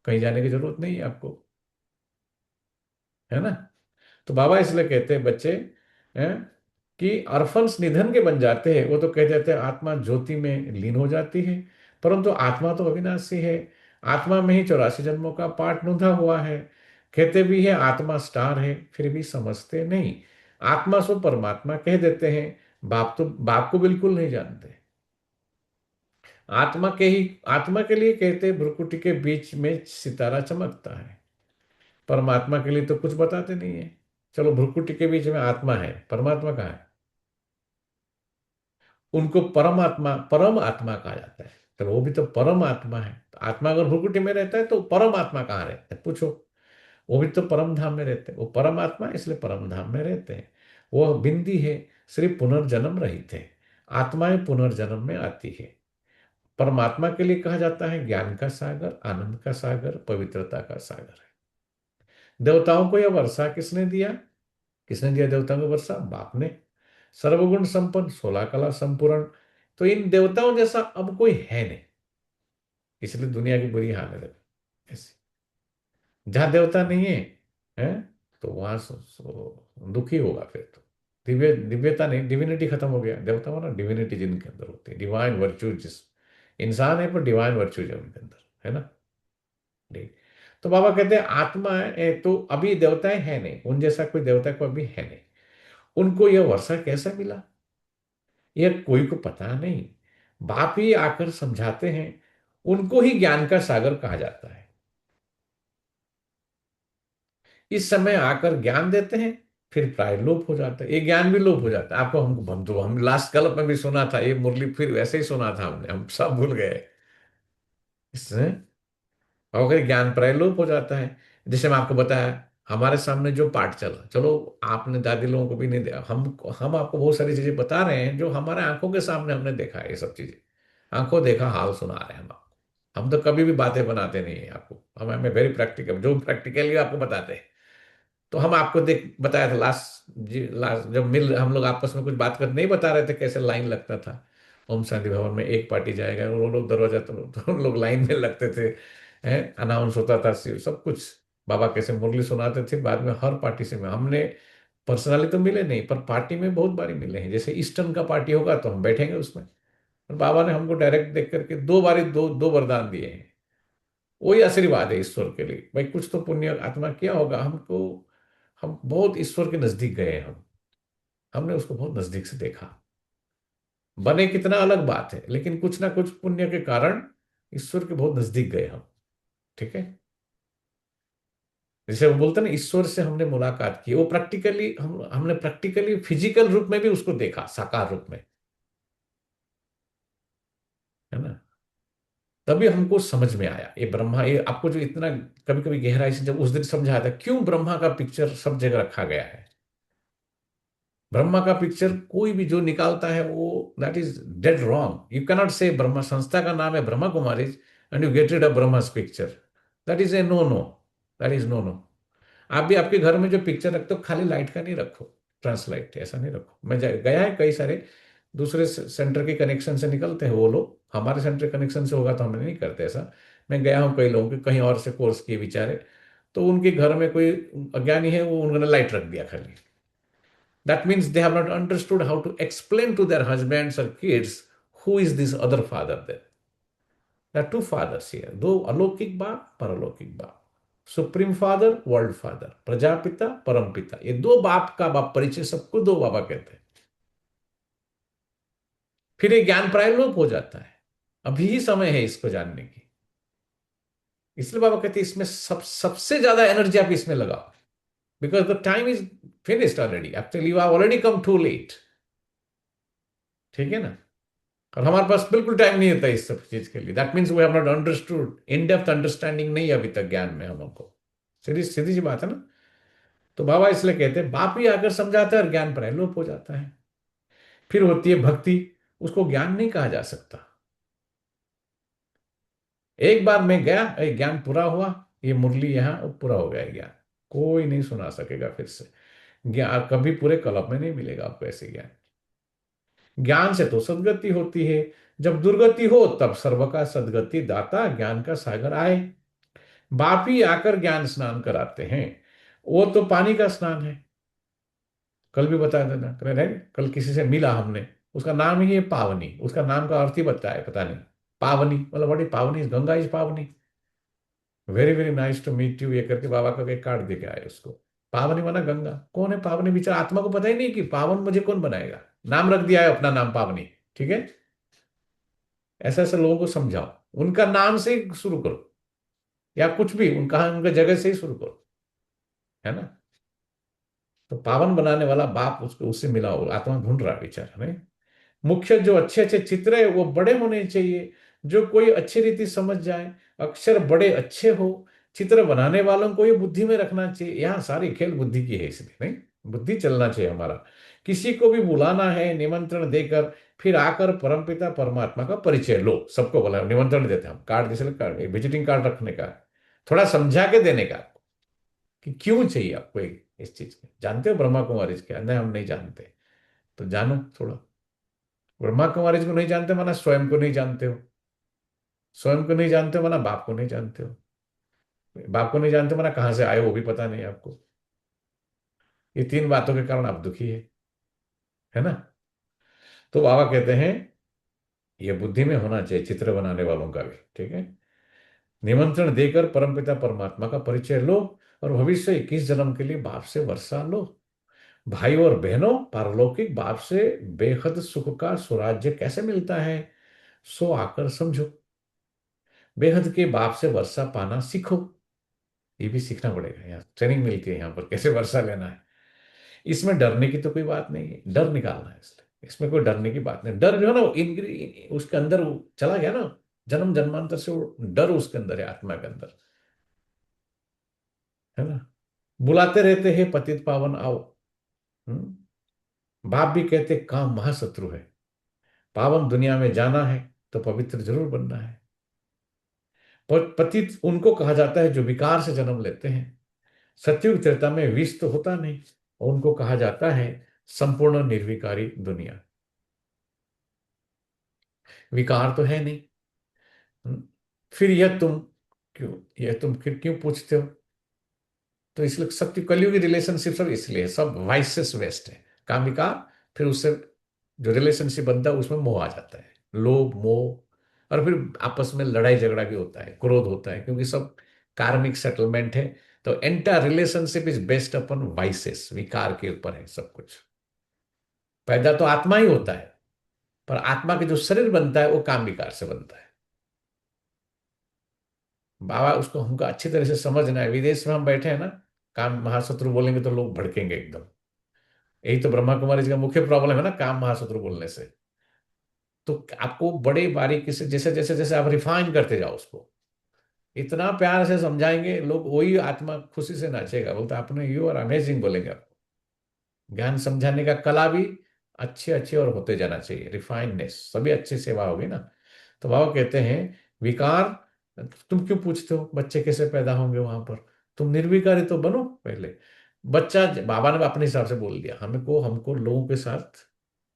कहीं जाने की जरूरत नहीं है आपको, है ना? तो बाबा इसलिए कहते हैं बच्चे हैं कि अरफन्स निधन के बन जाते हैं। वो तो कह देते हैं आत्मा ज्योति में लीन हो जाती है, परंतु आत्मा तो अविनाशी है। आत्मा में ही 84 जन्मों का पाठ नुधा हुआ है। कहते भी है आत्मा स्टार है, फिर भी समझते नहीं। आत्मा सो परमात्मा कह देते हैं, बाप को बिल्कुल नहीं जानते। आत्मा के लिए कहते हैं भ्रुकुटी के बीच में सितारा चमकता है। परमात्मा के लिए तो कुछ बताते नहीं है। चलो भ्रुकुटी के बीच में आत्मा है, परमात्मा कहाँ है? उनको परम आत्मा कहा जाता है। चलो वो भी तो परम आत्मा है। तो आत्मा अगर भ्रुकुटी में रहता है तो परम आत्मा कहाँ रहता है पूछो? वो भी तो परम धाम में रहते हैं। वो परम आत्मा है, इसलिए परम धाम में रहते हैं। वो बिंदी है, सिर्फ पुनर्जन्म रहित है। आत्माएं पुनर्जन्म में आती है। परमात्मा के लिए कहा जाता है ज्ञान का सागर, आनंद का सागर, पवित्रता का सागर है। देवताओं को यह वर्षा किसने दिया? किसने दिया देवताओं को वर्षा? बाप ने। सर्वगुण संपन्न, 16 कला संपूर्ण। तो इन देवताओं जैसा अब कोई है नहीं, इसलिए दुनिया की बुरी हालत है ऐसी। जहां देवता नहीं है, हैं तो वहां दुखी होगा फिर तो। दिव्यता नहीं, डिविनिटी खत्म हो गया। देवता हो ना, डिविनिटी जिनके अंदर होती है, डिवाइन वर्च्यू। जिस इंसान है पर डिवाइन वर्च्यू है उनके अंदर, है ना? ठीक। तो बाबा कहते हैं आत्मा है तो अभी देवताएं है नहीं, उन जैसा कोई देवता को अभी है नहीं। उनको यह वर्षा कैसा मिला, यह कोई को पता नहीं। बाप ही आकर समझाते हैं। उनको ही ज्ञान का सागर कहा जाता है। इस समय आकर ज्ञान देते हैं, फिर प्राय लोप हो जाता है। ये ज्ञान भी लोप हो जाता है। आपको हम लास्ट कल्प में भी सुना था ये मुरली, फिर वैसे ही सुना था हमने, हम सब भूल गए इसमें। अगर ज्ञान प्रायलोप हो जाता है, जैसे मैं आपको बताया हमारे सामने जो पाठ चला, चलो आपने दादी लोगों को भी नहीं दिया, हम आपको बहुत सारी चीजें बता रहे हैं जो हमारे आंखों के सामने हमने देखा है। ये सब चीजें आंखों देखा हाल सुना रहे हैं हम आपको। हम तो कभी भी बातें बनाते नहीं है आपको, हमें वेरी प्रैक्टिकल, जो प्रैक्टिकली आपको बताते हैं। तो हम आपको देख बताया था लास्ट जब हम लोग आपस में कुछ बात कर नहीं बता रहे थे, कैसे लाइन लगता था। ओम शांति भवन में एक पार्टी जाएगा और वो लोग दरवाजा तो उन लोग लाइन में लगते थे, हैं अनाउंस होता था सब कुछ। बाबा कैसे मुरली सुनाते थे, बाद में हर पार्टी से में हमने पर्सनली तो मिले नहीं, पर पार्टी में बहुत बारी मिले हैं। जैसे ईस्टर्न का पार्टी होगा तो हम बैठेंगे उसमें, और बाबा ने हमको डायरेक्ट देख करके दो बारी दो दो वरदान दिए हैं। वही आशीर्वाद है ईश्वर के लिए। भाई कुछ तो पुण्य आत्मा किया होगा हमको, हम बहुत ईश्वर के नजदीक गए। हमने उसको बहुत नजदीक से देखा। बने कितना अलग बात है, लेकिन कुछ ना कुछ पुण्य के कारण ईश्वर के बहुत नजदीक गए हम। ठीक है, जैसे वो बोलते हैं ना ईश्वर से हमने मुलाकात की, वो प्रैक्टिकली हमने प्रैक्टिकली फिजिकल रूप में भी उसको देखा, साकार रूप में, है ना? तभी हमको समझ में आया ये ब्रह्मा, ये आपको जो इतना कभी कभी गहराई से जब उस दिन समझाया था क्यों ब्रह्मा का पिक्चर सब जगह रखा गया है। ब्रह्मा का पिक्चर कोई भी जो निकालता है वो that is dead wrong. You cannot say Brahma, संस्था का नाम है Brahma Kumaris and you get rid of Brahma's picture. That is a no no, that is no no. आप भी आपके घर में जो पिक्चर रखते हो खाली लाइट का नहीं रखो, ट्रांसलाइट ऐसा नहीं रखो। मैं गया है कई सारे दूसरे सेंटर के कनेक्शन से निकलते हैं वो लोग, हमारे सेंटर कनेक्शन से होगा तो हम नहीं करते ऐसा। मैं गया हूँ कई लोगों के कहीं और से कोर्स किए बेचारे, तो उनके घर में कोई अज्ञानी है, वो उन्होंने लाइट रख दिया खाली। That means they have not understood how to explain to their husbands or kids who is this other father there. There are two fathers here, दो अलौकिक बाप, परलौकिक बाप। Supreme father, world father, Prajapita, परम पिता। ये दो बाप का बाप परिचय सबको दो बाबा कहते हैं। फिर ये ज्ञान प्रायलोप हो जाता है। अभी ही समय है इसको जानने की। इसलिए बाबा कहते हैं इसमें सबसे ज्यादा एनर्जी आप इसमें लगाओ, because the time is finished already. Actually, you have already come too late. ठीक है ना। और हमारे पास बिल्कुल टाइम नहीं होता इस सब चीज के लिए। That means we have not understood, in depth understanding नहीं है अभी तक ज्ञान में हमको। सीधी सीधी सी बात है ना। तो बाबा इसलिए कहते हैं बाप ही आकर समझाता है और ज्ञान प्रलोप हो जाता है। फिर होती है भक्ति, उसको ज्ञान नहीं कहा जा सकता। एक बार मैं गया, ज्ञान पूरा हुआ, ये मुरली यहाँ पूरा हो गया ज्ञान, कोई नहीं सुना सकेगा फिर से। ज्ञान कभी पूरे कल्प में नहीं मिलेगा आपको ऐसे ज्ञान। ज्ञान से तो सदगति होती है, जब दुर्गति हो तब सर्व का सदगति दाता ज्ञान का सागर आए। बाप ही आकर ज्ञान स्नान कराते हैं, वो तो पानी का स्नान है। कल भी बता देना, कल किसी से मिला हमने, उसका नाम ही है पावनी, उसका नाम का अर्थ ही बताया पता नहीं। पावनी मतलब व्हाट इज पावनी, इज गंगा इज पावनी। Very very nice to meet you, ये करके बाबा का एक कार्ड दे के आए उसको। पावनी माना गंगा। कौन है पावनी? बेचारा आत्मा को पता ही नहीं कि पावन मुझे कौन बनाएगा, नाम रख दिया है अपना नाम पावनी। ठीक है, ऐसे ऐसे लोगों को समझाओ, उनका नाम से ही शुरू करो, या कुछ भी उनका उनका जगह से ही शुरू करो, है ना। तो पावन बनाने वाला बाप उसको उससे मिला हो, आत्मा ढूंढ रहा है बेचारा। नहीं, मुख्य जो अच्छे अच्छे चित्र है वो बड़े होने चाहिए, जो कोई अच्छी रीति समझ जाए, अक्षर बड़े अच्छे हो। चित्र बनाने वालों को ये बुद्धि में रखना चाहिए, यहाँ सारी खेल बुद्धि की है, इसलिए नहीं, बुद्धि चलना चाहिए हमारा। किसी को भी बुलाना है निमंत्रण देकर, फिर आकर परमपिता परमात्मा का परिचय लो। सबको बोला निमंत्रण देते हैं हम, कार्ड जैसे कार्ड, विजिटिंग कार्ड रखने का, थोड़ा समझा के देने का कि क्यों चाहिए आपको इस चीज के। जानते हो ब्रह्मा कुमारी क्या? नहीं, हम नहीं जानते। तो जानो थोड़ा। ब्रह्मा कुमारी को नहीं जानते माना स्वयं को नहीं जानते हो, स्वयं को नहीं जानते हो माना बाप को नहीं जानते हो, बाप को नहीं जानते माना कहां से आए वो भी पता नहीं आपको। ये तीन बातों के कारण आप दुखी है ना। तो बाबा कहते हैं ये बुद्धि में होना चाहिए चित्र बनाने वालों का भी। ठीक है, निमंत्रण देकर परमपिता परमात्मा का परिचय लो, और भविष्य 21 जन्म के लिए बाप से वर्षा लो। भाई और बहनों, पारलौकिक बाप से बेहद सुख का स्वराज्य कैसे मिलता है, सो आकर समझो। बेहद के बाप से वर्षा पाना सीखो। ये भी सीखना पड़ेगा, यहाँ ट्रेनिंग मिलती है यहाँ पर कैसे वर्षा लेना है। इसमें डरने की तो कोई बात नहीं है, डर निकालना है, इसलिए इसमें कोई डरने की बात नहीं। डर जो है ना उसके अंदर चला गया ना, जन्म जन्मांतर से वो डर उसके अंदर है, आत्मा के अंदर, है ना। बुलाते रहते हैं पतित पावन आओ। बाप भी कहते काम महाशत्रु है, पावन दुनिया में जाना है तो पवित्र जरूर बनना है। पतित उनको कहा जाता है जो विकार से जन्म लेते हैं। सत्युग त्रेता में विष तो होता नहीं, और उनको कहा जाता है संपूर्ण निर्विकारी दुनिया। विकार तो है नहीं। हम्म, फिर यह तुम फिर क्यों पूछते हो? तो इसलिए सत्य कलयुगी रिलेशनशिप सब इसलिए है, सब वाइसेस वेस्ट है, काम विकार। फिर उससे जो रिलेशनशिप बनता है उसमें मोह आ जाता है, लोभ मोह, और फिर आपस में लड़ाई झगड़ा भी होता है, क्रोध होता है, क्योंकि सब कार्मिक सेटलमेंट है। तो entire relationship is based upon vices, विकार के ऊपर है सब कुछ। पैदा तो आत्मा ही होता है, पर आत्मा के जो शरीर बनता है वो काम विकार से बनता है। बाबा उसको हमको अच्छी तरह से समझना है। विदेश में हम बैठे हैं ना, काम महाशत्रु बोलेंगे तो लोग भड़केंगे एकदम। यही तो ब्रह्मा कुमारी जी का मुख्य प्रॉब्लम है ना, काम महाशत्रु बोलने से। तो आपको बड़े बारीकी से जैसे जैसे जैसे आप रिफाइन करते जाओ उसको, इतना प्यार से समझाएंगे लोग, वही आत्मा खुशी से नाचेगा, बोलता आपने यू आर अमेजिंग बोलेंगे आपको। ज्ञान समझाने का कला भी अच्छे अच्छे और होते जाना चाहिए, रिफाइननेस, सभी अच्छी सेवा होगी ना। तो बाबा कहते हैं विकार तुम क्यों पूछते हो, बच्चे कैसे पैदा होंगे वहां पर, तुम निर्विकारी तो बनो पहले। बच्चा बाबा ने अपने हिसाब से बोल दिया, हमको हमको लोगों के साथ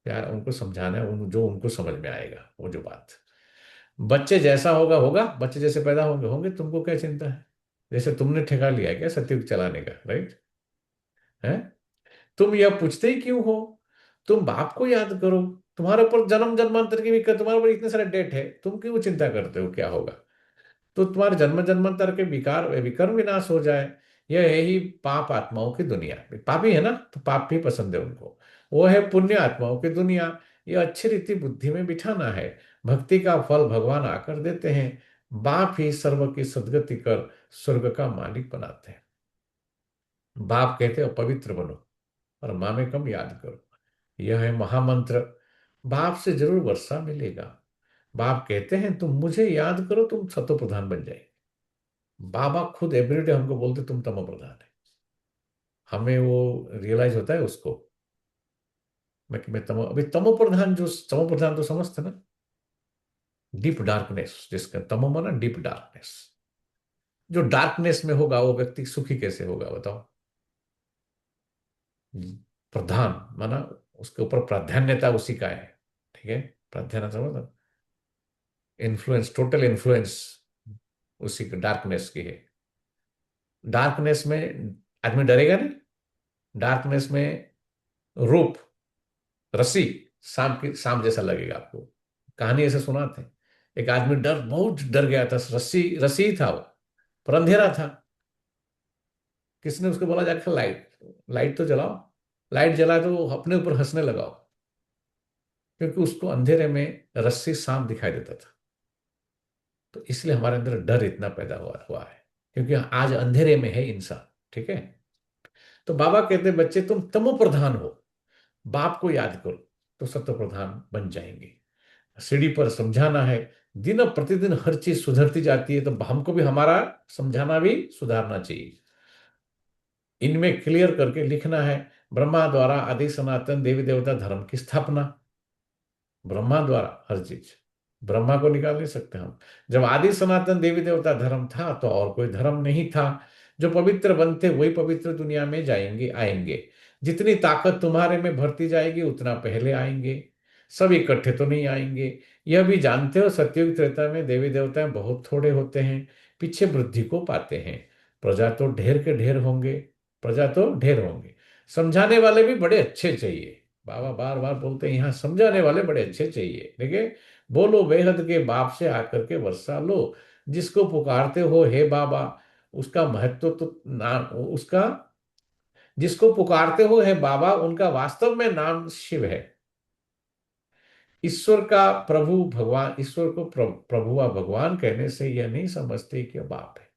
प्यार, उनको समझाना है, जो उनको समझ में आएगा वो जो बात। बच्चे जैसा होगा होगा, बच्चे जैसे पैदा होंगे होंगे, तुमको क्या चिंता है। जैसे तुमने ठेका लिया है क्या सत्युग चलाने का, राइट है। तुम यह पूछते ही क्यों हो, तुम बाप को याद करो। तुम्हारे ऊपर जन्म जन्मांतर की भी तुम्हारे ऊपर इतने सारे डेट है, तुम क्यों चिंता करते हो क्या होगा। तो तुम्हारे जन्म जन्मांतर के विकार विकर्म विनाश हो जाए। यह है ही पाप आत्माओं की दुनिया। पापी है ना, तो पाप भी पसंद है उनको। वो है पुण्य आत्माओं की दुनिया। ये अच्छी रीति बुद्धि में बिठाना है। भक्ति का फल भगवान आकर देते हैं। बाप ही सर्व की सदगति कर स्वर्ग का मालिक बनाते हैं। बाप कहते हो पवित्र बनो और माँ में कम याद करो। यह है महामंत्र। बाप से जरूर वर्षा मिलेगा। बाप कहते हैं तुम मुझे याद करो, तुम सतो प्रधान बन जाएंगे। बाबा खुद एवरीडे हमको बोलते तुम तमो प्रधान है। हमें वो रियलाइज होता है उसको। मैं तमो, अभी तमो प्रधान, जो तमो प्रधान तो समझते ना, डीप डार्कनेस, जिसका तमो माना डीप डार्कनेस। जो डार्कनेस में होगा वो व्यक्ति सुखी कैसे होगा बताओ। प्रधान माना उसके ऊपर प्राधान्यता उसी का है। ठीक है, प्राधान्यता मतलब इन्फ्लुएंस, टोटल इन्फ्लुएंस उसी का डार्कनेस की है। डार्कनेस में आदमी डरेगा नहीं। डार्कनेस में रूप, रस्सी, सांप की, सांप जैसा लगेगा आपको। कहानी ऐसे सुनाते हैं, एक आदमी बहुत डर गया था, रस्सी रस्सी ही था वो, पर अंधेरा था। किसने उसको बोला जाकर लाइट, लाइट तो जलाओ। लाइट जलाए तो वो अपने ऊपर हंसने लगाओ, क्योंकि उसको अंधेरे में रस्सी सांप दिखाई देता था। तो इसलिए हमारे अंदर डर इतना पैदा हुआ हुआ है, क्योंकि आज अंधेरे में है इंसान। ठीक है, तो बाबा कहते हैं बच्चे तुम तमो प्रधान हो, बाप को याद करो तो सत्व प्रधान बन जाएंगे। सीढ़ी पर समझाना है, दिन प्रतिदिन हर चीज सुधरती जाती है, तो हमको भी हमारा समझाना भी सुधारना चाहिए। इनमें क्लियर करके लिखना है, ब्रह्मा द्वारा आदि सनातन देवी देवता धर्म की स्थापना। ब्रह्मा द्वारा हर चीज, ब्रह्मा को निकाल नहीं सकते हम। जब आदि सनातन देवी देवता धर्म था तो और कोई धर्म नहीं था। जो पवित्र बनते वही पवित्र दुनिया में जाएंगे आएंगे। जितनी ताकत तुम्हारे में भरती जाएगी उतना पहले आएंगे। सब इकट्ठे तो नहीं आएंगे। यह भी जानते हो सतयुग त्रेता में देवी देवता बहुत थोड़े होते हैं, पीछे वृद्धि को पाते हैं। प्रजा तो ढेर के ढेर होंगे, प्रजा तो ढेर होंगे। समझाने वाले भी बड़े अच्छे चाहिए। बाबा बार बार बोलते हैं यहाँ समझाने वाले बड़े अच्छे चाहिए। देखिए, बोलो बेहद के बाप से आकर के वर्षा लो। जिसको पुकारते हो हे बाबा, उसका महत्व तो ना उसका, जिसको पुकारते हो हे बाबा उनका वास्तव में नाम शिव है। ईश्वर का प्रभु भगवान, ईश्वर को प्रभु व भगवान कहने से यह नहीं समझते कि बाप है।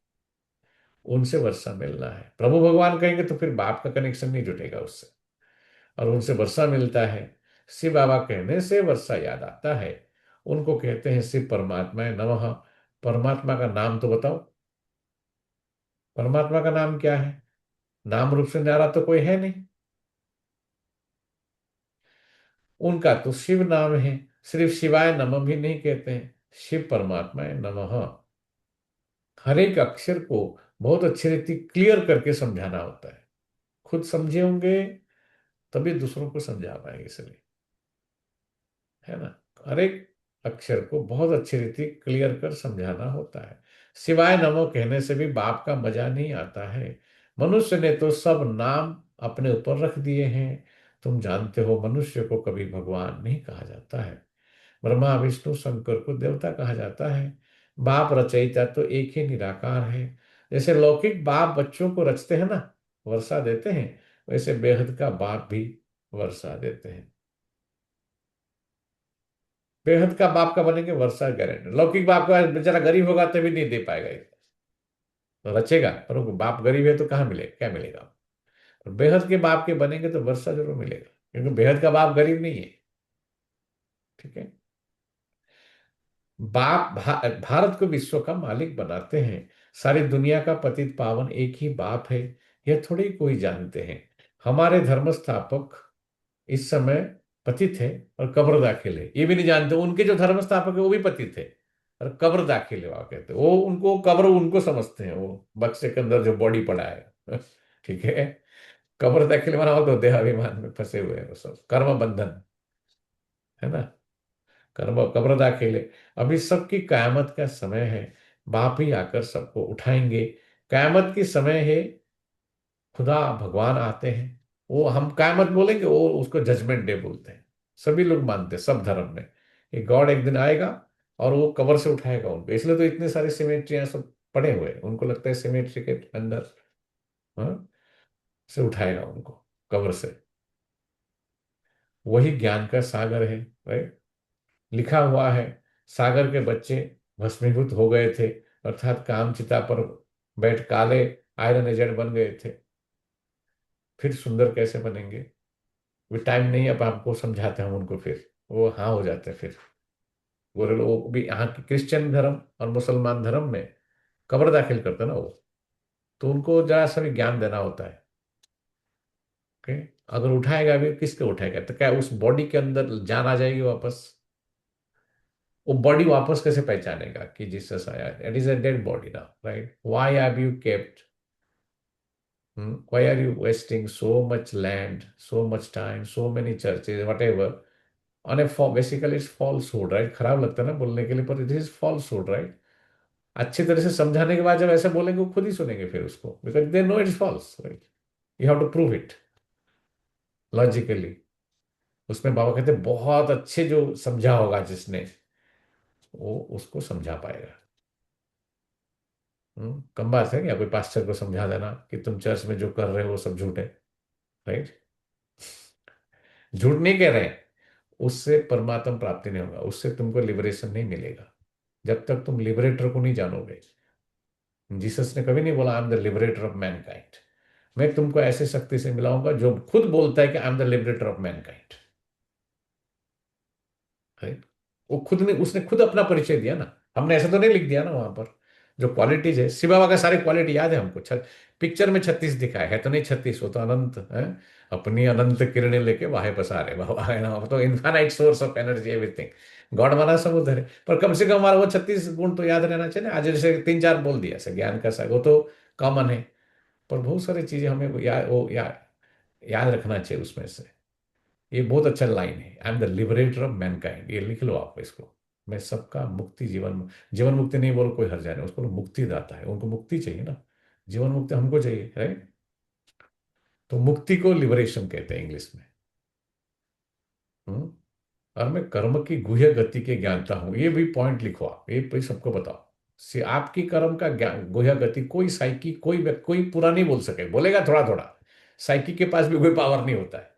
उनसे वर्षा मिलना है। प्रभु भगवान कहेंगे तो फिर बाप का कनेक्शन नहीं जुटेगा उससे, और उनसे वर्षा मिलता है। शिव बाबा कहने से वर्षा याद आता है। उनको कहते हैं शिव परमात्मा नमः। परमात्मा का नाम तो बताओ, परमात्मा का नाम क्या है? नाम रूप से न्यारा तो कोई है नहीं। उनका तो शिव नाम है। सिर्फ शिवाय नमः भी नहीं कहते हैं, शिव परमात्मा नमः। हर एक अक्षर को बहुत अच्छी रीति क्लियर करके समझाना होता है। खुद समझे होंगे तभी दूसरों को समझा पाएंगे, इसलिए है ना। हर एक अक्षर को बहुत अच्छी रीति क्लियर कर समझाना होता है। सिवाय नमो कहने से भी बाप का मजा नहीं आता है। मनुष्य ने तो सब नाम अपने ऊपर रख दिए हैं। तुम जानते हो मनुष्य को कभी भगवान नहीं कहा जाता है। ब्रह्मा विष्णु शंकर को देवता कहा जाता है। बाप रचयिता तो एक ही निराकार है। जैसे लौकिक बाप बच्चों को रचते हैं ना, वर्षा देते हैं, वैसे बेहद का बाप भी वर्षा देते हैं। बेहद का बाप का बनेंगे वर्षा गारंटी। लौकिक बाप का बेचारा गरीब होगा तभी नहीं दे पाएगा ये, तो रचेगा, पर वो बाप गरीब है तो कहाँ मिले, क्या मिलेगा। और बेहद के बाप के बनेंगे तो वर्षा जरूर मिलेगा, क्योंकि बेहद का बाप गरीब नहीं है। ठीक है, बाप भारत को विश्व का मालिक बनाते हैं। सारी दुनिया का पतित पावन एक ही बाप है, यह थोड़ी कोई जानते हैं। हमारे धर्म स्थापक इस समय पतित है और कब्र दाखिल है, ये भी नहीं जानते। उनके जो धर्म स्थापक है वो भी पतित है और कब्र दाखिल है, वहां कहते हैं। वो उनको कब्र उनको समझते हैं, वो बक्से के अंदर जो बॉडी पड़ा है ठीक है, कब्र दाखिल माना हो तो देहाभिमान में फंसे हुए हैं वो सब, कर्म बंधन है ना। कर्म कब्र दाखिल है। अभी सबकी कयामत का समय है, बाप ही आकर सबको उठाएंगे। कयामत की समय है, खुदा भगवान आते हैं। वो हम कायमत बोलेंगे, वो उसको जजमेंट डे बोलते हैं। सभी लोग मानते हैं सब धर्म में कि गॉड एक दिन आएगा और वो कब्र से उठाएगा उनको। इसलिए तो इतने सारे सिमेट्रियां सब पड़े हुए हैं। उनको लगता है सिमेट्री के अंदर हाँ, से उठाएगा उनको कब्र से। वही ज्ञान का सागर है, राइट। लिखा हुआ है, सागर के बच्चे भस्मीभूत हो गए थे, अर्थात काम चिता पर बैठ काले आयरन एजेंट बन गए थे। फिर सुंदर कैसे बनेंगे? भी टाइम नहीं, अब आपको समझाते हैं हम उनको। फिर वो हाँ हो जाते हैं फिर। गोरे लोग भी यहाँ की क्रिश्चियन धर्म और मुसलमान धर्म में कब्र दाखिल करते हैं ना वो, तो उनको जरा सा भी ज्ञान देना होता है। ओके, अगर उठाएगा भी किसको उठाएगा, तो क्या उस बॉडी के अंदर जान आ जाएगी वापस? वो बॉडी वापस कैसे पहचानेगा कि जीसस आया? It is a dead body ना, right? Why have you kept, why are you wasting so much land, so much time, so many churches, whatever, on a basically it's falsehood, right? खराब लगता है ना बोलने के लिए, पर it is falsehood, right? अच्छी तरह से समझाने के बाद जब ऐसे बोलेंगे वो खुद ही सुनेंगे फिर उसको, because they know it's false, right? You have to prove it logically. उसमें बाबा कहते हैं बहुत अच्छे जो समझा होगा जिसने, वो उसको समझा पाएगा। कम बात है क्या कोई पास्टर को समझा देना कि तुम चर्च में जो कर रहे हो वो सब झूठ है, राइट? झूठ नहीं कह रहे हैं, उससे परमात्मा प्राप्ति नहीं होगा, उससे तुमको लिबरेशन नहीं मिलेगा जब तक तुम लिबरेटर को नहीं जानोगे। जीसस ने कभी नहीं बोला I am the liberator of Mankind, मैं तुमको ऐसे शक्ति से मिलाऊंगा जो खुद बोलता है कि I am the liberator of Mankind, right? वो खुद ने, उसने खुद अपना परिचय दिया ना, हमने ऐसा तो नहीं लिख दिया ना वहां पर। जो क्वालिटीज है, शिव बाबा का सारी क्वालिटी याद है हमको। पिक्चर में 36 दिखाया है तो नहीं 36, वो तो अनंत है। अपनी अनंत किरणें लेके वाहे पसारे बाबा है ना, वो तो infinite source of energy everything. God माना समुद्र है, पर कम से कम हमारा वो 36 गुण तो याद रहना चाहिए ना। आज जैसे 3-4 बोल दिया ऐसे ज्ञान का सागर, वो तो कॉमन है, पर बहुत सारी चीजें हमें याद रखना चाहिए उसमें से। ये बहुत अच्छा लाइन है, I am the liberator of Mankind, ये लिख लो आप इसको। मैं सबका मुक्ति, जीवन जीवन मुक्ति नहीं बोलो कोई हर्ज नहीं, उसको मुक्ति दाता है, उनको मुक्ति चाहिए ना, जीवन मुक्ति हमको चाहिए, राइट? तो मुक्ति को लिबरेशन कहते हैं इंग्लिश में। हम्म? और मैं कर्म की गुह्य गति के ज्ञानता हूं, ये भी पॉइंट लिखो आप, ये भाई सबको बताओ। आपकी कर्म का ज्ञान गुह्य गति, कोई साइकी कोई पूरा नहीं बोल सके, बोलेगा थोड़ा थोड़ा, साइकी के पास भी कोई पावर नहीं होता है।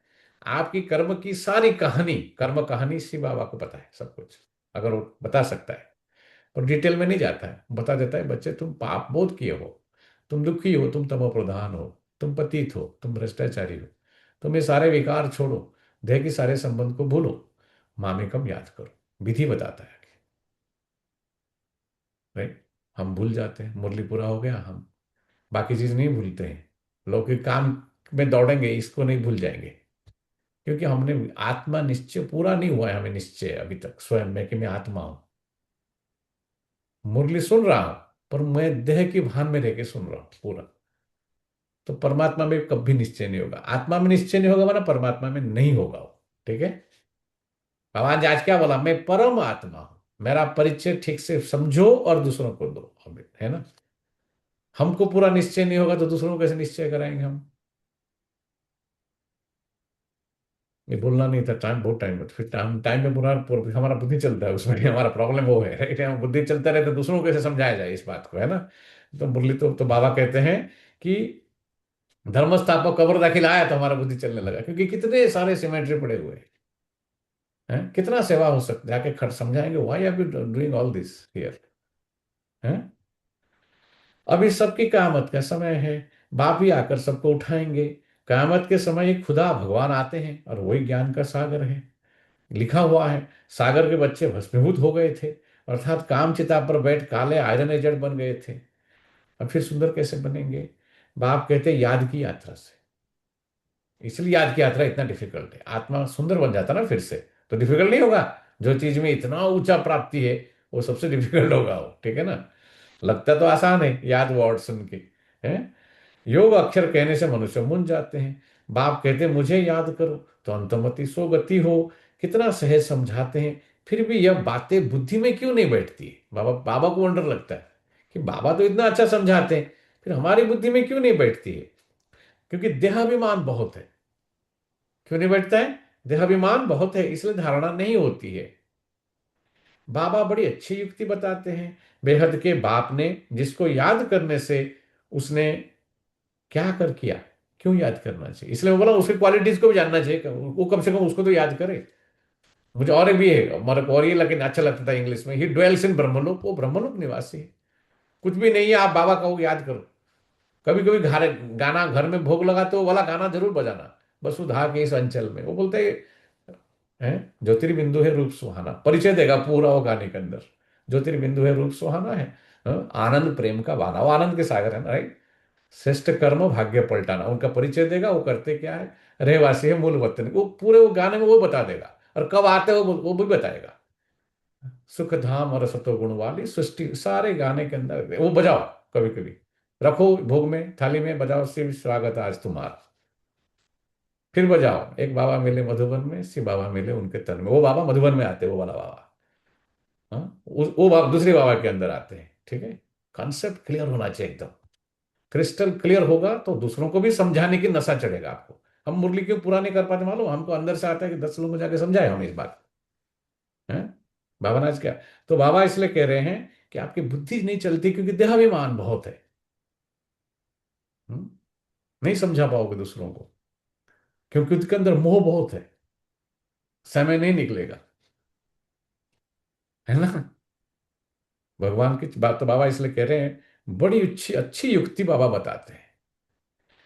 आपकी कर्म की सारी कहानी, कर्म कहानी शिव बाबा को पता है सब कुछ, अगर वो बता सकता है, और डिटेल में नहीं जाता है, बता देता है बच्चे तुम पाप बहुत किए हो, तुम दुखी हो, तुम तमोप्रधान हो, तुम पतित हो, तुम भ्रष्टाचारी हो, तुम ये सारे विकार छोड़ो, देह के सारे संबंध को भूलो, मामेकम याद करो, विधि बताता है। राइट? हम भूल जाते हैं, मुरली पूरा हो गया, हम बाकी चीज नहीं भूलते हैं, लौकिक काम में दौड़ेंगे, इसको नहीं भूल जाएंगे, क्योंकि हमने आत्मा निश्चय पूरा नहीं हुआ है, हमें निश्चय अभी तक स्वयं में कि मैं आत्मा हूं। मुरली सुन रहा हूं, पर मैं देह की भान में रह के सुन रहा हूं पूरा। तो परमात्मा में कभी निश्चय नहीं होगा, आत्मा में निश्चय नहीं होगा, वरना परमात्मा में नहीं होगा वो। ठीक है? भगवान जी आज क्या बोला, मैं परम आत्मा हूं, मेरा परिचय ठीक से समझो और दूसरों को दो, है ना? हमको पूरा निश्चय नहीं होगा तो दूसरों को कैसे निश्चय कराएंगे हम? ये बोलना नहीं था, टाइम बहुत टाइम, फिर टाइम टाइम में पूरा हमारा बुद्धि चलता है, उसमें हमारा प्रॉब्लम वो है, राइट? हम बुद्धि चलता रहे तो दूसरों को कैसे समझाया जाए इस बात को, है ना? तो मुरली तो बाबा कहते हैं कि धर्म स्थापक कब्र दाखिल आया तो हमारा बुद्धि चलने लगा, क्योंकि कितने सारे सिमेट्री पड़े हुए हैं, कितना सेवा हो सकता है, जाके खट समझाएंगे why are you doing all this here, हैं? अभी सबकी कयामत का समय है, बाप ही आकर सबको उठाएंगे। कयामत के समय एक खुदा भगवान आते हैं और वही ज्ञान का सागर है। लिखा हुआ है सागर के बच्चे भस्मीभूत हो गए थे, अर्थात काम चिता पर बैठ काले आयरन एजेंट बन गए थे। अब फिर सुंदर कैसे बनेंगे? बाप कहते याद की यात्रा से, इसलिए याद की यात्रा इतना डिफिकल्ट है। आत्मा सुंदर बन जाता ना फिर से तो डिफिकल्ट नहीं होगा। जो चीज में इतना ऊंचा प्राप्ति है वो सबसे डिफिकल्ट होगा वो, ठीक है ना? लगता तो आसान है याद वर्ड सुन के, है? योग अक्षर कहने से मनुष्य मुंझ जाते हैं। बाप कहते मुझे याद करो तो अंतमति सो गति हो। कितना सहज समझाते हैं, फिर भी यह बातें बुद्धि में क्यों नहीं बैठती है? बाबा बाबा को वंडर लगता है कि बाबा तो इतना अच्छा समझाते हैं, फिर हमारी बुद्धि में क्यों नहीं बैठती है? क्योंकि देहाभिमान बहुत है। क्यों नहीं बैठता है? देहाभिमान बहुत है, इसलिए धारणा नहीं होती है। बाबा बड़ी अच्छी युक्ति बताते हैं। बेहद के बाप ने जिसको याद करने से उसने क्या कर किया, क्यों याद करना चाहिए? इसलिए मैं बोला उसकी क्वालिटीज को भी जानना चाहिए, वो कम से कम उसको तो याद करे। मुझे और एक भी है, मेरे को और ये लेकिन अच्छा लगता था इंग्लिश में, ही ड्वेल्स इन ब्रह्मलोक, वो ब्रह्मलोक निवासी है। कुछ भी नहीं है, आप बाबा कहो याद करो। कभी कभी घर गाना घर में भोग लगा तो वो वाला गाना जरूर बजाना, बसुधा के इस अंचल में, वो बोलते है। ज्योतिर्बिंदु है रूप सुहाना, परिचय देगा पूरा वो गाने के अंदर। ज्योतिर्बिंदु है रूप सुहाना है, आनंद प्रेम का बहाना, वो आनंद के सागर है ना, राइट। श्रेष्ठ कर्म भाग्य पलटाना, उनका परिचय देगा, वो करते क्या है, रहवासी है मूल वतन, वो पूरे वो गाने में वो बता देगा, और कब आते हैं वो भी बताएगा। सुख धाम और सतो गुण वाली सृष्टि, सारे गाने के अंदर वो बजाओ, कभी कभी रखो भोग में थाली में, बजाओ शिव स्वागत आज तुम्हारा। फिर बजाओ एक बाबा मिले मधुबन में, शिव बाबा मिले उनके तन में, वो बाबा मधुबन में आते हैं, वो वाला बाबा। हाँ, वो बाबा दूसरे बाबा के अंदर आते हैं, ठीक है। कॉन्सेप्ट क्लियर होना चाहिए एकदम, क्रिस्टल क्लियर होगा तो दूसरों को भी समझाने की नशा चढ़ेगा आपको। हम मुरली क्यों पूरा नहीं कर पाते मालूम, हमको अंदर से आता है कि 10 लोगों को जाके समझाए हम इस बात, है। बाबा ने आज क्या, तो बाबा इसलिए कह रहे हैं कि आपकी बुद्धि नहीं चलती क्योंकि देहाभिमान बहुत है। हम्म? नहीं समझा पाओगे दूसरों को, क्योंकि उसके अंदर मोह बहुत है, समय नहीं निकलेगा, है ना। भगवान की बात तो बाबा इसलिए कह रहे हैं, बड़ी अच्छी अच्छी युक्ति बाबा बताते हैं।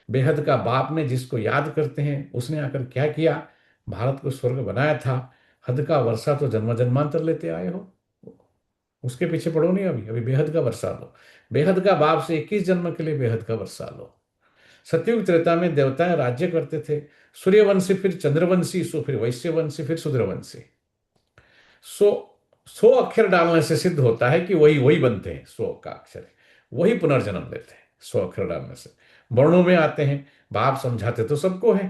बेहद का बाप ने जिसको याद करते हैं, उसने आकर क्या किया, भारत को स्वर्ग बनाया था। हद का वर्षा तो जन्म जन्मांतर लेते आए हो, उसके पीछे पड़ो नहीं, अभी अभी बेहद का वर्षा लो। बेहद का बाप से 21 जन्म के लिए बेहद का वर्षा लो। सतयुग त्रेता में देवताएं राज्य करते थे, सूर्यवंशी फिर चंद्रवंशी, सो फिर वैश्यवंशी, फिर शूद्रवंशी। सो 100 अक्षर डालने से सिद्ध होता है कि वही वही बनते हैं, 100 का अक्षर है, वही पुनर्जन्म लेते हैं 100 अक्षर डालने से। वर्णों में आते हैं, बाप समझाते तो सबको है,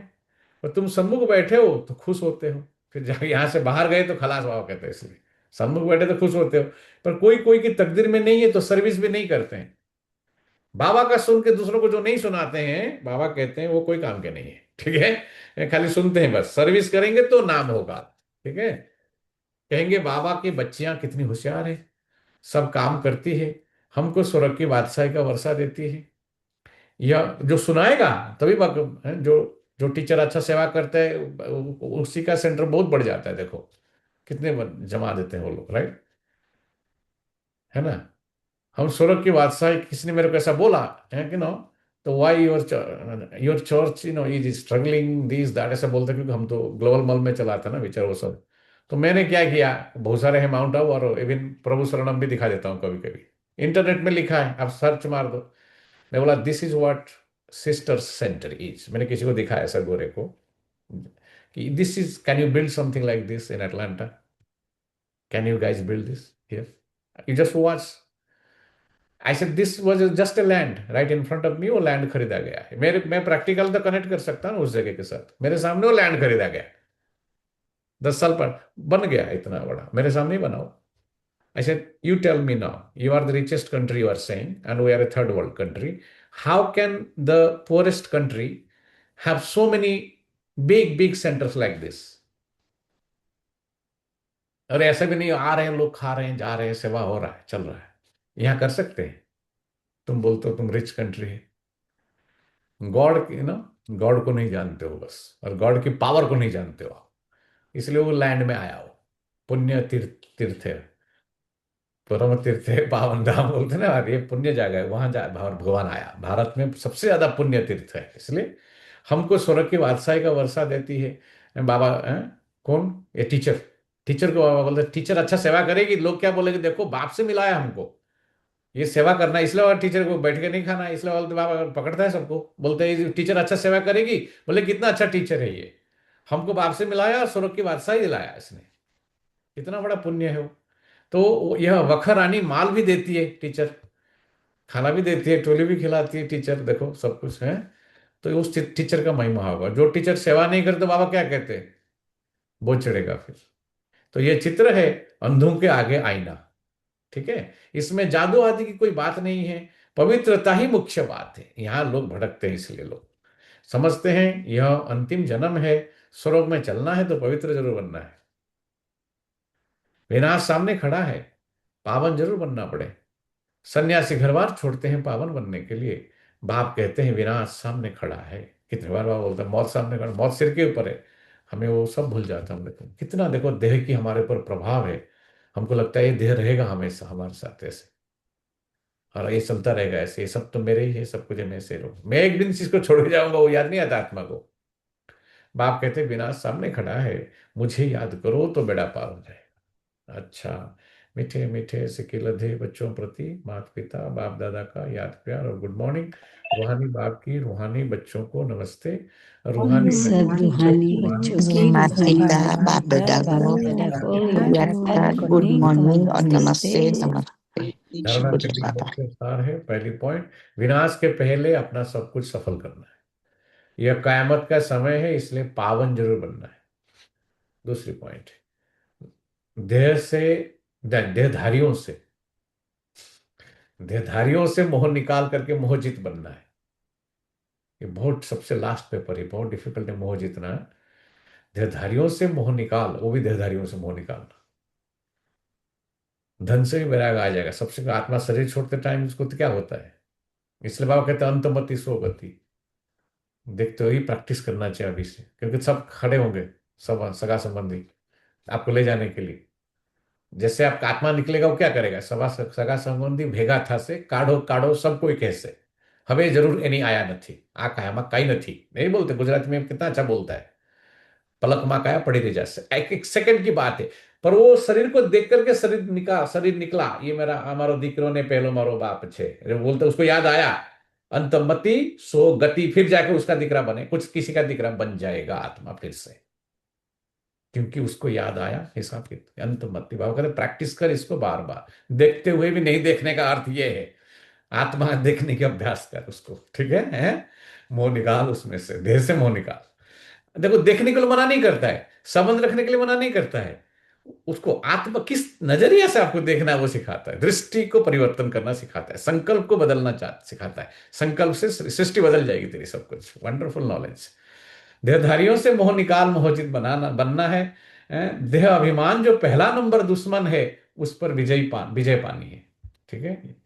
पर तुम सम्मुख बैठे हो तो खुश होते हो, फिर जाके यहां से बाहर गए तो खलास बाबा कहते हैं, इसलिए सम्मुख बैठे तो खुश होते हो। पर कोई कोई की तकदीर में नहीं है तो सर्विस भी नहीं करते हैं। बाबा का सुन के दूसरों को जो नहीं सुनाते हैं, बाबा कहते हैं वो कोई काम के नहीं है, ठीक है, खाली सुनते हैं बस, सर्विस करेंगे तो नाम होगा, ठीक है। कहेंगे बाबा की बच्चियां कितनी होशियार है, सब काम करती है, हमको स्वर्ग की बादशाही का वर्षा देती है। या जो सुनाएगा तभी जो जो टीचर अच्छा सेवा करता है, उसी का सेंटर बहुत बढ़ जाता है, देखो कितने जमा देते हैं वो लोग, राइट, है ना। हम स्वर्ग की बादशाही, किसी ने मेरे को ऐसा बोला है कि नो, तो why your church is struggling this that, ऐसा बोलते हैं, क्योंकि हम तो ग्लोबल मॉल में चलाते हैं ना विचार वो सब। तो मैंने क्या किया, बहुत सारे हैं माउंट आबू, और इवन प्रभु शरणम भी दिखा देता हूँ कभी कभी, इंटरनेट में लिखा है, आप सर्च मार दो। मैं बोला this is what sisters centre is, मैंने किसी को दिखाया ऐसा गोरे को, कि this is, can you build something like this in Atlanta, can you guys build this here, you just watch. I said this was just a land right in front of me, वो land खरीदा गया है, मेरे मैं practical तो connect कर सकता हूँ उस जगह के साथ, मेरे सामने वो लैंड खरीदा गया, 10 साल पर बन गया इतना बड़ा, मेरे सामने ही बना हो। I said, you tell me now, you are the richest country, you are saying, and we are a third world country. How can the poorest country have so many big, big centers like this? और ऐसा भी नहीं आ रहे हैं लोग, खा रहे हैं, जा रहे हैं, सेवा हो रहा है, चल रहा है, यहाँ कर सकते हैं। तुम बोलते हो तुम रिच कंट्री है, गॉड की ना, गॉड को नहीं जानते हो बस, और गॉड की पावर को नहीं जानते हो आप, इसलिए वो लैंड में आया हो। पुण्य तीर्थ, तीर्थ है, परम तीर्थ है, पावन धाम बोलते हैं ना, ये पुण्य जगह है, वहां जा भगवान आया, भारत में सबसे ज्यादा पुण्य तीर्थ है, इसलिए हमको स्वर्ग की बादशाही का वर्षा देती है बाबा। कौन, ये टीचर, टीचर को बाबा बोलते, टीचर अच्छा सेवा करेगी, लोग क्या बोलेंगे, देखो बाप से मिलाया हमको, ये सेवा करना है, इसलिए और टीचर को बैठ के नहीं खाना है, इसलिए बोलते बाबा पकड़ता है सबको, बोलते हैं टीचर अच्छा सेवा करेगी, बोले कितना अच्छा टीचर है ये, हमको बाप से मिलाया और स्वर्ग की बादशाही दिलाया इसने, इतना बड़ा पुण्य है वो। तो यह वखर रानी माल भी देती है टीचर, खाना भी देती है, टोली भी खिलाती है टीचर, देखो सब कुछ है। तो उस टीचर का महिमा होगा। जो टीचर सेवा नहीं करते बाबा क्या कहते हैं, बोझ चढ़ेगा फिर। तो ये चित्र है अंधों के आगे आईना, ठीक है, इसमें जादू आदि की कोई बात नहीं है, पवित्रता ही मुख्य बात है। यहाँ लोग भटकते हैं, इसलिए लोग समझते हैं यह अंतिम जन्म है, स्वर्ग में चलना है तो पवित्र जरूर बनना है। विनाश सामने खड़ा है, पावन जरूर बनना पड़े। सन्यासी घर बार छोड़ते हैं पावन बनने के लिए, बाप कहते हैं विनाश सामने खड़ा है। कितने बार बाप बोलता है मौत सामने खड़ा, मौत सिर के ऊपर है, हमें वो सब भूल जाता हम। देखो कितना, देखो देह की हमारे ऊपर प्रभाव है, हमको लगता है ये देह रहेगा हमेशा हमारे साथ ऐसे, और ये चलता रहेगा ऐसे, ये सब तो मेरे ही है, सब कुछ मैं से रहूं, मैं एक दिन इसको छोड़ के जाऊंगा, वो याद नहीं आता आत्मा को। बाप कहते विनाश सामने खड़ा है, मुझे याद करो तो बेड़ा पार हो जाएगा। अच्छा, मीठे मीठे सिके लधे बच्चों प्रति माता पिता बाप दादा का याद प्यार और गुड मॉर्निंग। रूहानी बाप की रूहानी बच्चों को नमस्ते। रूहानी सब रूहानी रूहानी बच्चों की बच्चों माता को पिता नमस्ते। बाप दादा को याद याद कर गुड मॉर्निंग और नमस्ते नमस्ते। धारणा शुभ के बाबा। मुख्य सार है, पहली पॉइंट, विनाश के पहले अपना सब कुछ सफल करना है। यह कयामत का समय है, इसलिए पावन जरूर बनना है। दूसरी पॉइंट, देह से देहधारियों से देहधारियों से मोह निकाल करके मोहजित बनना है। ये बहुत सबसे लास्ट पेपर है, बहुत डिफिकल्ट है मोह जीतना। देहधारियों से मोह निकाल, वो भी देहधारियों से मोह निकालना। धन से भी वैराग आ जाएगा। सबसे पहले आत्मा शरीर छोड़ते टाइम उसको तो क्या होता है, इसलिए बाबा कहते हैं अंतमति सोगति। देखते हो, ही प्रैक्टिस करना चाहिए अभी से, क्योंकि सब खड़े होंगे, सब सगा संबंधी आपको ले जाने के लिए। जैसे आपका आत्मा निकलेगा वो क्या करेगा, सगा संबंधी भेगा था से काढ़ो काढ़ो सब कोई कैसे हमें जरूर एनी आया નથી આ કાયામાં કઈ નથી नहीं बोलते, गुजराती में कितना अच्छा बोलता है, पलक माँ काया पड़ी रह जा। एक एक सेकंड की बात है, पर वो शरीर को देख करके शरीर निकला, ये मेरा हमारो दीकरो ने पहलो मारो बाप छे, जो बोलते उसको याद आया, अंतमति सो गति, फिर जाकर उसका दिकरा बने, कुछ किसी का दिकरा बन जाएगा आत्मा फिर से, क्योंकि उसको याद आया हिसाब की। अंत मत भाव करे, प्रैक्टिस कर इसको बार बार, देखते हुए भी नहीं देखने का अर्थ ये है, आत्मा देखने के अभ्यास कर उसको, ठीक है? मोह निकाल उसमें से, देह से मोह निकाल। देखो, देखने के लिए मना नहीं करता है, संबंध रखने के लिए मना नहीं करता है, उसको आत्मा किस नजरिए से आपको देखना है वो सिखाता है, दृष्टि को परिवर्तन करना सिखाता है, संकल्प को बदलना सिखाता है। संकल्प से सृष्टि बदल जाएगी तेरी, सब कुछ वंडरफुल नॉलेज। देहधारियों से मोह निकाल मोहजित बनना है। देह अभिमान जो पहला नंबर दुश्मन है, उस पर विजय पानी है, ठीक है?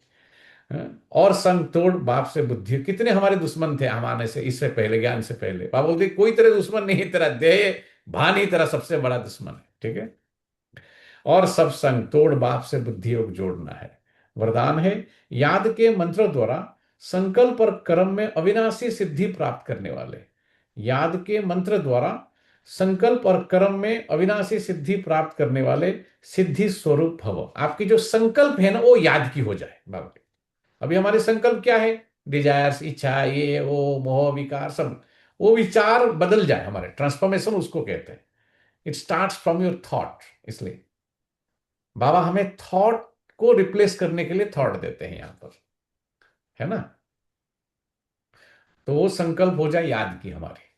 और संग तोड़ बाप से बुद्धि। कितने हमारे दुश्मन थे हम आने से, इससे पहले, ज्ञान से पहले। बाप बोलते कोई तेरे दुश्मन नहीं, तेरा देह भान ही तेरा सबसे बड़ा दुश्मन है, ठीक है? और सब संग तोड़ बाप से बुद्धि योग जोड़ना है। वरदान है, याद के मंत्रों द्वारा संकल्प और कर्म में अविनाशी सिद्धि प्राप्त करने वाले। याद के मंत्र द्वारा संकल्प और कर्म में अविनाशी सिद्धि प्राप्त करने वाले सिद्धि स्वरूप भव। आपकी जो संकल्प है ना, वो याद की हो जाए बाबा। अभी हमारे संकल्प क्या है, डिजायर्स, इच्छा, ये वो मोह विकार, सब वो विचार बदल जाए हमारे, ट्रांसफॉर्मेशन उसको कहते हैं। It starts from your thought. इसलिए बाबा हमें थॉट को रिप्लेस करने के लिए थॉट देते हैं यहां पर, है ना? तो वो संकल्प हो जाए याद की हमारे।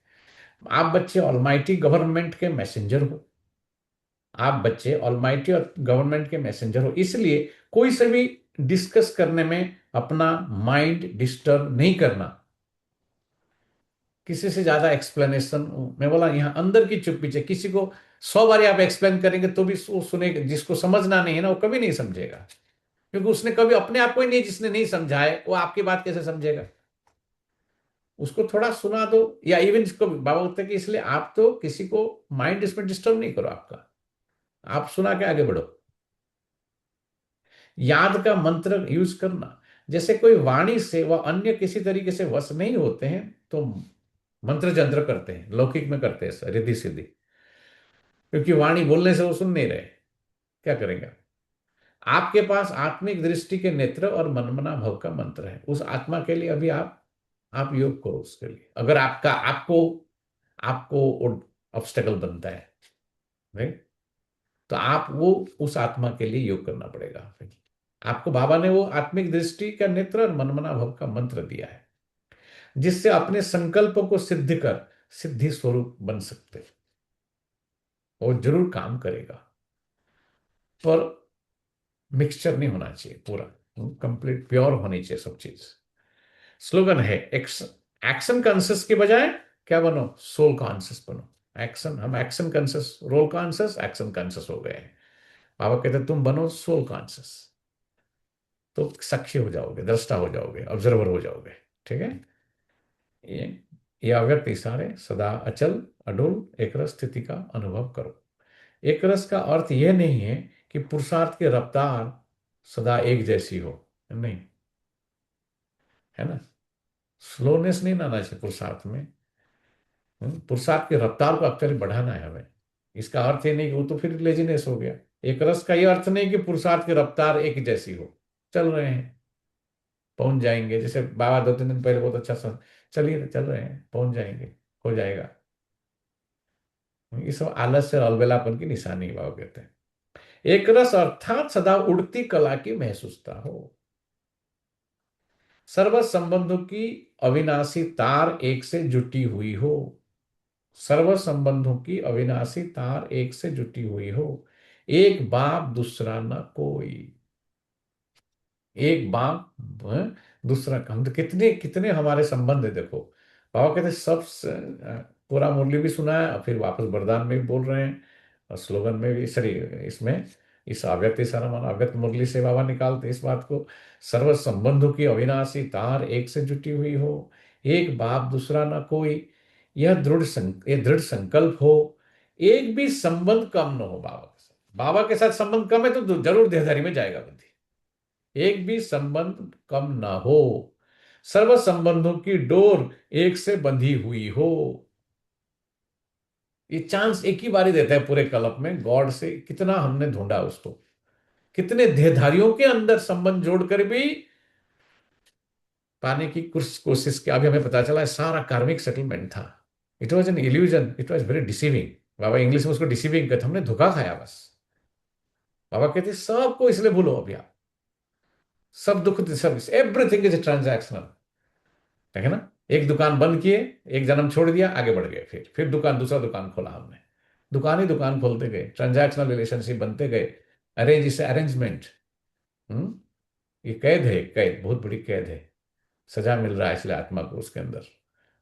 आप बच्चे ऑलमाइटी गवर्नमेंट के मैसेंजर हो, आप बच्चे ऑलमाइटी और गवर्नमेंट के मैसेंजर हो, इसलिए कोई से भी डिस्कस करने में अपना माइंड डिस्टर्ब नहीं करना। किसी से ज्यादा एक्सप्लेनेशन, मैं बोला यहां अंदर की चुप पीछे, किसी को 100 बार आप एक्सप्लेन करेंगे तो भी वो सुनेगा, जिसको समझना नहीं है ना वो कभी नहीं समझेगा, क्योंकि उसने कभी अपने आप को ही नहीं, जिसने नहीं समझा है वो आपकी बात कैसे समझेगा? उसको थोड़ा सुना दो, या इवन जिसको बाबा बोलते हैं कि इसलिए आप तो किसी को माइंड इसमें डिस्टर्ब नहीं करो आपका, आप सुना के आगे बढ़ो। याद का मंत्र यूज करना, जैसे कोई वाणी से वह अन्य किसी तरीके से वश नहीं होते हैं तो मंत्र जंत्र करते हैं, लौकिक में करते हैं रिद्धि सिद्धि, क्योंकि वाणी बोलने से वो सुन नहीं रहे, क्या करेंगे? आपके पास आत्मिक दृष्टि के नेत्र और मनमना भव का मंत्र है, उस आत्मा के लिए अभी आप योग करो उसके लिए, अगर आपको आपको ऑब्स्टेकल बनता है, राइट? तो आप वो उस आत्मा के लिए योग करना पड़ेगा। आपको बाबा ने वो आत्मिक दृष्टि का नेत्र और मनमना भव का मंत्र दिया है, जिससे अपने संकल्प को सिद्ध कर सिद्धि स्वरूप बन सकते, और जरूर काम करेगा, पर मिक्सचर नहीं होना चाहिए, पूरा कंप्लीट प्योर होनी चाहिए सब चीज। स्लोगन है, एक्शन कॉन्शियस के बजाय क्या बनो, सोल कॉन्शियस बनो। एक्शन, हम action conscious, role conscious, action conscious हो गए हैं। बाबा कहते तुम बनो सोल कॉन्शियस, तो साक्षी हो जाओगे, दृष्टा हो जाओगे, ऑब्जर्वर हो जाओगे, ठीक है? ये ये अव्यक्त इशारे सदा अचल अडोल एक रस स्थिति का अनुभव करो। एक रस का अर्थ यह नहीं है कि पुरुषार्थ की रफ्तार सदा एक जैसी हो, नहीं, है ना? स्लोनेस नहीं लाना चाहिए पुरुषार्थ में, पुरुषार्थ की रफ्तार को एक्चुअली बढ़ाना है हमें। इसका अर्थ ये नहीं कि वो तो फिर लेजीनेस हो गया। एक रस का ये अर्थ नहीं कि पुरुषार्थ की रफ्तार एक जैसी हो। चल रहे हैं, पहुंच जाएंगे। जैसे बाबा 2-3 दिन पहले बहुत अच्छा चलिए चल रहे हैं, पहुंच जाएंगे, हो जाएगा। ये सब आलस्य और अलबेलापन की निशानी बाबा कहते हैं। एक रस अर्थात सदा उड़ती कला की महसूसता हो। सर्व संबंधों की अविनाशी तार एक से जुटी हुई हो। सर्व संबंधों की अविनाशी तार एक से जुटी हुई हो। एक बाप दूसरा न कोई। एक बाप दूसरा हम तो कितने कितने हमारे संबंध है देखो। बाबा कहते सब पूरा मुरली भी सुना है, फिर वापस वरदान में भी बोल रहे हैं और स्लोगन में भी, सॉरी इसमें इस अव्यक्त सारा अव्यक्त मुरली से बाबा निकालते इस बात को। सर्व संबंधों की अविनाशी तार एक से जुटी हुई हो। एक बाप दूसरा ना कोई। यह दृढ़ संकल्प हो। एक भी संबंध कम न हो बाबा के साथ। बाबा के साथ संबंध कम है तो जरूर देहधारी में जाएगा बंदी। एक भी संबंध कम ना हो। सर्व संबंधों की डोर एक से बंधी हुई हो। ये चांस एक ही बारी देता है पूरे कल्प में। गॉड से कितना हमने ढूंढा उसको, कितने देहधारियों के अंदर संबंध जोड़कर भी पाने की कोशिश की। अभी हमें पता चला है सारा कार्मिक सेटलमेंट था। It was an illusion, it was very deceiving. Baba English में उसको डिसीविंग कहते, हमने धोखा खाया बस। बाबा कहते सबको इसलिए भूलो अभी आप, सब दुख सब एवरीथिंग इज ट्रांजैक्शनल, है ना। एक दुकान बंद किए, एक जन्म छोड़ दिया, आगे बढ़ गए, फिर दुकान दूसरा दुकान खोला हमने। दुकान ही दुकान खोलते गए, ट्रांजैक्शनल रिलेशनशिप बनते गए। अरेंज इसे अरेंजमेंट। ये कैद है, कैद बहुत बड़ी कैद है। सजा मिल रहा है इसलिए आत्मा को उसके अंदर।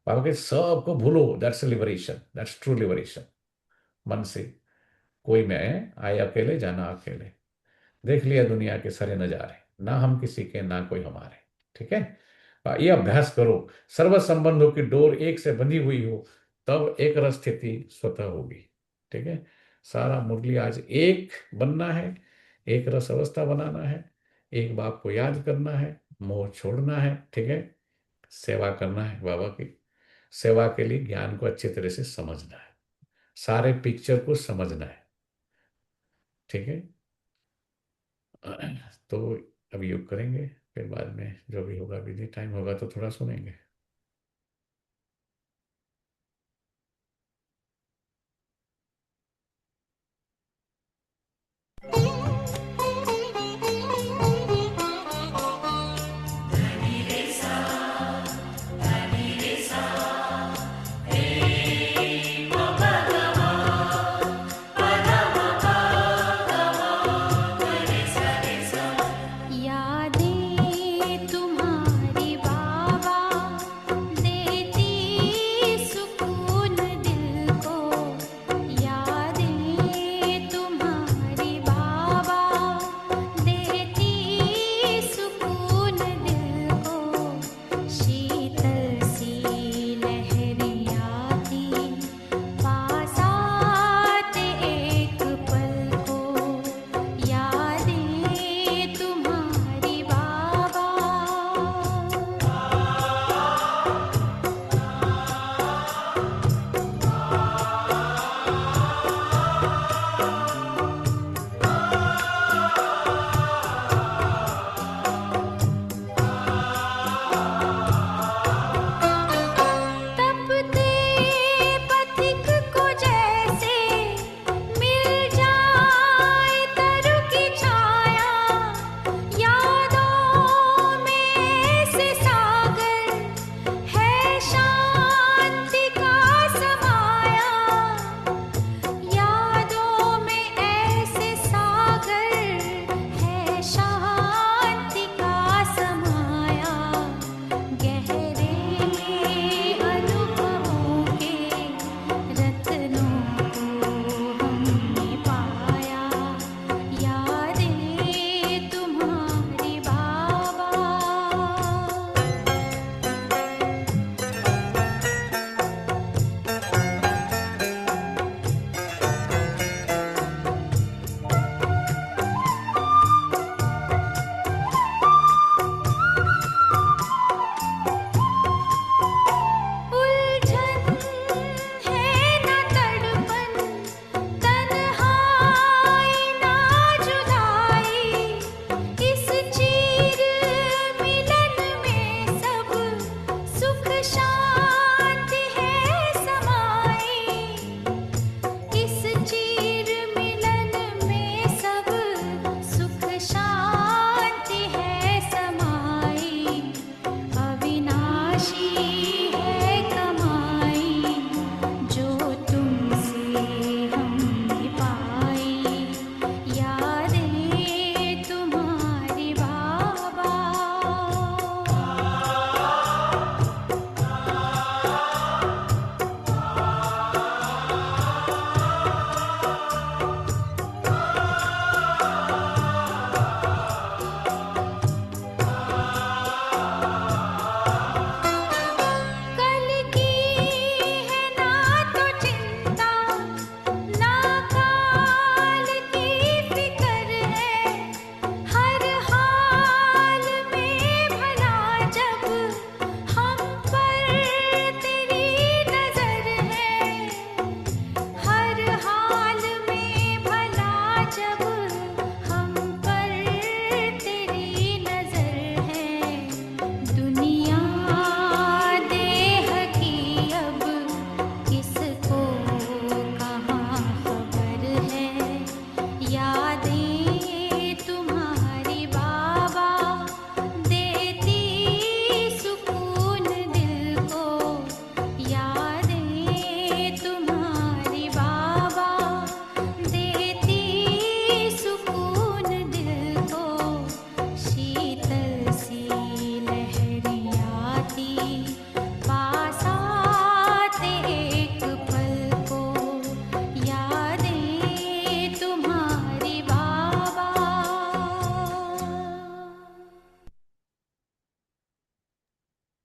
बाबा के सबको भूलो, that's liberation, that's true liberation. मन से कोई मैं आए अकेले जाना अकेले। देख लिया दुनिया के सारे नजारे, ना हम किसी के ना कोई हमारे। ठीक है, ये अभ्यास करो। सर्व संबंधों की डोर एक से बंधी हुई हो, तब एक रस स्थिति स्वतः होगी। ठीक है, सारा मुरली आज एक बनना है, एक रस अवस्था बनाना है, एक बाप को याद करना है, मोह छोड़ना है। ठीक है, सेवा करना है बाबा की। सेवा के लिए ज्ञान को अच्छी तरह से समझना है, सारे पिक्चर को समझना है। ठीक है, तो अभी योग करेंगे, फिर बाद में जो भी होगा विधि टाइम होगा तो थोड़ा सुनेंगे। यादें तुम्हारी बाबा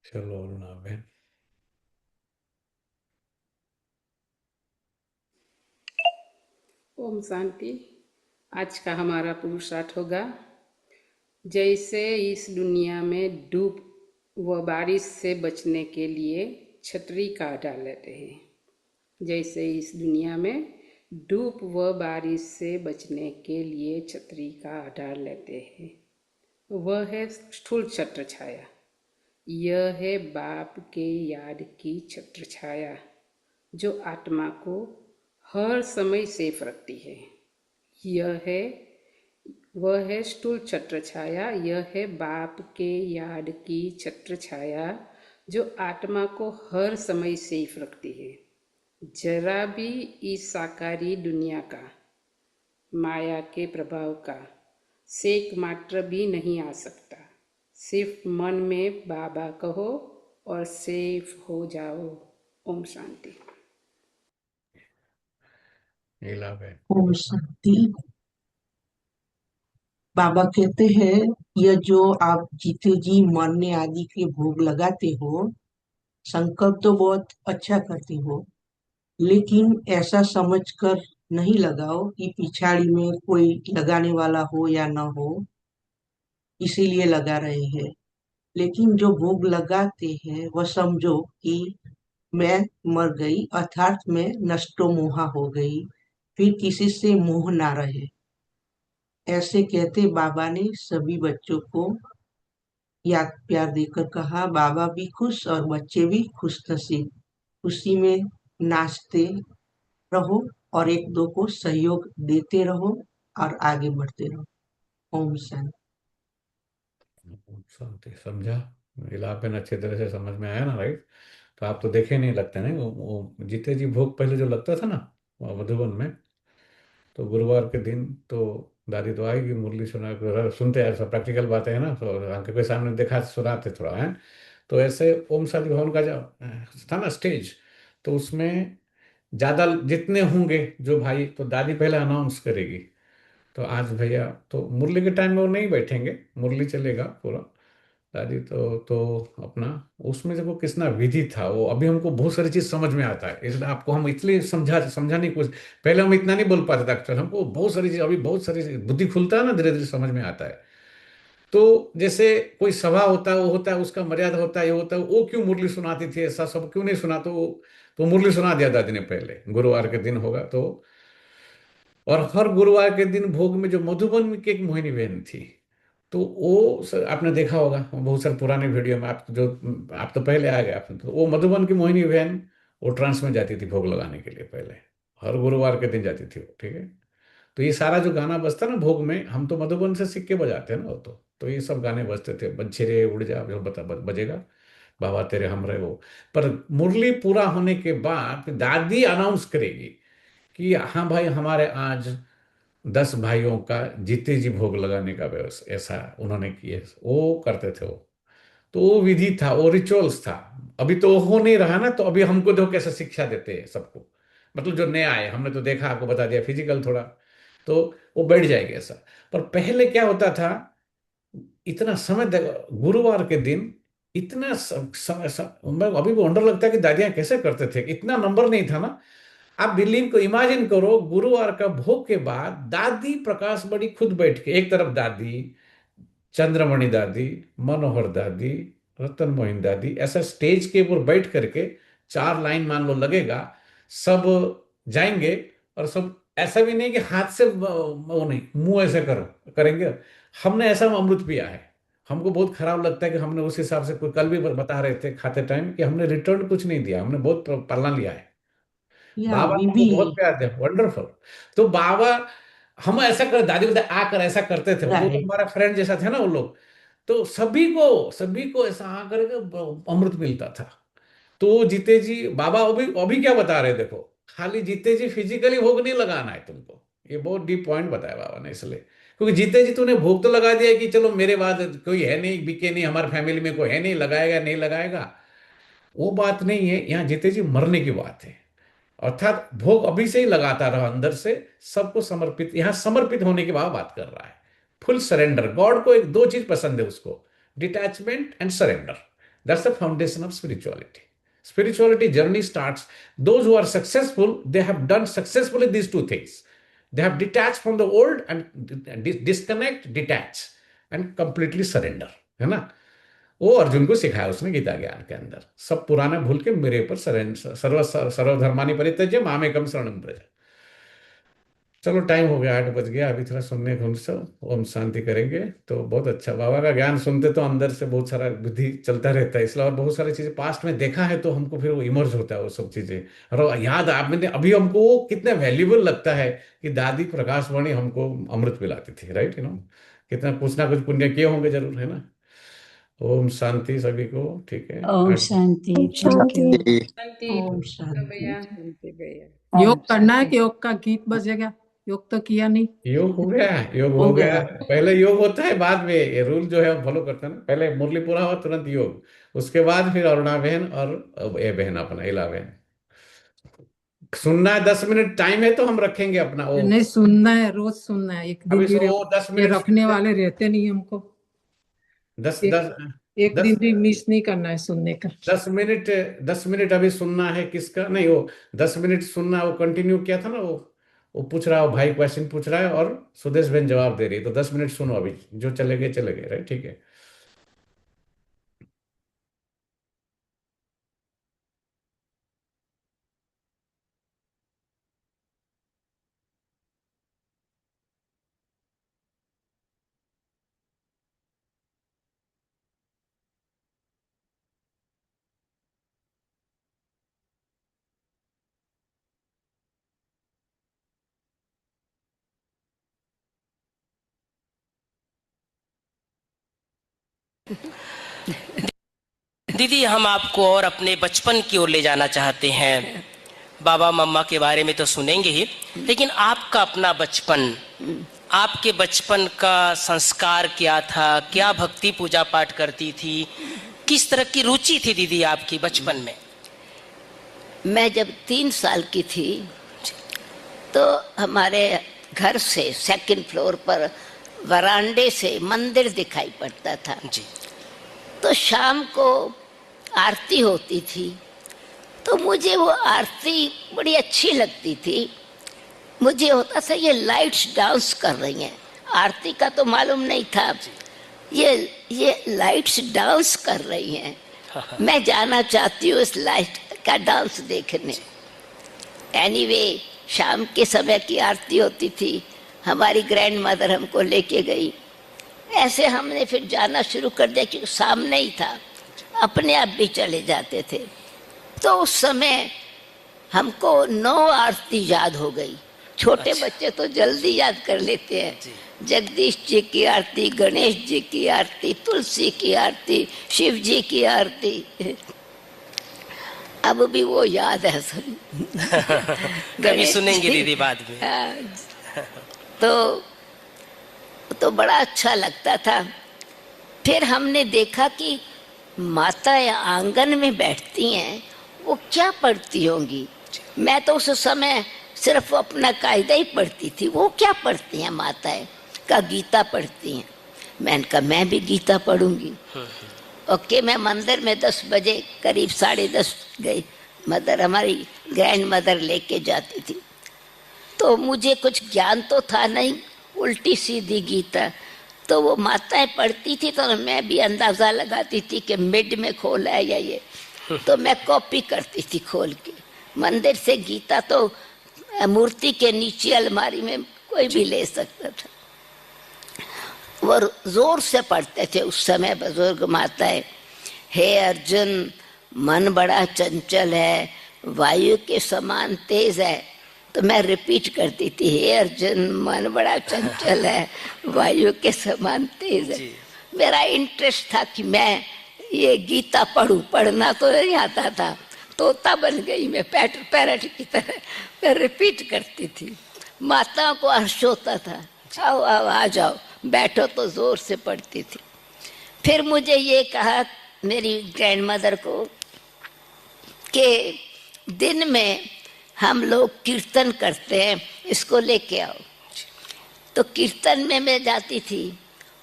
चलो अरुणा बहन। ओम शांति। आज का हमारा पुरुषार्थ होगा, जैसे इस दुनिया में धूप व बारिश से बचने के लिए छतरी का डाल लेते हैं, जैसे इस दुनिया में धूप व बारिश से बचने के लिए छतरी का डाल लेते हैं, वह है स्थूल छत्र छाया। यह है बाप के याद की छत्र छाया जो आत्मा को हर समय सेफ रखती है। वह है स्थूल छत्र छाया। यह है बाप के याद की छत्र छाया जो आत्मा को हर समय सेफ रखती है। जरा भी इस साकारी दुनिया का, माया के प्रभाव का सेक मात्र भी नहीं आ सकता। सिर्फ मन में बाबा कहो और सेफ हो जाओ। ओम शांति। नीला बहन। ओम शांति। बाबा कहते हैं, यह जो आप जीते जी मरने आदि के भोग लगाते हो, संकल्प तो बहुत अच्छा करते हो, लेकिन ऐसा समझकर नहीं लगाओ कि पिछाड़ी में कोई लगाने वाला हो या ना हो, इसीलिए लगा रहे हैं। लेकिन जो भोग लगाते हैं वह समझो कि मैं मर गई, अर्थात मैं नष्टो मोहा हो गई, फिर किसी से मोह ना रहे। ऐसे कहते बाबा ने सभी बच्चों को याद प्यार देकर कहा, बाबा भी खुश और बच्चे भी खुश नसीब। खुशी में नाचते रहो और एक दो को सहयोग देते रहो और आगे बढ़ते रहो। ओम शांति। शांति। समझा? नीला बहन अच्छी तरह से समझ में आया ना, राइट? तो आप तो देखे नहीं लगते ना, वो जीते जी भोग पहले जो लगता था ना वो मधुबन में, तो गुरुवार के दिन तो दादी तो आएगी, मुरली सुना सुनते हैं, सब प्रैक्टिकल बातें हैं ना, तो आंखों के सामने देखा सुनाते थोड़ा है। तो ऐसे ओम शांति भवन का जो था ना स्टेज, तो उसमें ज्यादा जितने होंगे जो भाई, तो दादी पहले अनाउंस करेगी। तो आज भैया तो मुरली के टाइम में वो नहीं बैठेंगे, मुरली चलेगा पूरा। दादी तो अपना उसमें देखो कितना विधि था, वो अभी हमको बहुत सारी चीज समझ में आता है, इसलिए आपको हम इसलिए समझाने की कोशिश। पहले हम इतना नहीं बोल पाते थे एक्चुअल, हमको बहुत सारी चीज, अभी बहुत सारी बुद्धि खुलता है ना, धीरे धीरे समझ में आता है। तो जैसे कोई सभा होता है, वो होता है, उसका मर्यादा होता है, ये होता है, वो क्यों मुरली सुनाती थी, ऐसा सब क्यों नहीं सुना, तो मुरली सुना दिया दादी ने पहले, गुरुवार के दिन होगा तो। और हर गुरुवार के दिन भोग में जो मधुबन की एक मोहिनी बहन थी, तो वो आपने देखा होगा बहुत सारे पुराने वीडियो में, आप तो पहले आ गए, आपने तो वो मधुबन की मोहिनी बहन वो ट्रांस में जाती थी भोग लगाने के लिए, पहले हर गुरुवार के दिन जाती थी वो, ठीक है। तो ये सारा जो गाना बजता ना भोग में, हम तो मधुबन से सीख के बजाते हैं ना वो, तो ये सब गाने बजते थे, बच्चे रे उड़ जा जो बजेगा, बाबा तेरे हम रहे वो। पर मुरली पूरा होने के बाद दादी अनाउंस करेगी कि हाँ भाई, हमारे आज 10 भाइयों का जीते जी भोग लगाने का व्यवस्था, ऐसा उन्होंने किए, वो करते थे वो। तो वो विधि था, वो रिचुअल्स था। अभी तो वो हो नहीं रहा ना, तो अभी हमको देखो कैसे शिक्षा देते हैं सबको, मतलब जो नया आए, हमने तो देखा, आपको बता दिया फिजिकल थोड़ा, तो वो बैठ जाएगा ऐसा। पर पहले क्या होता था, इतना समय गुरुवार के दिन इतना मैं अभी भी वंडर लगता है कि दादियां कैसे करते थे, इतना नंबर नहीं था ना। आप बिलीव को इमेजिन करो, गुरुवार का भोग के बाद दादी प्रकाश बड़ी खुद बैठ के, एक तरफ दादी, चंद्रमणि दादी, मनोहर दादी, रतन मोहन दादी, ऐसा स्टेज के ऊपर बैठ करके 4 लाइन मान लो लगेगा, सब जाएंगे, और सब ऐसा भी नहीं कि हाथ से वो नहीं, मुंह ऐसे करो करेंगे। हमने ऐसा अमृत पिया है, हमको बहुत खराब लगता है कि हमने उस हिसाब से, कोई कल भी बता रहे थे खाते टाइम कि हमने रिटर्न कुछ नहीं दिया, हमने बहुत पालना लिया है। या बाबा अभी हमको भी बहुत प्यार दे, वंडरफुल। तो बाबा, हम ऐसा कर, दादी बोलते आकर ऐसा करते थे, वो राइट। हमारा फ्रेंड जैसा थे ना वो लोग। तो सभी को ऐसा आकर के अमृत मिलता था। तो जीते जी बाबा अभी अभी क्या बता रहे, देखो, खाली जीते जी फिजिकली भोग नहीं लगाना है तुमको, ये बहुत डीप पॉइंट बताया बाबा ने, इसलिए क्योंकि जीते जी तूने भोग तो लगा दिया कि चलो मेरे बाद कोई है नहीं, बीके नहीं, हमारी फैमिली में कोई है नहीं, लगाएगा नहीं लगाएगा, वो बात नहीं है। यहाँ जीते जी मरने की बात है, अर्थात भोग अभी से ही लगाता रहा अंदर से, सबको समर्पित, यहां समर्पित होने की बात कर रहा है। फुल सरेंडर, गॉड को एक दो चीज पसंद है उसको, detachment and surrender. That's the foundation of spirituality. Spirituality journey starts. Those who are successful, they have done successfully these two things. They have detached from the old and disconnect, detach and completely surrender. है ना? वो अर्जुन को सिखाया उसने गीता ज्ञान के अंदर, सब पुराना भूल के मेरे पर सर्वधर्मानि परित्यज्य मामेकं शरणं व्रज। चलो टाइम हो गया, 8 बज गया, अभी थोड़ा सुनने को ओम शांति करेंगे तो बहुत अच्छा। बाबा का ज्ञान सुनते तो अंदर से बहुत सारा बुद्धि चलता रहता है, इसलिए और बहुत सारी चीजें पास्ट में देखा है तो हमको फिर वो इमर्ज होता है वो सब चीजें, और याद आप मैंने अभी हमको वो कितना वैल्यूबल लगता है कि दादी प्रकाशवाणी हमको अमृत पिलाती थी, राइट, कितना कुछ ना कुछ पुण्य किए होंगे जरूर, है ना। ओम शांति सभी को, ठीक है। ओम शांति। Thank you. शांति ओम शांति। भैया, शांति भैया। योग करना है कि योग का गीत बजेगा? योग तो किया नहीं। योग हो गया, योग हो गया। पहले योग होता है, बाद में ये रूल जो है हम फॉलो करते हैं ना, पहले मुरली पूरा हुआ तुरंत योग, उसके बाद फिर अरुणा बहन और ये बहन अपना इला बहन। सुनना है, 10 मिनट टाइम है तो हम रखेंगे अपना। ओ नहीं सुनना है, रोज सुनना है। एक दिन अभी भी वो 10 ये मिनट रखने वाले रहते नहीं हमको। 10 एक दिन भी मिस नहीं करना है सुनने का। 10 मिनट अभी सुनना है। किसका नहीं, वो 10 मिनट सुनना, वो कंटिन्यू किया था ना, वो पूछ रहा है, भाई क्वेश्चन पूछ रहा है और सुदेश बहन जवाब दे रही है, तो 10 मिनट सुनो, अभी जो चले गए राइट, ठीक है। दीदी, हम आपको और अपने बचपन की ओर ले जाना चाहते हैं। बाबा मम्मा के बारे में तो सुनेंगे ही, लेकिन आपका अपना बचपन, आपके बचपन का संस्कार क्या था? क्या भक्ति पूजा पाठ करती थी? किस तरह की रुचि थी दीदी आपकी बचपन में? मैं जब 3 साल की थी तो हमारे घर से 2nd फ्लोर पर वरांडे से मंदिर दिखाई पड़ता था जी। तो शाम को आरती होती थी, तो मुझे वो आरती बड़ी अच्छी लगती थी। मुझे होता था ये लाइट्स डांस कर रही हैं, आरती का तो मालूम नहीं था, ये लाइट्स डांस कर रही हैं, मैं जाना चाहती हूँ इस लाइट का डांस देखने। एनीवे, शाम के समय की आरती होती थी, हमारी ग्रैंड मदर हमको लेके गई। ऐसे हमने फिर जाना शुरू कर दिया, क्योंकि सामने ही था, अपने आप भी चले जाते थे। तो उस समय हमको 9 आरती याद हो गई। छोटे बच्चे तो जल्दी याद कर लेते हैं। जगदीश जी की आरती, गणेश जी की आरती, तुलसी की आरती, शिव जी की आरती, अब भी वो याद है सब। कभी सुनेंगे दीदी बाद में। तो बड़ा अच्छा लगता था। फिर हमने देखा कि माताएं आंगन में बैठती हैं, वो क्या पढ़ती होंगी। मैं तो उस समय सिर्फ अपना कायदा ही पढ़ती थी, वो क्या पढ़ती हैं माताएं? का गीता पढ़ती हैं। मैंने कहा मैं भी गीता पढ़ूंगी। ओके, मैं मंदिर में 10 बजे करीब 10:30 गई। मदर, हमारी ग्रैंड मदर लेके जाती थी। तो मुझे कुछ ज्ञान तो था नहीं, उल्टी सीधी गीता। तो वो माताएं पढ़ती थी तो मैं भी अंदाज़ा लगाती थी कि मिड में खोला है या ये, तो मैं कॉपी करती थी खोल के। मंदिर से गीता तो मूर्ति के नीचे अलमारी में कोई भी ले सकता था। वो जोर से पढ़ते थे उस समय बुजुर्ग माताएं। हे अर्जुन, मन बड़ा चंचल है, वायु के समान तेज है। तो मैं रिपीट करती थी, हे अर्जुन, मन बड़ा चंचल है, वायु के समान तेज है। मेरा इंटरेस्ट था कि मैं ये गीता पढ़ूं। पढ़ना तो नहीं आता था, तोता बन गई मैं, पैरट की तरह मैं रिपीट करती थी। माताओं को हर्ष होता था, आओ आओ आ जाओ, बैठो, तो जोर से पढ़ती थी। फिर मुझे ये कहा मेरी ग्रैंड मदर को कि दिन में हम लोग कीर्तन करते हैं, इसको लेके आओ। तो कीर्तन में मैं जाती थी।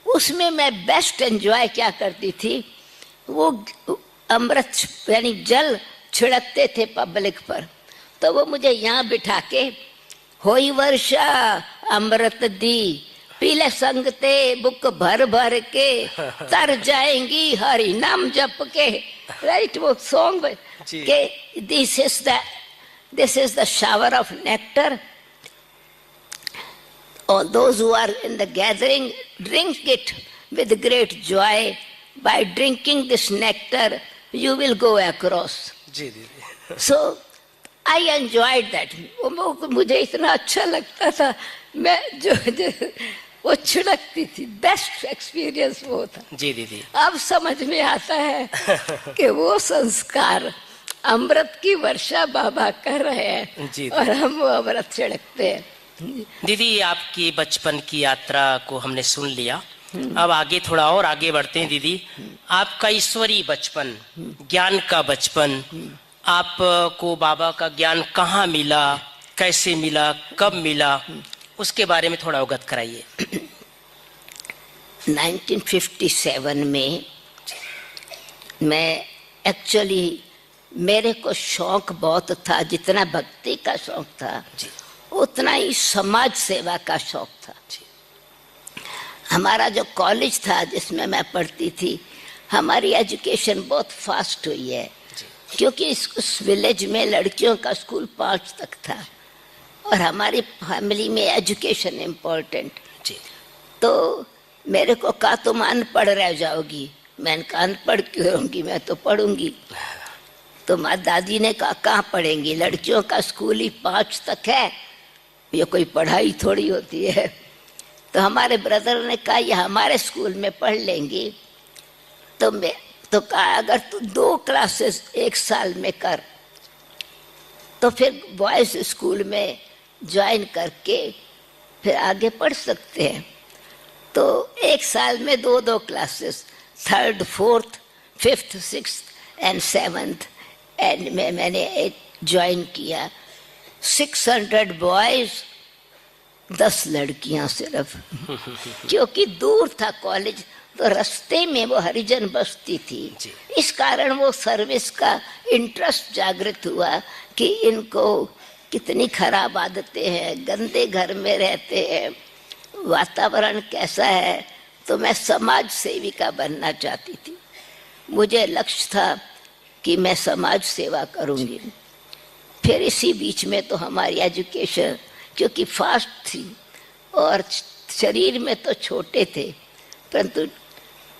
उसमें मैं बेस्ट एंजॉय क्या करती थी, वो अमृत यानी जल छिड़कते थे पब्लिक पर, तो वो मुझे यहाँ बिठा के होई वर्षा अमृत दी, पीले संगते बुक भर भर के, तर जाएंगी हरि नाम जप के। राइट, वो सॉन्ग के this is the shower of nectar, और those who are in the gathering drink it with great joy. By drinking this nectar you will go across. जी दीदी। So I enjoyed that. वो मुझे इतना अच्छा लगता था, मैं जो वो छिड़कती थी, बेस्ट एक्सपीरियंस वो था। जी दीदी। अब समझ में आता है कि वो संस्कार अमृत की वर्षा बाबा कर रहे हैं और हम वो अमृत छिड़कते हैं। दीदी, आपकी बचपन की यात्रा को हमने सुन लिया, अब आगे थोड़ा और आगे बढ़ते हैं। दीदी, आपका ईश्वरीय बचपन, ज्ञान का बचपन, आपको बाबा का ज्ञान कहाँ मिला, कैसे मिला, कब मिला, उसके बारे में थोड़ा अवगत कराइए। 1957 में मैं एक्चुअली, मेरे को शौक बहुत था, जितना भक्ति का शौक था उतना ही समाज सेवा का शौक था। हमारा जो कॉलेज था जिसमें मैं पढ़ती थी, हमारी एजुकेशन बहुत फास्ट हुई है, क्योंकि उस विलेज में लड़कियों का स्कूल 5 तक था और हमारी फैमिली में एजुकेशन इम्पोर्टेंट। तो मेरे को कहा तुम अनपढ़ रह जाओगी। मैंने कहा अनपढ़ क्यों रहूँगी, मैं तो पढ़ूंगी। तो माँ दादी ने कहा कहाँ पढ़ेंगी, लड़कियों का स्कूल ही 5 तक है, ये कोई पढ़ाई थोड़ी होती है। तो हमारे ब्रदर ने कहा ये हमारे स्कूल में पढ़ लेंगी। तो मैं तो कहा अगर तू 2 क्लासेस 1 साल में कर तो फिर बॉयज स्कूल में ज्वाइन करके फिर आगे पढ़ सकते हैं। तो 1 साल में 2 classes, 3rd, 4th, 5th, 6th and 7th and मैंने ज्वाइन किया। 600 बॉयज, 10 लड़कियां सिर्फ, क्योंकि दूर था कॉलेज, तो रास्ते में वो हरिजन बस्ती थी। इस कारण वो सर्विस का इंटरेस्ट जागृत हुआ कि इनको कितनी खराब आदतें हैं, गंदे घर में रहते हैं, वातावरण कैसा है। तो मैं समाज सेविका बनना चाहती थी, मुझे लक्ष्य था कि मैं समाज सेवा करूंगी। फिर इसी बीच में तो हमारी एजुकेशन क्योंकि फास्ट थी और शरीर में तो छोटे थे, परंतु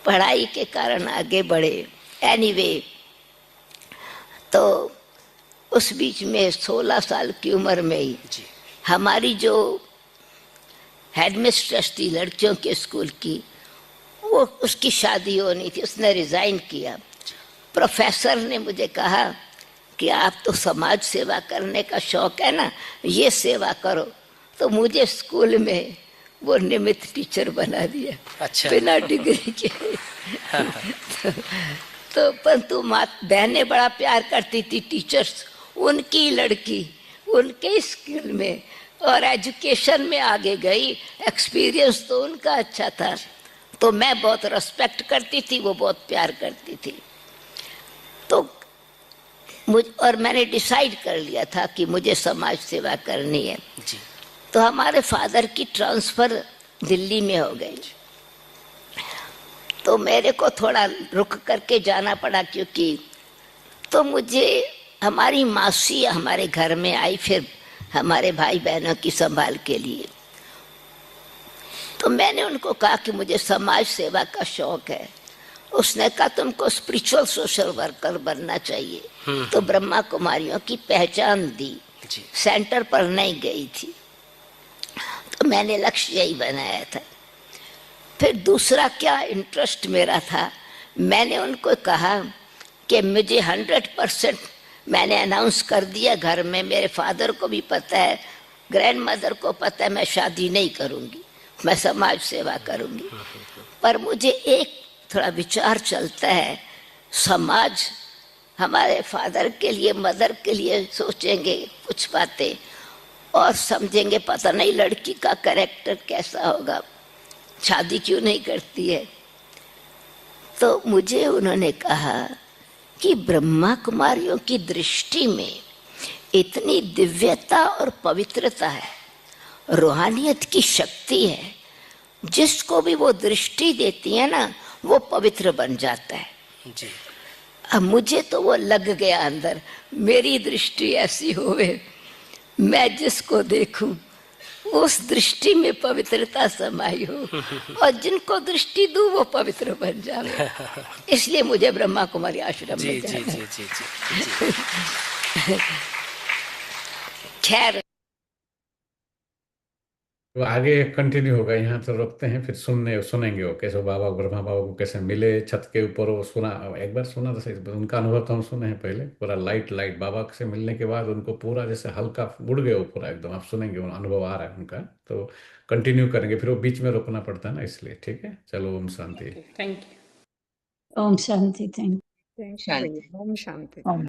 पढ़ाई के कारण आगे बढ़े। एनीवे, तो उस बीच में 16 साल की उम्र में ही हमारी जो हेडमिस्ट्रेस थी लड़कियों के स्कूल की, वो उसकी शादी होनी थी, उसने रिजाइन किया। प्रोफेसर ने मुझे कहा कि आप तो समाज सेवा करने का शौक है ना, ये सेवा करो। तो मुझे स्कूल में वो निमित्त टीचर बना दिया। अच्छा। बिना डिग्री के। तो परंतु बहनें बड़ा प्यार करती थी टीचर्स, उनकी लड़की उनके स्कूल में और एजुकेशन में आगे गई। एक्सपीरियंस तो उनका अच्छा था, तो मैं बहुत रेस्पेक्ट करती थी, वो बहुत प्यार करती थी। तो और मैंने डिसाइड कर लिया था कि मुझे समाज सेवा करनी है जी। तो हमारे फादर की ट्रांसफ़र दिल्ली में हो गई, तो मेरे को थोड़ा रुक करके जाना पड़ा, क्योंकि तो मुझे हमारी मासी हमारे घर में आई फिर हमारे भाई बहनों की संभाल के लिए। तो मैंने उनको कहा कि मुझे समाज सेवा का शौक है। उसने कहा तुमको स्पिरिचुअल सोशल वर्कर बनना चाहिए। तो ब्रह्मा कुमारियों की पहचान दी, सेंटर पर नहीं गई थी। तो मैंने लक्ष्य यही बनाया था। फिर दूसरा क्या इंटरेस्ट मेरा था, मैंने उनको कहा कि मुझे 100% मैंने अनाउंस कर दिया घर में, मेरे फादर को भी पता है, ग्रैंड मदर को पता है, मैं शादी नहीं करूँगी, मैं समाज सेवा करूँगी। पर मुझे एक थोड़ा विचार चलता है, समाज हमारे फादर के लिए मदर के लिए सोचेंगे कुछ बातें और समझेंगे पता नहीं लड़की का कैरेक्टर कैसा होगा, शादी क्यों नहीं करती है। तो मुझे उन्होंने कहा कि ब्रह्मा कुमारियों की दृष्टि में इतनी दिव्यता और पवित्रता है, रूहानियत की शक्ति है, जिसको भी वो दृष्टि देती है ना, वो पवित्र बन जाता है जी। अब मुझे तो वो लग गया अंदर, मेरी दृष्टि ऐसी होवे, मैं जिसको देखूं उस दृष्टि में पवित्रता समाई हो, और जिनको दृष्टि दूं वो पवित्र बन जावे। इसलिए मुझे ब्रह्मा कुमारी आश्रम जी में जी जाना जी है। जी जी जी। खैर तो आगे कंटिन्यू होगा, यहाँ तो रुकते हैं, फिर सुनेंगे वो कैसे बाबा ब्रह्मा बाबा को कैसे मिले छत के ऊपर। वो सुना, एक बार सुना था सही, उनका अनुभव तो हम सुने हैं पहले, पूरा लाइट लाइट बाबा से मिलने के बाद उनको पूरा जैसे हल्का उड़ गए वो पूरा एकदम। आप सुनेंगे, वो अनुभव आ रहा है उनका, तो कंटिन्यू करेंगे, फिर वो बीच में रुकना पड़ता है ना, इसलिए। ठीक है, चलो, ओम शांति। Thank you. ओम शांति। थैंक थैंक यू भैया, ओम शांति। ओम